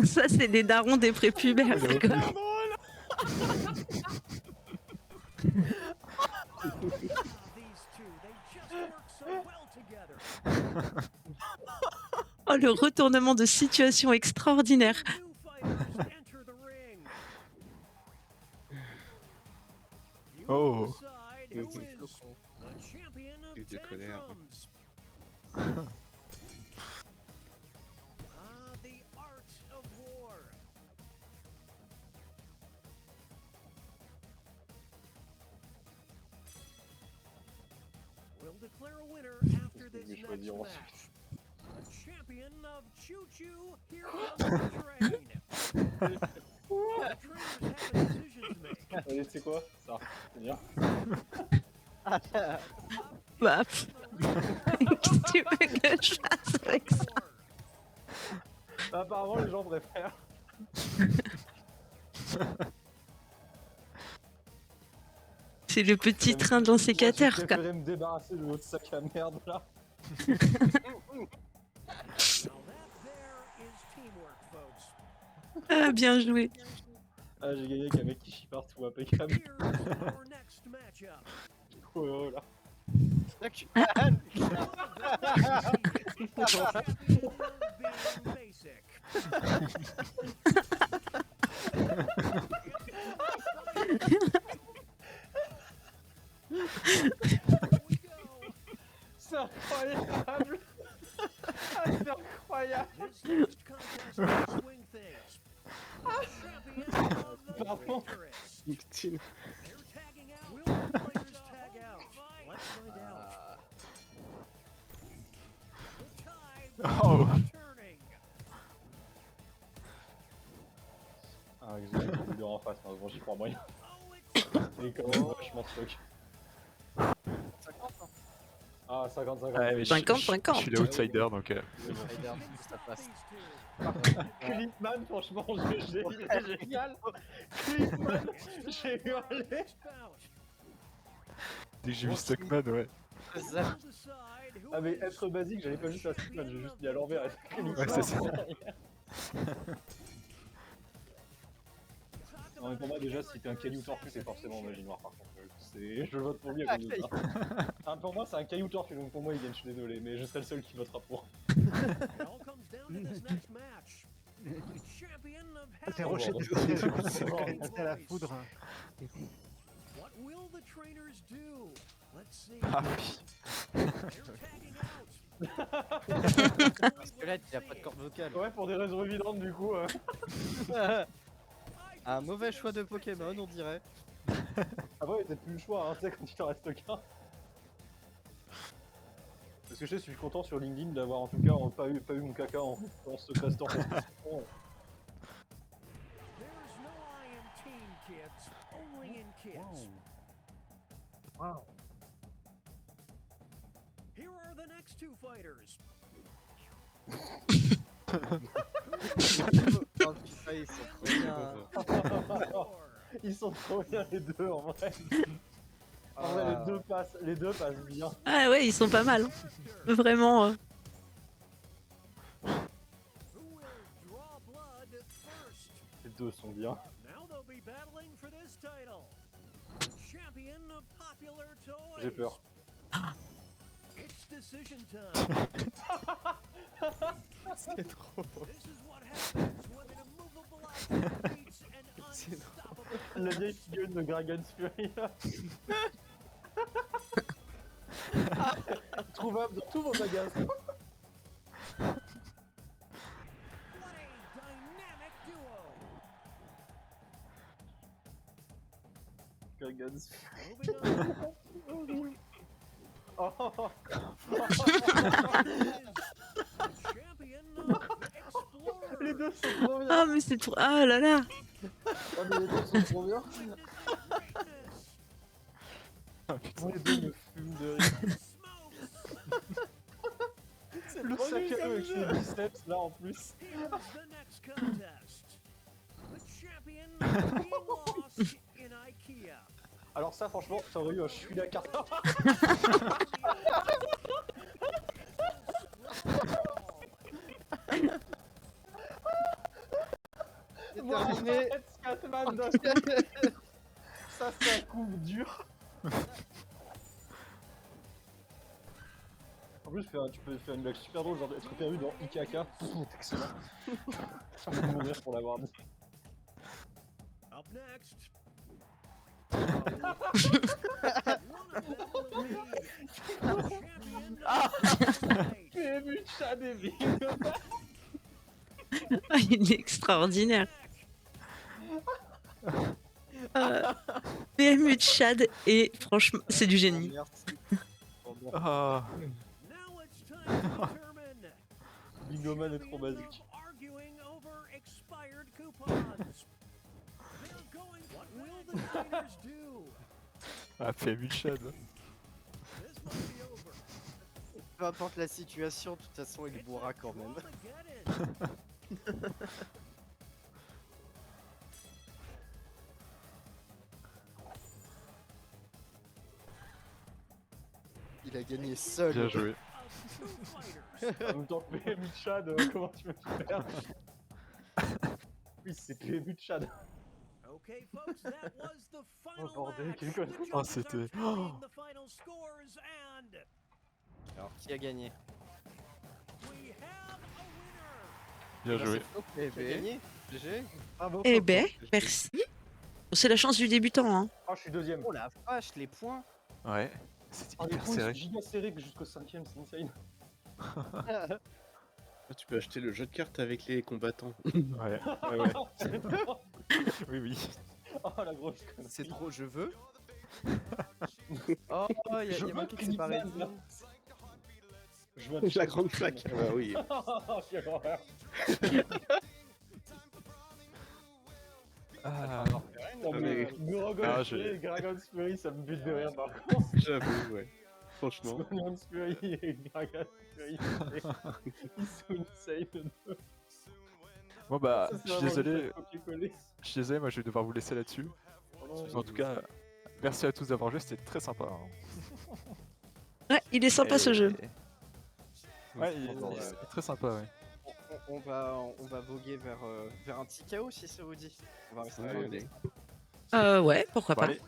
Ça, c'est les darons des prépubères, quoi. Oh, le retournement de situation extraordinaire. Oh. Il de colère. We'll declare a winner after this vais next choisir match. ensuite. The champion of Choo Choo here on the train. The trainers have a decision to make. Allez, tu sais quoi? Ça, c'est bien. Bah, pff. Qu'est-ce que tu veux que je fasse avec ça? Apparemment, les gens préfèrent. C'est le petit train de l'ensécateur, J'ai quoi. préféré me débarrasser de votre sac à merde là. Now that there is teamwork, folks. Ah, bien joué. Ah, j'ai gagné avec un mec qui chie partout, impeccable. Here's our next matchup. Trop heureux là. Champion of being basic. C'est incroyable. C'est incroyable. This next contest will swing things. Champion of the Pardon. vigorous. Victime. They're tagging out. Will the players tag out? Let's find out. The tide Oh. returning. Ah, excusez-moi, j'ai voulu en face, bon, j'y crois moyen. Oh, it's Il est quand même vachement stock. 50 ans. Ah, 50-50. Ouais, mais 50-50. je suis l'outsider donc. Spider, ça passe. these two. Clipman, franchement, j'ai génial. Clipman, j'ai hurlé. Next bout. Dès que j'ai vu Stockman, ouais. We'll decide who Ah, mais is être basique, j'allais pas juste à Clipman, j'ai juste mis à l'envers. et Clipman. Ouais, c'est ça. Non, mais pour moi, déjà, si t'es un caillou tortue, c'est forcément magie noire par contre. Je vote pour lui à cause de ça. Ah, pour moi, c'est un caillou tortue, donc pour moi, il gagne, je suis désolé, mais je serai le seul qui votera pour. It all comes down to this next match. Champion of T'es Oh, rocher bon, c'est bon, quand même à la foudre. What will the trainers do? Let's see. Ah oui. They're tagging out. Parce que là, il n'y a pas de corde vocale. Ouais, pour des raisons évidentes, du coup. Un mauvais choix de Pokémon, on dirait. Après, t'as plus le choix, hein, tu sais, quand il t'en reste qu'un. Parce que je sais, je suis content sur LinkedIn d'avoir en tout cas pas eu mon caca en ce castor. There's no I in team, kids. Only in kids. Wow. Here are the next two fighters. Dans le FIFA, ils sont trop bien. Ils sont trop bien les deux en vrai. En vrai, les deux passent bien. Ah ouais, ils sont pas mal. Hein. Vraiment. Who will draw blood first? Les deux sont bien. Now they'll be battling for this title. Champion of popular toys. J'ai peur. It's decision time. C'est trop. This is what happens when an immovable object beats an unstoppable La vieille figurine de Dragon's Fury. Trouvable dans tous vos magasins. What a dynamic duo. Dragon's Moving on. Oh. Champion Explorer. Les deux sont trop bien. Ah, mais c'est trop. Ah là là. Ah, mais les deux sont trop bien. Les deux me fument de rire. Le sac à dos avec ses biceps là en plus. Here's the next contest. The champion being lost in IKEA. Alors ça franchement, ça aurait eu un je suis la carte. Terminé. Scatman ça c'est un coup dur. En plus, tu peux faire une blague super drôle, genre être perdu dans IKK. C'est excellent. Ça me fait mourir pour l'avoir dit. Up next. PMU de chat débile. Ah, il est extraordinaire. PMU de Chad et franchement, c'est du génie. Ah. Now it's time to determine. Bingoman est trop basique. Arguing over expired coupons. They're going. What will the diners do? Ah, PMU de Chad. This must be over. Peu importe la situation, de toute façon, il bourra quand même. Il a gagné seul. Bien joué. En même temps, PMU de Chad, comment tu veux faire? Oui, c'est PMU de Chad. Okay, folks, that was the final bordel, match. quel The con. judges Oh, are c'était- tallying the final scores and Alors, qui a gagné? we have a winner. Bien joué. Qui a gagné? GG. Bravo. Eh ben, merci. Bon, c'est la chance du débutant, hein. Ah, je suis deuxième. Oh la vache, les points. Ouais. C'est Ah, les hyper points ils sont serré. giga serrés que jusqu'au 5ème, c'est insane. Ah, tu peux acheter le jeu de cartes avec les combattants. Ouais. Ouais, ouais. Oui, oui. Oh la grosse connerie. C'est trop, je veux. Oh, il y Je a veux moi qui s'est parlé. Clipman, là. Je veux La grande plaque. Ah bah oui. Oh, quelle horreur. Ah, Non, mais Ah, j'ai- Dragon's Fury, ça me bute de rire par contre. J'avoue, ouais. Franchement. Dragon's Fury et Dragon's Fury, ils sont insane. bon bah, Ça, je c'est suis vraiment désolé. le copier-coller. Je suis désolé, moi je vais devoir vous laisser là-dessus. En tout cas, merci à tous d'avoir joué, c'était très sympa. Hein. Ouais, il est sympa ce jeu. Ouais, il est très sympa, ouais. On va voguer vers un petit chaos si ça vous dit. On va rester Ouais, dans le allez. dessin. Ouais, pourquoi Bon, pas. allez.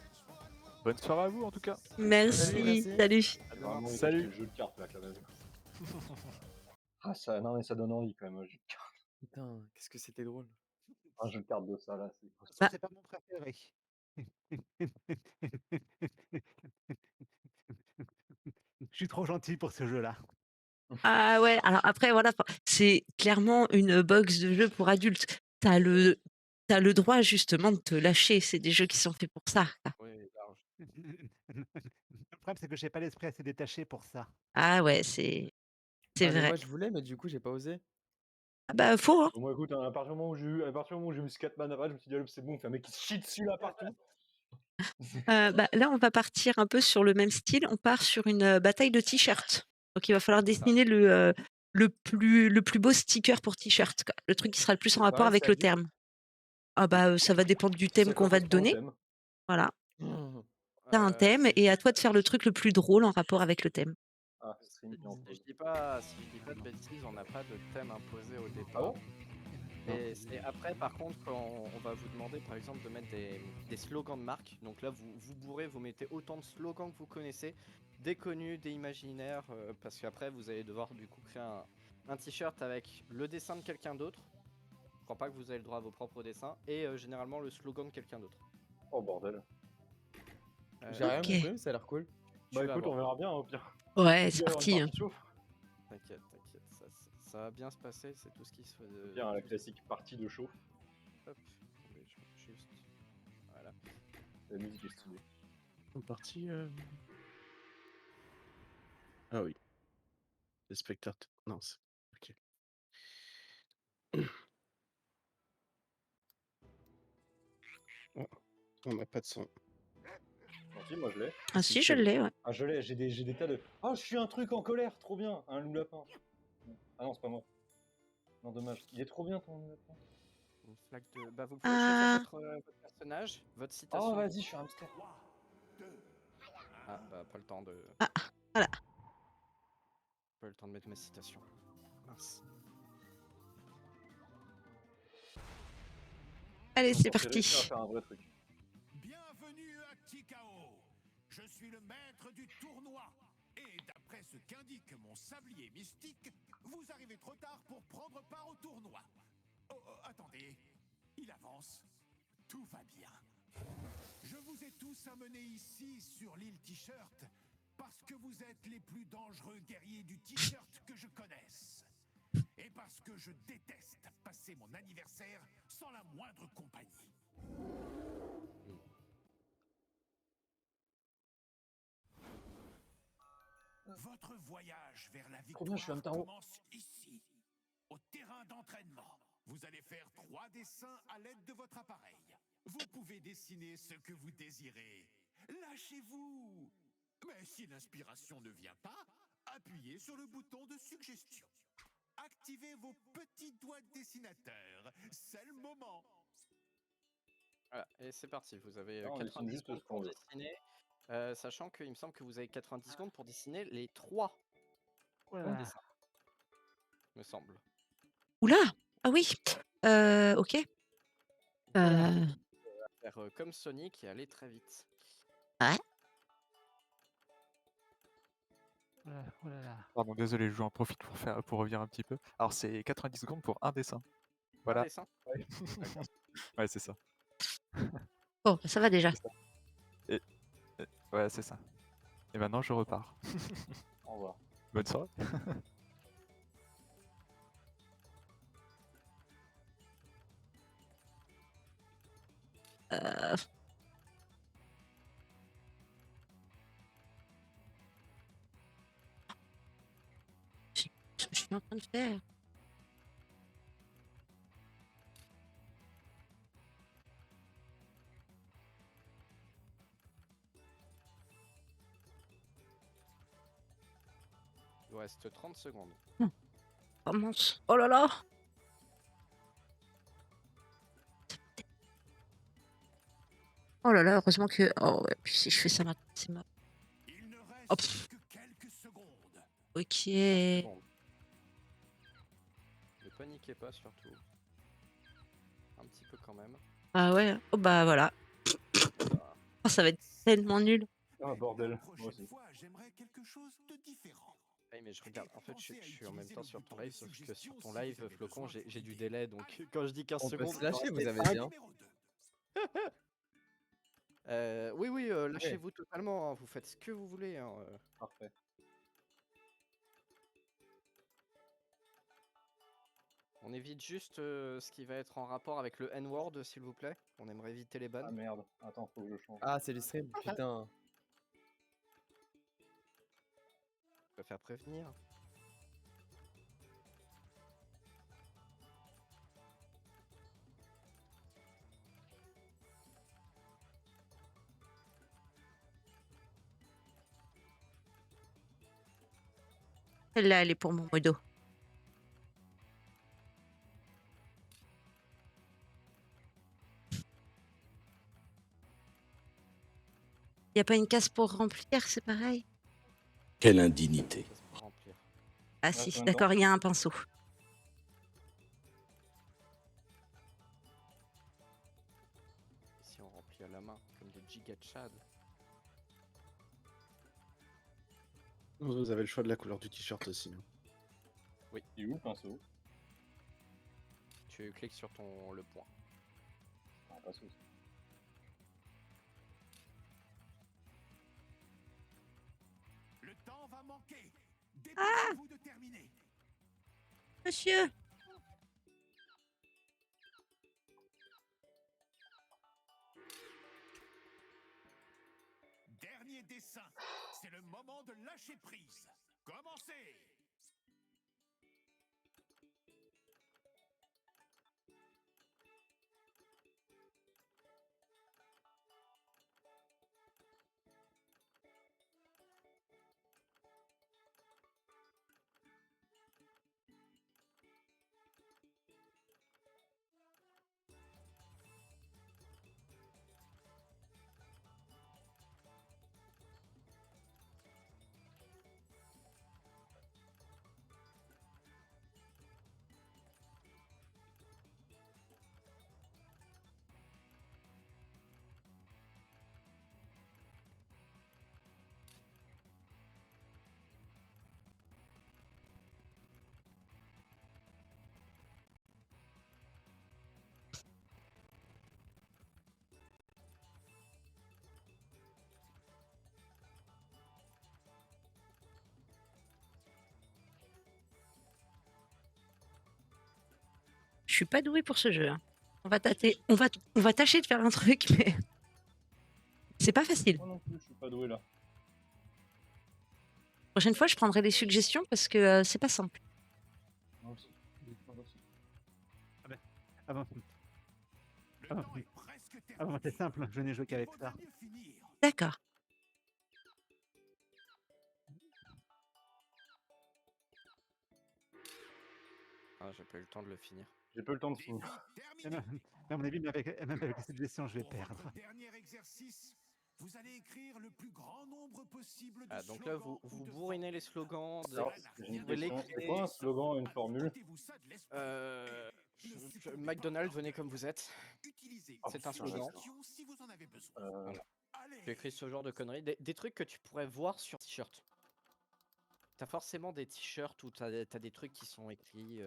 Bonne soirée à vous en tout cas. Merci, Merci. salut. Vraiment, Salut. le jeu de cartes là, quand même. Ah, ça, non, mais ça donne envie quand même, un jeu de cartes. Putain, qu'est-ce que c'était drôle. Un jeu de cartes de ça là, c'est cool. Bah. C'est pas mon préféré. Je suis trop gentil pour ce jeu-là. Ah ouais, alors après, voilà, c'est clairement une box de jeux pour adultes. T'as le droit justement de te lâcher. C'est des jeux qui sont faits pour ça, quoi. Oui, large. Le problème, c'est que j'ai pas l'esprit assez détaché pour ça. Ah ouais, c'est Ah, mais vrai. moi je voulais, mais du coup j'ai pas osé. Ah bah, faut, hein. Bon, moi écoute, hein, à partir du moment où j'ai vu Scatman après, je me suis dit, allez, c'est bon, il fait un mec qui se chie dessus là partout. Bah, là, on va partir un peu sur le même style. On part sur une bataille de t-shirts. Donc, il va falloir dessiner le plus beau sticker pour t-shirt, quoi. Le truc qui sera le plus en rapport avec le terme. Ah bah, ça va dépendre du thème Ça qu'on va te correspond au donner. thème. Voilà. T'as un thème et à toi de faire le truc le plus drôle en rapport avec le thème. Ah, stream qui en Si je dis pas de bêtises, on n'a pas de thème imposé au Ah départ. bon Et après, par contre, quand on va vous demander, par exemple, de mettre des slogans de marque. Donc là, vous bourrez, vous mettez autant de slogans que vous connaissez, des connus, des imaginaires, parce qu'après, vous allez devoir du coup créer un t-shirt avec le dessin de quelqu'un d'autre. Je crois pas que vous avez le droit à vos propres dessins, et généralement le slogan de quelqu'un d'autre. Oh bordel. J'ai rien Ok. compris, mais ça a l'air cool. Bah Tu vas écoute, on voir. verra bien au pire. Ouais, Il c'est doit y avoir une parti. partie chauffe. T'inquiète, ça va bien se passer, c'est tout ce qui se fait. Bien, la classique partie de chauffe. Hop, attendez, juste. Voilà. La musique est stylée. En partie. Ah oui. Les spectateurs. Non, c'est. Ok. Oh, on n'a pas de son. Non, si, moi je l'ai. Ah si, je l'ai, ouais. Ah, je l'ai, j'ai des tas de. Ah, je suis un truc en colère, trop bien. Un loup lapin. Ah non, c'est pas moi. Non, dommage. Il est trop bien ton loup lapin. Une flaque de. Bah, vous pouvez Ah. choisir votre personnage, votre citation. Oh, vas-y, je suis un hamster. Ah, bah, pas le temps de. Ah, voilà. Pas le temps de mettre ma citation. Mince. Allez, c'est J'ai réussi parti. à faire un vrai truc. Bienvenue à Tikao. Je suis le maître du tournoi. Et d'après ce qu'indique mon sablier mystique, vous arrivez trop tard pour prendre part au tournoi. Oh, attendez, il avance. Tout va bien. Je vous ai tous amenés ici sur l'île T-shirt parce que vous êtes les plus dangereux guerriers du T-shirt que je connaisse. Et parce que je déteste passer mon anniversaire sans la moindre compagnie. Votre voyage vers la Trop bien, je suis un victoire tarot. commence ici, au terrain d'entraînement. Vous allez faire 3 dessins à l'aide de votre appareil. Vous pouvez dessiner ce que vous désirez. Lâchez-vous. Mais si l'inspiration ne vient pas, appuyez sur le bouton de suggestion. Activez vos petits doigts de dessinateur. C'est le moment. Voilà, et c'est parti. Vous avez Ah, on dessine 90 juste secondes ce qu'on pour veut. dessiner. Sachant qu'il me semble que vous avez 90 secondes pour dessiner les 3 Voilà. dessins. Me semble. Oula. Ah oui. Ok. Faire comme Sonic et aller très vite. Ouais. Oh là là. Pardon, désolé, j'en profite pour revenir un petit peu. Alors, c'est 90 secondes pour un dessin. Un Voilà. dessin. Ouais. Ouais, c'est ça. Bon, bah, ça va déjà. C'est ça. Et, ouais, c'est ça. Et maintenant, je repars. Au revoir. Bonne soirée. Euh, Ce que je suis en train de faire. Il vous reste 30 secondes. Oh mince. Oh là là. Oh là là, heureusement que. Oh ouais, puis si je fais ça maintenant, c'est mort. Il ne reste Oh, pff. que quelques secondes. Ok. 15 secondes. Ne paniquez pas surtout. Un petit peu quand même. Ah ouais. Oh bah voilà. Oh, ça va être tellement nul. Ah, bordel. Moi aussi. J'aimerais quelque chose de différent. Ouais, mais je regarde, en fait, je suis en même temps sur ton live, sauf que sur ton live, Flocon, j'ai du délai, donc quand je dis 15 On peut secondes, se lâcher, vous avez bien. oui, lâchez-vous totalement, hein, vous faites ce que vous voulez. Hein, Parfait. On évite juste ce qui va être en rapport avec le N-word, s'il vous plaît. On aimerait éviter les Ah bannes. merde. Attends, faut que je change. Ah, c'est les streams, putain. Je préfère prévenir. Celle-là, elle est pour mon modo. Y a pas une case pour remplir, c'est pareil? Quelle indignité. Ah si, d'accord, il y a un pinceau. Giga Chad. Vous avez le choix de la couleur du t-shirt aussi. hein. Oui. Il est où le pinceau? Tu cliques sur le point. Ah, pas souci. Le temps va manquer. Ah Dépêchez-vous de terminer. Monsieur! Dernier dessin. C'est le moment de lâcher prise. Commencez. Je suis pas douée pour ce jeu. hein. On va tâcher de faire un truc, mais c'est pas facile. Moi non plus, je suis pas doué là. Prochaine fois, je prendrai des suggestions parce que c'est pas simple. Moi aussi. Moi aussi. Ah bon, Le Ah, temps oui. est presque ah terminé. bon, c'est simple, je n'ai joué Il qu'avec faudra ça. mieux finir. D'accord. Ah, j'ai pas eu le temps de le finir. J'ai pas eu le temps de Défi finir. Et terminé. même, à mon avis, même avec cette gestion, je vais Pour perdre. votre dernier exercice, vous allez écrire le plus grand nombre possible de Ah, donc là, slogans vous ou de bourrinez les slogans. Alors, Cela j'ai une n'a rien question. à C'est quoi un slogan et une formule? Mettez-vous ça de l'esprit. McDonald's, venez comme vous êtes. Utilisez Oh, C'est un putain, slogan. question si vous en avez besoin. Voilà. Allez. Tu écris ce genre de conneries. Des trucs que tu pourrais voir sur t-shirt. T'as forcément des t-shirts où t'as des trucs qui sont écrits.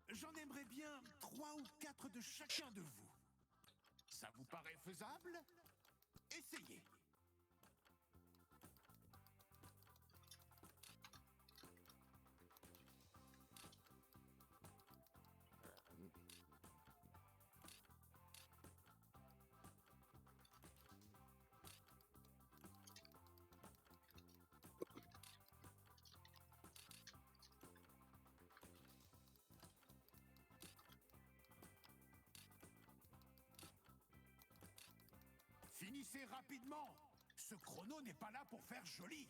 J'en aimerais bien 3 ou 4 de chacun de vous. Ça vous paraît faisable? Essayez. Finissez rapidement. Ce chrono n'est pas là pour faire joli.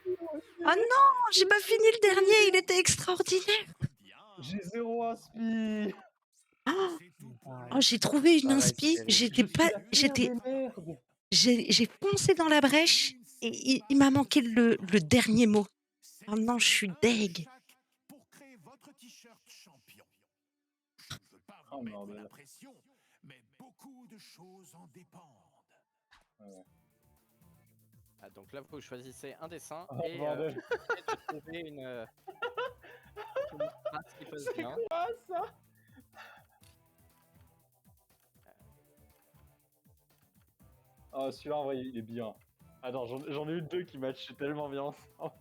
Oh non, j'ai pas fini le dernier, il était extraordinaire. J'ai 0 inspi. Oh, j'ai trouvé une Pareil, inspi, c'est- j'étais pas, j'ai foncé dans la brèche et il m'a manqué le dernier mot. Oh non, je suis deg. Pour créer votre t-shirt champion. Je ne veux pas vous Oh, mettre bordel. la pression, mais beaucoup de choses en dépendent. Ah, donc là, vous choisissez un dessin Oh, et bordel. essayez de trouver une phrase qui passe C'est bien. quoi ça? Ah, celui-là, en vrai, il est bien. Attends, j'en ai eu 2 qui matchaient tellement bien ensemble.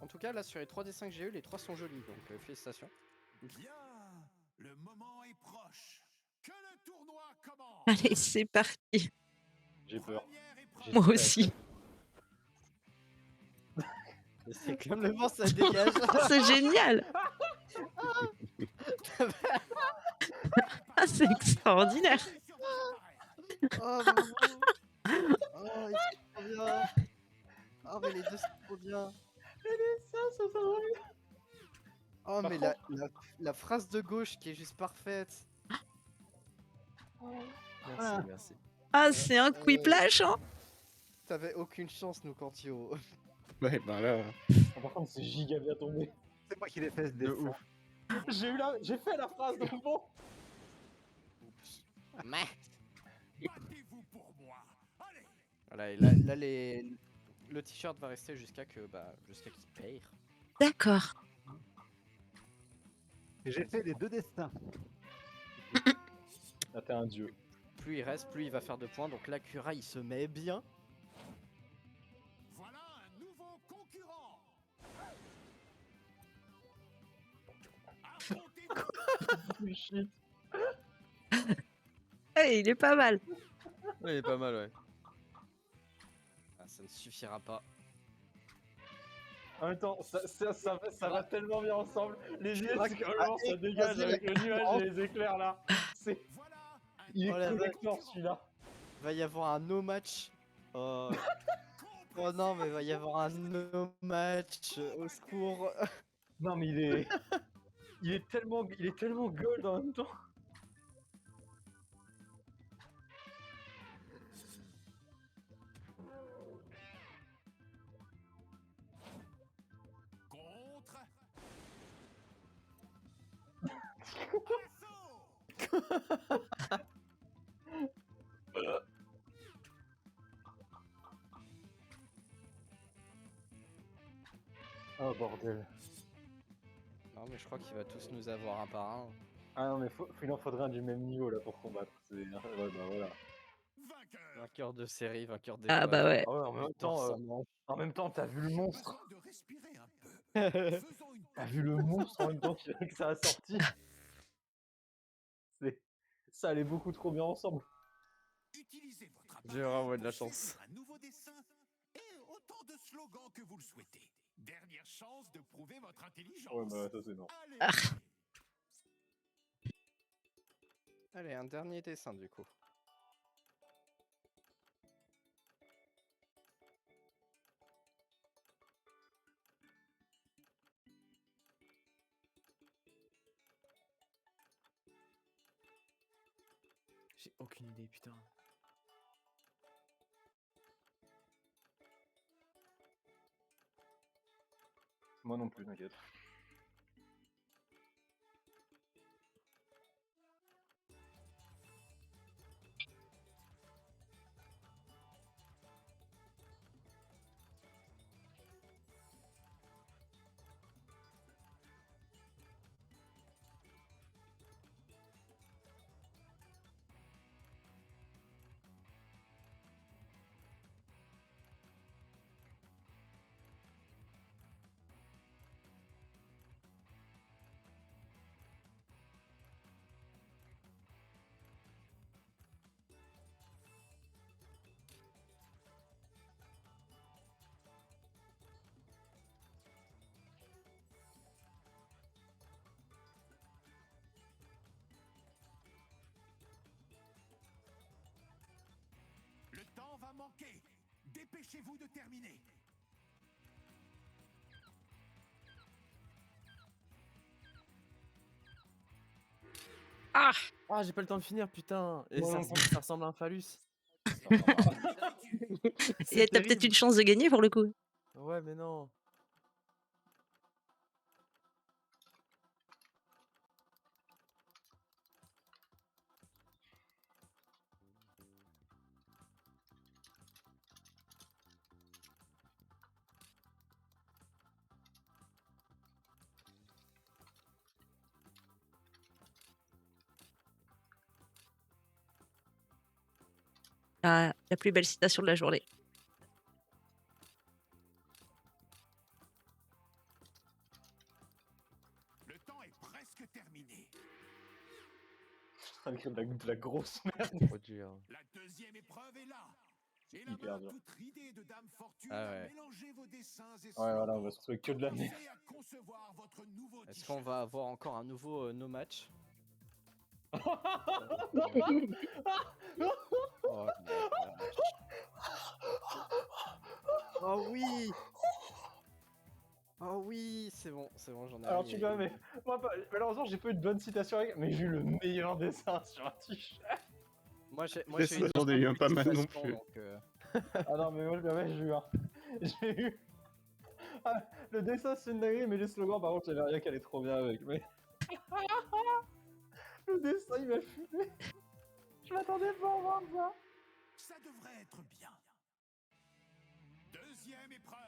En tout cas, là, sur les 3 dessins que j'ai eu, les 3 sont jolis, donc félicitations. Bien, le moment est proche. Que le tournoi commence. Allez, c'est parti. J'ai peur. Moi aussi. C'est comme le vent, ça dégage. C'est génial. Ah, c'est extraordinaire. Oh, bravo. Oh, ils sont trop bien. Oh, mais les deux sont trop bien. Ça va bien. Oh, Par mais la phrase de gauche qui est juste parfaite. Merci, merci. Ah, c'est un quiplash, hein. T'avais aucune chance, nous, Cantio. Ouais, bah là. Par contre, c'est giga bien tombé. C'est moi qui l'ai fait ce De dessin. ouf. J'ai fait la phrase, donc bon. Mais. Battez-vous pour moi. Allez. Voilà, et là le t-shirt va rester jusqu'à qu'il paye. D'accord. Et j'ai fait les 2 destins. Ah, t'es un dieu. Plus il reste, plus il va faire de points. Donc là, Cura, il se met bien. Voilà un nouveau concurrent. Shit. Hey, il est pas mal. Ouais, il est pas mal, ouais. Ah, ça ne suffira pas. En même temps, ça va tellement bien ensemble. Les jets, Ah, carrément, ça dégage avec le nuage et les éclairs là. Il est Oh la collector celui-là. Va y avoir un no match. Oh non, mais va y avoir un no match. Au secours. Non, mais il est tellement gold en même temps. Contre. Oh bordel. Non, mais je crois qu'il va tous nous avoir un par un. Ah non, mais il en faudrait un du même niveau là pour combattre. Ouais, bah voilà. Vainqueur de série, vainqueur des Ah bah ouais. Ah ouais, en même temps, t'as vu le monstre. De respirer un peu. Faisons une T'as vu le monstre en même temps que ça a sorti. Ça allait beaucoup trop bien ensemble. Utilisez votre J'ai vraiment de la pour chance. choisir un nouveau dessin et autant de slogans que vous le souhaitez. Dernière chance de prouver votre intelligence. Ouais, bah ça c'est non. Allez. Ah. Allez, un dernier dessin du coup. J'ai aucune idée, putain. Moi non plus, t'inquiète. Le temps va manquer. Dépêchez-vous de terminer. Ah, Ah, j'ai pas le temps de finir, putain. Et Moi ça, non plus. ça ressemble à un phallus. il y a peut-être une chance de gagner pour le coup. Ouais, mais non. Ah, la plus belle citation de la journée. Le temps est presque terminé. Ça me crée de la grosse merde. Trop dur. La deuxième épreuve est là. Et la Hyper main dur. toute ridée de Dame Fortune Ah a ouais. mélangé vos dessins et Ouais, voilà, on va se retrouver que de la merde. commencez à concevoir votre nouveau Est-ce t-shirt. qu'on va avoir encore un nouveau no match? Oh, oh oui. Oh oui, c'est bon, j'en ai Alors mis. tu vois, mais moi malheureusement j'ai pas eu de bonne citation avec, mais j'ai eu le meilleur dessin sur un t-shirt. Moi j'ai eu J'en ai 200 eu un pas mal non participation, plus. donc Ah non, mais moi j'ai eu un. J'ai eu. Ah, le dessin c'est une dinguerie, mais les slogans par contre, j'avais rien qui allait trop bien avec. Mais. Le dessin il m'a fumé. Je m'attendais pas à voir ça. Ça devrait être bien. Deuxième épreuve.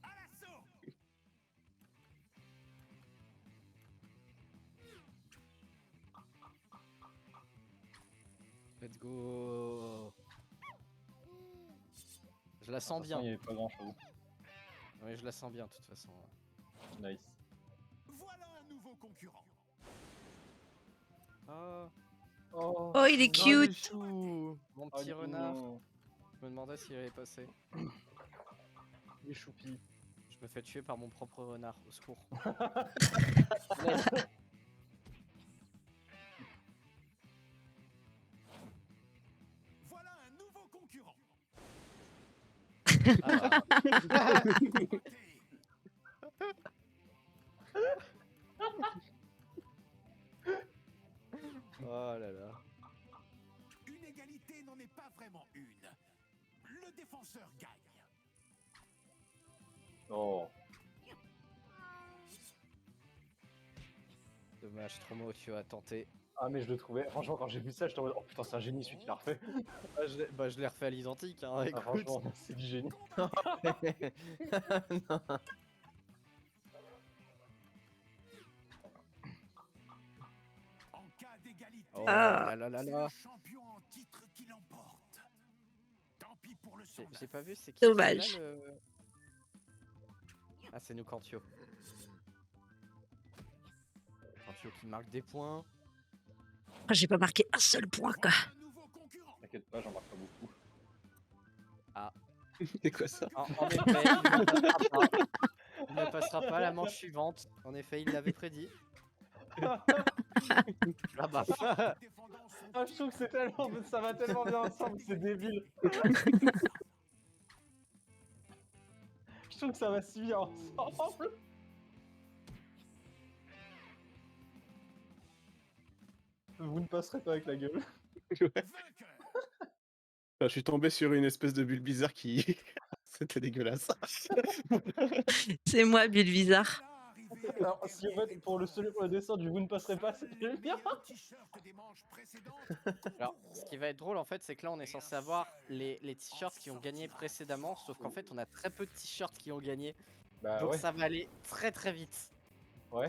À l'assaut. let's go. Je la sens Attention, bien. il y avait pas grand chose. Oui, je la sens bien de toute façon. Nice. Voilà un nouveau concurrent. Ah, Oh, Oh, il est Oh, le cute. chou. mon oh, petit il est renard. mignon. Je me demandais s'il allait passer. Il est choupi. Je me fais tuer par mon propre renard, au secours. Voilà un nouveau concurrent. Ah bah, oh là là. Une égalité n'en est pas vraiment une. Le défenseur gagne. Oh. Dommage, Stromo, tu as tenté. Ah, mais je le trouvais. Franchement, quand j'ai vu ça, j'étais en mode oh putain, c'est un génie celui qui l'a refait. Je l'ai refait à l'identique, hein, Ah, écoute. franchement, c'est du génie. Non. En cas d'égalité, Oh Ah. là là là c'est là. le champion en titre qui l'emporte. Tant pis pour le J'ai sondage. pas vu, c'est qui Dommage. là, le... Ah, c'est nous Cantio. Cantio qui marque des points. Ah, j'ai pas marqué un seul point, quoi. Voilà un nouveau concurrent. T'inquiète pas, j'en marque pas beaucoup. C'est quoi ça? En effet, il ne passera pas. Il ne passera pas à la manche suivante. En effet, il l'avait prédit. Ah bah. Défendant son Ah, je trouve que c'est tellement. Ça va tellement bien ensemble, c'est débile. Je trouve que ça va si bien ensemble. Vous ne passerez pas avec la gueule. vainqueur. Enfin, je suis tombé sur une espèce de bulle bizarre qui. C'était dégueulasse. C'est moi, Bulle Bizarre. Voilà arrivé à Alors, si en fait, pour le dessin du vous ne passerez pas, c'est le bien. meilleur t-shirt des manches précédentes. Alors, ce qui va être drôle en fait, c'est que là on est censé avoir les t-shirts qui ont gagné précédemment, sauf qu'en fait on a très peu de t-shirts qui ont gagné. Bah Donc ouais. ça va aller très très vite. Ouais.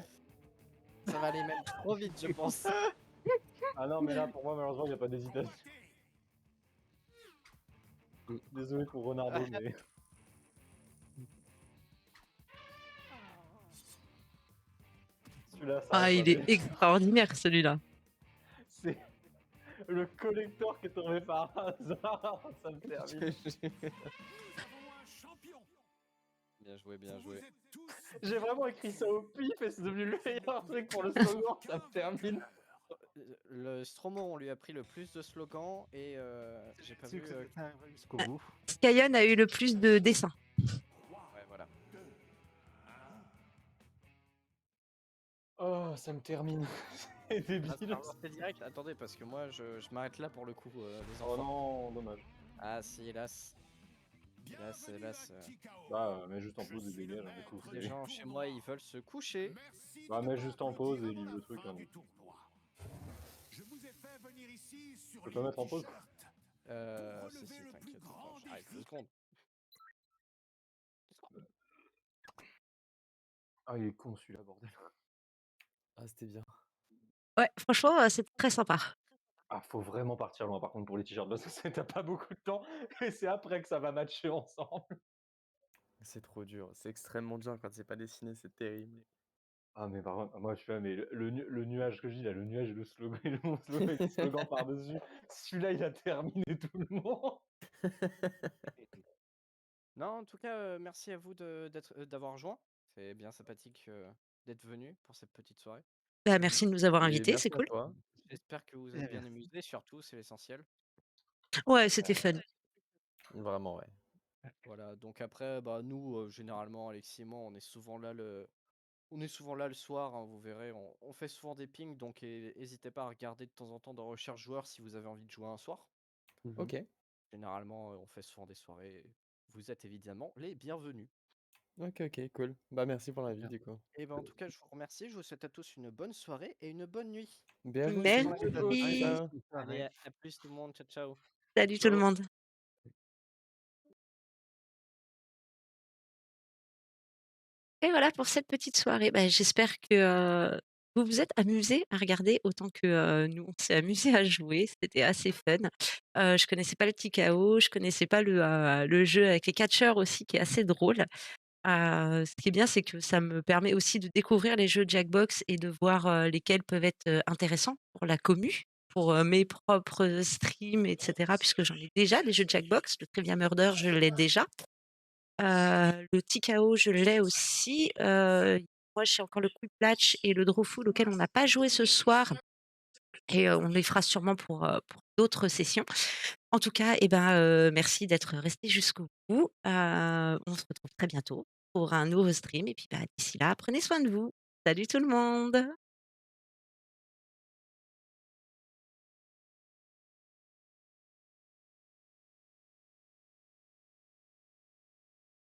Ça va aller même trop vite, je pense. Ah non, mais là, pour moi, malheureusement, il n'y a pas d'hésitation. Désolé pour Ronaldo, mais. Celui-là, ça Ah, reste il un est extraordinaire, celui-là. C'est le collector qui est tombé par hasard. Ça me termine. Nous avons un champion. Bien joué, bien Vous joué. êtes tous J'ai vraiment écrit ça au pif et c'est devenu le meilleur truc pour le slogan. Ça me termine. Le Stromo, on lui a pris le plus de slogans et j'ai pas vu. Jusqu'au bout. Skyon a eu le plus de dessins. Ouais, voilà. Oh, ça me termine. C'est débile. C'est direct. Attendez, parce que moi je m'arrête là pour le coup, les Oh enfants. non, dommage. Ah si, hélas. Hélas, bienvenue hélas. à Tikao. Bah, mais juste en pause et dégage, hein, du coup. Les gens chez moi ils veulent se coucher. Merci Bah, de mais juste en prendre pause et part livre le truc. à Hein. du tournoi. Je vous ai fait venir ici sur peux les pas mettre en pause t-shirts. Si, Relever le plus t'inquiète. grand Attends, j'arrive 2 défi. secondes. Ah, il est con celui-là, bordel. Ah, c'était bien. Ouais, franchement, c'est très sympa. Ah, faut vraiment partir loin par contre pour les t-shirts parce que t'as pas beaucoup de temps et c'est après que ça va matcher ensemble. C'est trop dur. C'est extrêmement dur quand c'est pas dessiné, c'est terrible. Ah, mais par contre, moi je fais, mais le nuage que je dis là, le nuage et le slogan, et mon slogan, avec le slogan par-dessus, celui-là il a terminé tout le monde. Non, en tout cas, merci à vous d'avoir rejoint. C'est bien sympathique d'être venu pour cette petite soirée. Bah, merci de nous avoir Et invités, merci c'est à cool. toi. J'espère que vous êtes bien amusés, surtout, c'est l'essentiel. Ouais, c'était fun. Vraiment, ouais. Voilà, donc après, bah, nous, généralement, Alexis et moi, on est souvent là le soir, hein, vous verrez, on fait souvent des pings, donc n'hésitez pas à regarder de temps en temps dans recherche joueurs si vous avez envie de jouer un soir. Mmh. OK. Généralement, on fait souvent des soirées. Vous êtes évidemment les bienvenus. OK, OK, cool. Bah, merci pour l'invite Bien. du coup. Et ben en tout cas, je vous remercie. Je vous souhaite à tous une bonne soirée et une bonne nuit. Merci Bonne chose à beaucoup. tous. Merci. Ciao. Bonne Allez, soirée. à plus tout le monde. Ciao, ciao. Salut tout le Ciao. monde. Et voilà pour cette petite soirée. Bah, j'espère que, vous vous êtes amusés à regarder autant que, nous on s'est amusés à jouer. C'était assez fun. Je connaissais pas le Tikao, je connaissais pas le jeu avec les catcheurs aussi qui est assez drôle. Ce qui est bien, c'est que ça me permet aussi de découvrir les jeux Jackbox et de voir, lesquels peuvent être, intéressants pour la commu, pour, mes propres streams et cetera, puisque j'en ai déjà des jeux Jackbox. Le Trivia Murder, je l'ai déjà. Le Tikao, je l'ai aussi. Moi, j'ai encore le Quick Latch et le Drawful auquel on n'a pas joué ce soir et on les fera sûrement pour d'autres sessions. En tout cas, eh ben, merci d'être restés jusqu'au bout. On se retrouve très bientôt pour un nouveau stream et puis, bah, d'ici là, prenez soin de vous. Salut tout le monde!